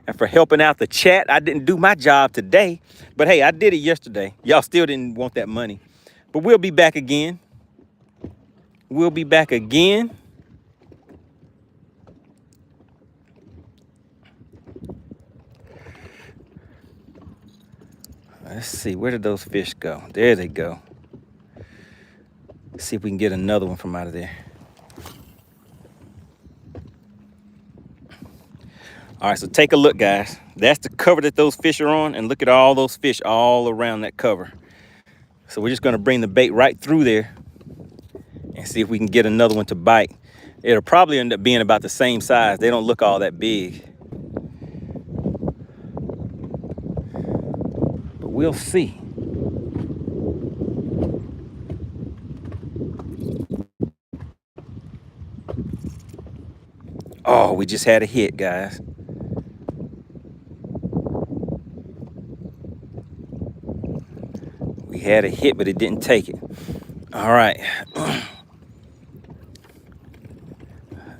and for helping out the chat. I didn't do my job today, but hey, I did it yesterday. Y'all still didn't want that money, but we'll be back again. We'll be back again. Let's see, where did those fish go? There they go. Let's see if we can get another one from out of there. All right, so take a look, guys. That's the cover that those fish are on, and look at all those fish all around that cover. So we're just gonna bring the bait right through there and see if we can get another one to bite. It'll probably end up being about the same size. They don't look all that big. But we'll see. Oh, we just had a hit, guys. We had a hit, but it didn't take it. All right. At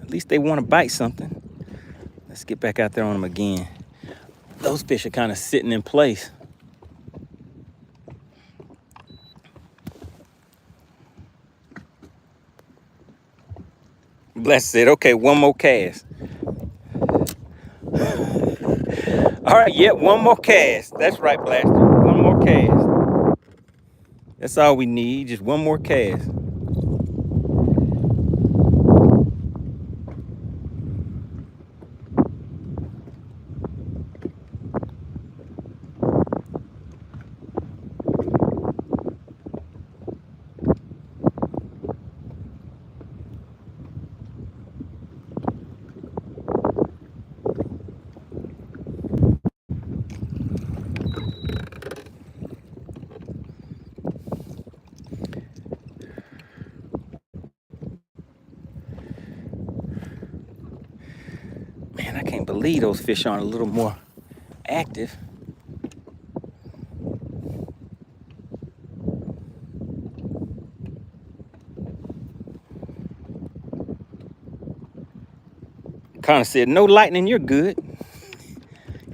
least they want to bite something. Let's get back out there on them again. Those fish are kind of sitting in place. Bless said, okay, one more cast. All right, yep, one more cast. That's right, Blaster. One more cast. That's all we need, just one more cast. Man, I can't believe those fish aren't a little more active. Connor said, no lightning, you're good.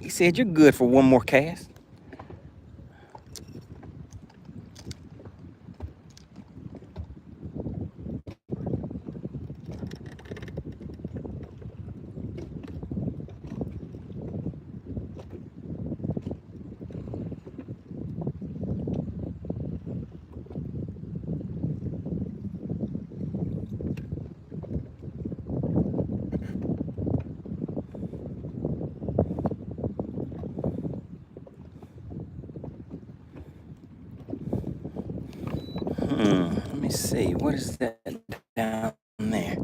He said, you're good for one more cast. Let me see, what is that down there?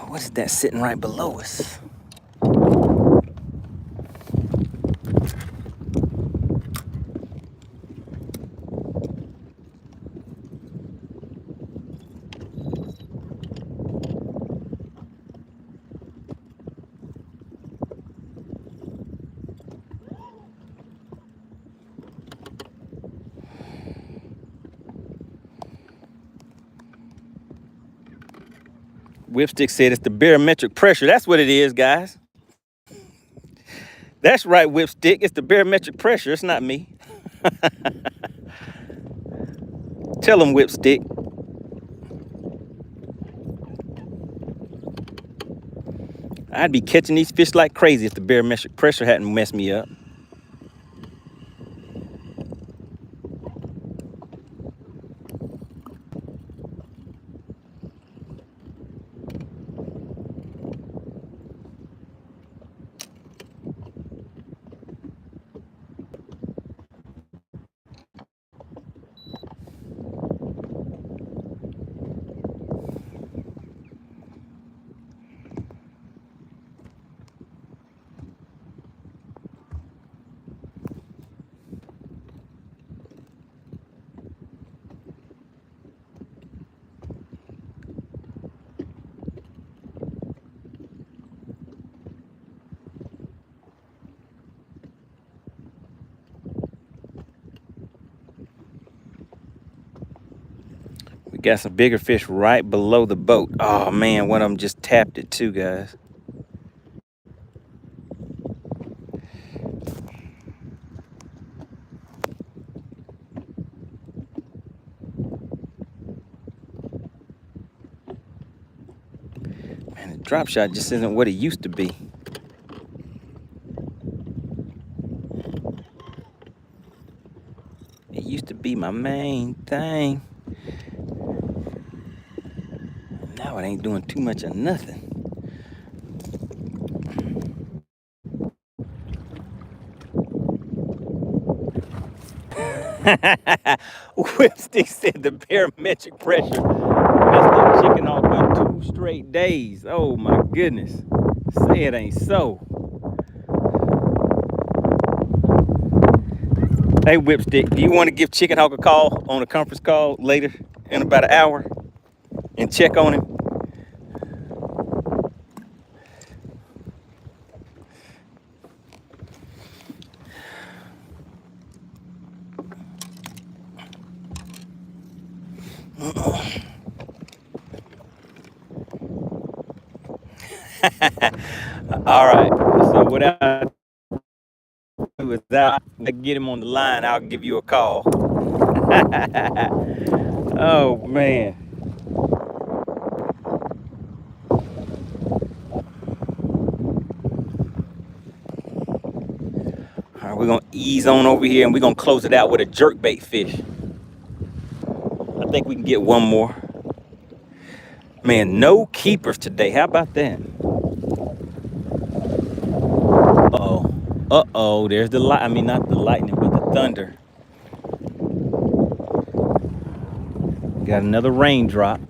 What is that sitting right below us? Whipstick said it's the barometric pressure. That's what it is, guys. That's right, Whipstick. It's the barometric pressure. It's not me. Tell him, Whipstick. I'd be catching these fish like crazy if the barometric pressure hadn't messed me up. We got some bigger fish right below the boat. Oh man, one of them just tapped it too, guys. Man, the drop shot just isn't what it used to be. It used to be my main thing. Now it ain't doing too much of nothing. Whipstick said the barometric pressure messed up chicken off by 2 straight days. Oh my goodness. Say it ain't so. Hey Whipstick, do you want to give Chicken Hawk a call on a conference call later in about an hour and check on him? All right, so without I get him on the line, I'll give you a call. Oh man. We're gonna ease on over here and we're gonna close it out with a jerkbait fish. I think we can get one more. Man, no keepers today. How about that? Uh-oh. Uh-oh, there's the light. I mean, not the lightning, but the thunder. Got another raindrop.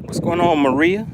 What's going on, Maria?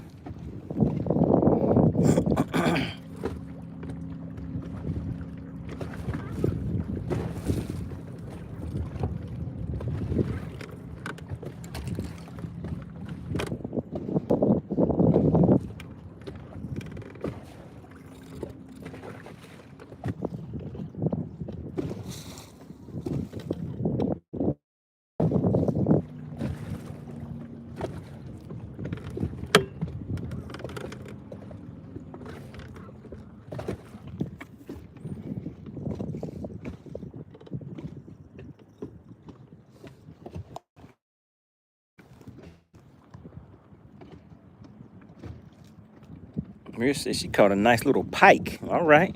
Maria says she caught a nice little pike. All right.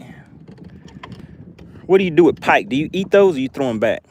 What do you do with pike? Do you eat those or you throw them back?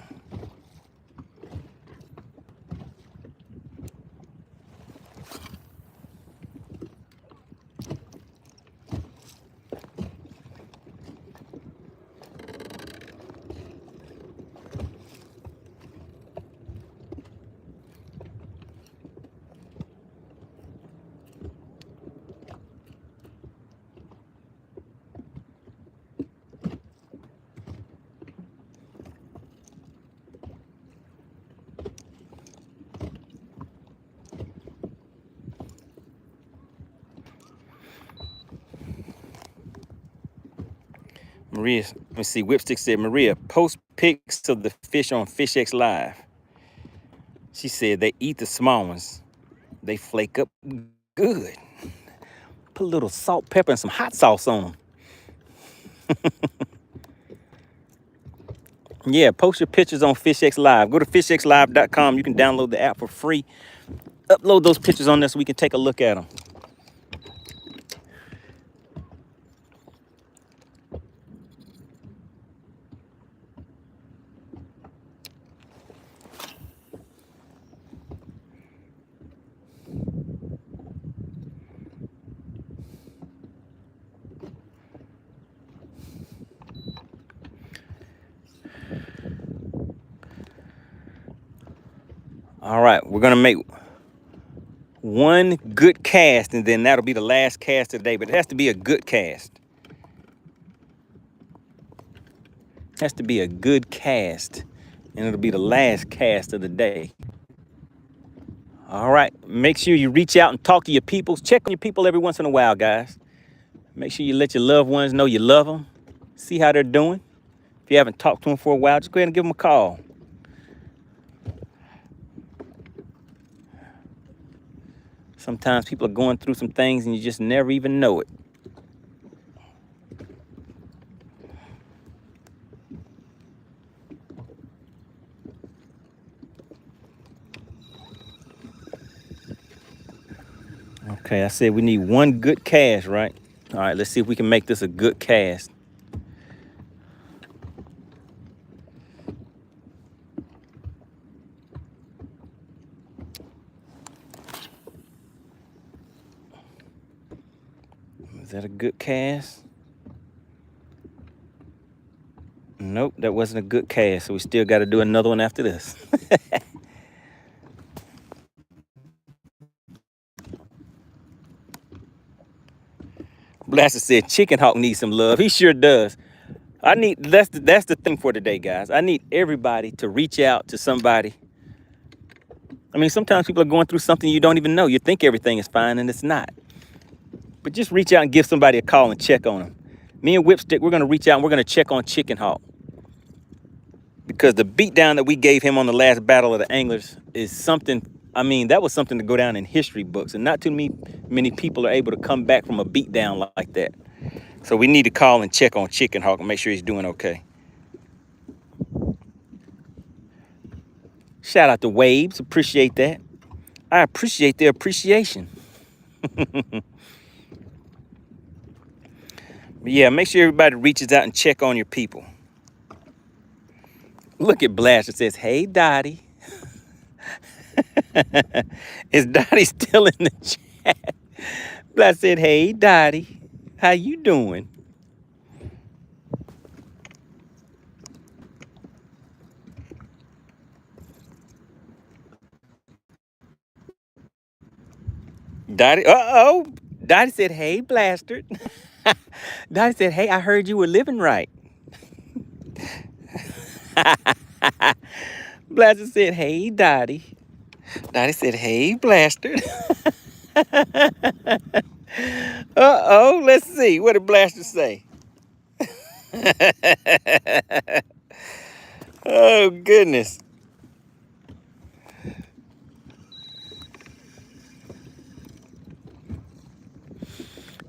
Maria, let me see. Whipstick said, Maria, post pics of the fish on FishXLive. She said they eat the small ones. They flake up good. Put a little salt, pepper, and some hot sauce on them. Yeah, post your pictures on FishXLive. Go to FishXLive.com. You can download the app for free. Upload those pictures on there so we can take a look at them. All right, we're gonna make one good cast, and then that'll be the last cast of the day. But it has to be a good cast. It has to be a good cast, and it'll be the last cast of the day. All right, make sure you reach out and talk to your people. Check on your people every once in a while, guys. Make sure you let your loved ones know you love them. See how they're doing. If you haven't talked to them for a while, just go ahead and give them a call. Sometimes people are going through some things and you just never even know it. Okay, I said we need one good cast, right? All right, let's see if we can make this a good cast. Is that a good cast? Nope, that wasn't a good cast, so we still got to do another one after this. Blaster said Chicken Hawk needs some love. He sure does. That's the thing for today, guys. I need everybody to reach out to somebody. I mean, sometimes people are going through something you don't even know. You think everything is fine and it's not. But just reach out and give somebody a call and check on them. Me and Whipstick, we're gonna reach out and we're gonna check on Chicken Hawk. Because the beatdown that we gave him on the last Battle of the Anglers is something, I mean, that was something to go down in history books. And not too many people are able to come back from a beatdown like that. So we need to call and check on Chicken Hawk and make sure he's doing okay. Shout out to Waves, appreciate that. I appreciate their appreciation. But yeah, make sure everybody reaches out and check on your people. Look at Blaster says, hey, Dottie. Is Dottie still in the chat? Blaster said, hey, Dottie, how you doing? Dottie, uh-oh. Dottie said, hey, Blaster. Dottie said, hey, I heard you were living right. Blaster said, hey, Dottie. Dottie said, hey, Blaster. Uh-oh, let's see. What did Blaster say? Oh, goodness.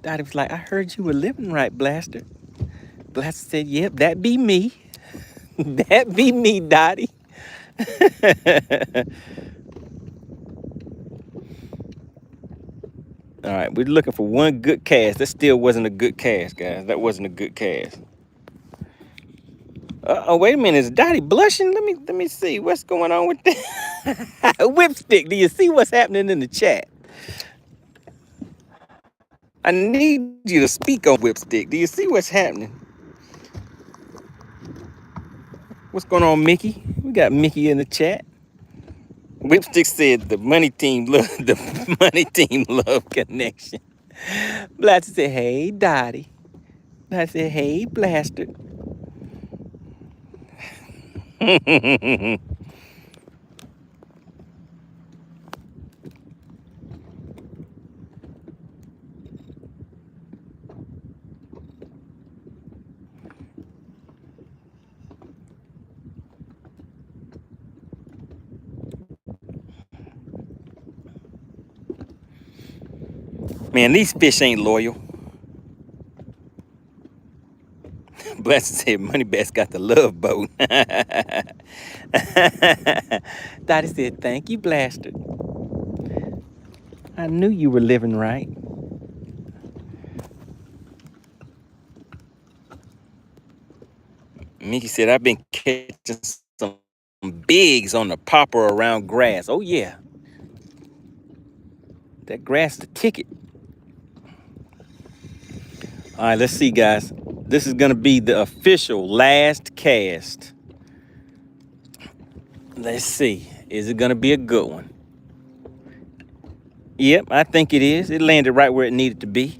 Dottie was like, I heard you were living right, Blaster. Blaster said, yep, that be me. That be me, Dottie. All right, we're looking for one good cast. That still wasn't a good cast, guys. That wasn't a good cast. Oh, wait a minute. Is Dottie blushing? Let me see what's going on with that. Whipstick, do you see what's happening in the chat? I need you to speak on Whipstick. Do you see what's happening? What's going on, Mickey? We got Mickey in the chat. Whipstick said the money team love connection. Blaster said, hey, Dottie. I said, hey, Blaster. Man, these fish ain't loyal. Blaster said MoneyBass got the love boat. Dottie said, thank you, Blaster. I knew you were living right. Mickey said, I've been catching some bigs on the popper around grass. Oh, yeah. That grass the ticket. All right, let's see, guys. This is going to be the official last cast. Let's see. Is it going to be a good one? Yep, I think it is. It landed right where it needed to be.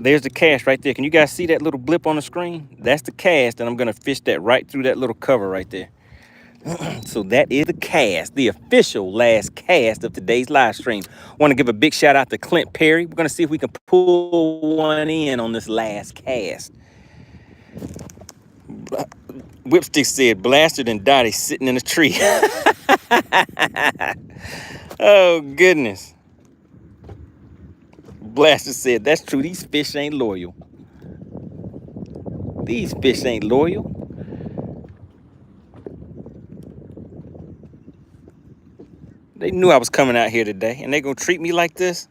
There's the cast right there. Can you guys see that little blip on the screen? That's the cast, and I'm going to fish that right through that little cover right there. So that is the cast, the official last cast of today's live stream. Want to give a big shout out to Clint Perry. We're going to see if we can pull one in on this last cast. Whipstick said, Blasted and Dottie sitting in a tree. Oh, goodness. Blaster said, that's true. These fish ain't loyal. These fish ain't loyal. They knew I was coming out here today, and they gonna treat me like this?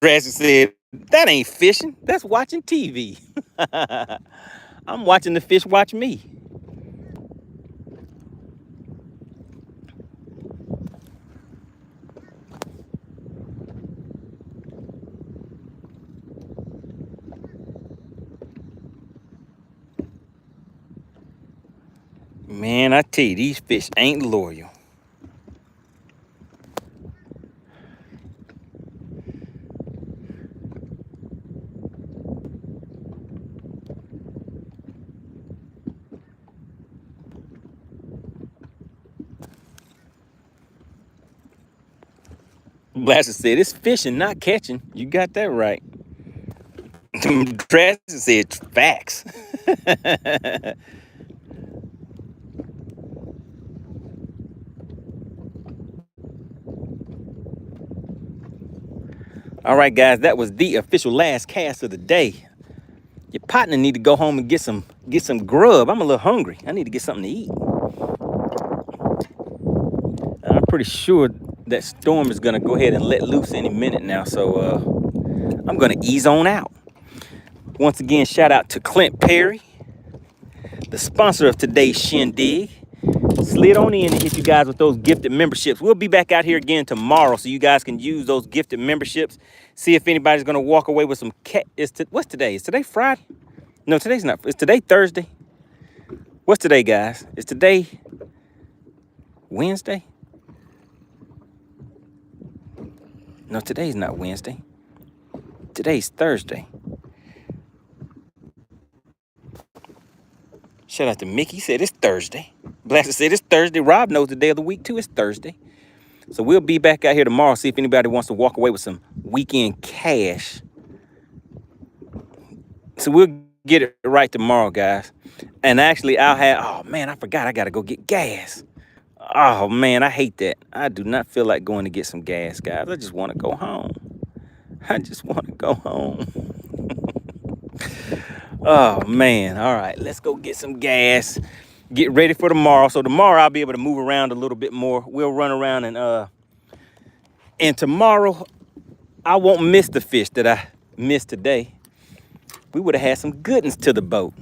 Drastic said, that ain't fishing. That's watching TV. I'm watching the fish watch me. Man, I tell you, these fish ain't loyal. Blaster said, it's fishing, not catching. You got that right. Trash said, facts. All right, guys, that was the official last cast of the day. Your partner need to go home and get some grub. I'm a little hungry. I need to get something to eat. And I'm pretty sure that storm is gonna go ahead and let loose any minute now. So I'm gonna ease on out. Once again, shout out to Clint Perry, the sponsor of today's shindig. Slid on in and hit you guys with those gifted memberships. We'll be back out here again tomorrow, so you guys can use those gifted memberships. See if anybody's gonna walk away with some what's today? Is today Friday? No, today's not. Is today Thursday? What's today, guys? Is today Wednesday? No, today's not Wednesday. Today's Thursday. Shout out to Mickey, said it's Thursday. Blaster said it's Thursday. Rob knows the day of the week too, it's Thursday. So we'll be back out here tomorrow, see if anybody wants to walk away with some weekend cash. So we'll get it right tomorrow, guys. And actually I'll have, oh man, I forgot I gotta go get gas. Oh man, I hate that. I do not feel like going to get some gas, guys. I just wanna go home. I just wanna go home. Oh man, all right, let's go get some gas. Get ready for tomorrow. So tomorrow I'll be able to move around a little bit more. We'll run around and tomorrow I won't miss the fish that I missed today. We would have had some goodness to the boat,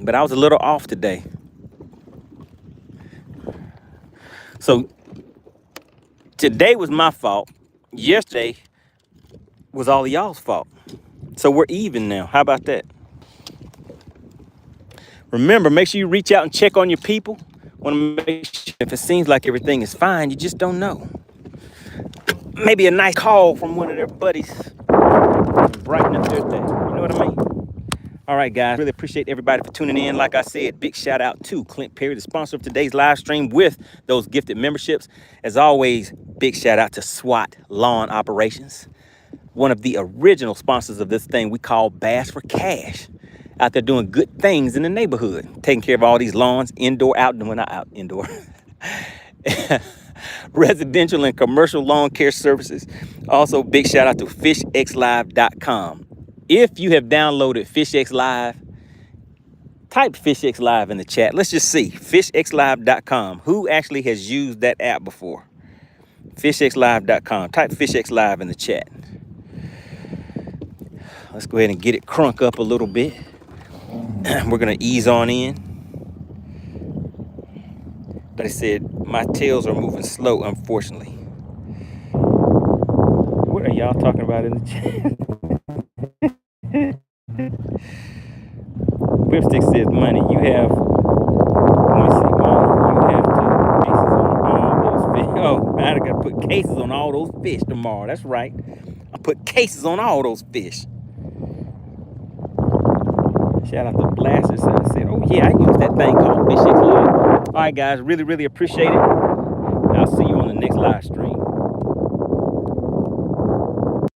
but I was a little off today. So today was my fault. Yesterday was all of y'all's fault. So we're even now. How about that? Remember, make sure you reach out and check on your people. Want to make sure if it seems like everything is fine, you just don't know. Maybe a nice call from one of their buddies. Brighten up their day. You know what I mean? All right, guys. Really appreciate everybody for tuning in. Like I said, big shout out to Clint Perry, the sponsor of today's live stream with those gifted memberships. As always, big shout out to SWAT Lawn Operations, one of the original sponsors of this thing we call Bass for Cash. Out there doing good things in the neighborhood, taking care of all these lawns, indoor, outdoor, not out, indoor. Residential and commercial lawn care services. Also, big shout out to FishXLive.com. If you have downloaded FishXLive, type FishXLive in the chat. Let's just see, FishXLive.com. Who actually has used that app before? FishXLive.com. Type FishXLive in the chat. Let's go ahead and get it crunk up a little bit. We're gonna ease on in. But I said my tails are moving slow, unfortunately. What are y'all talking about in the chat? Whipstick says money. You have, let me see, money. You have to cases on all those fish. Oh, I gotta put cases on all those fish tomorrow. That's right. I'll put cases on all those fish. Shout out to Blasters. I said, oh yeah, I use that thing called FishXLive. All right, guys, really, really appreciate it. I'll see you on the next live stream.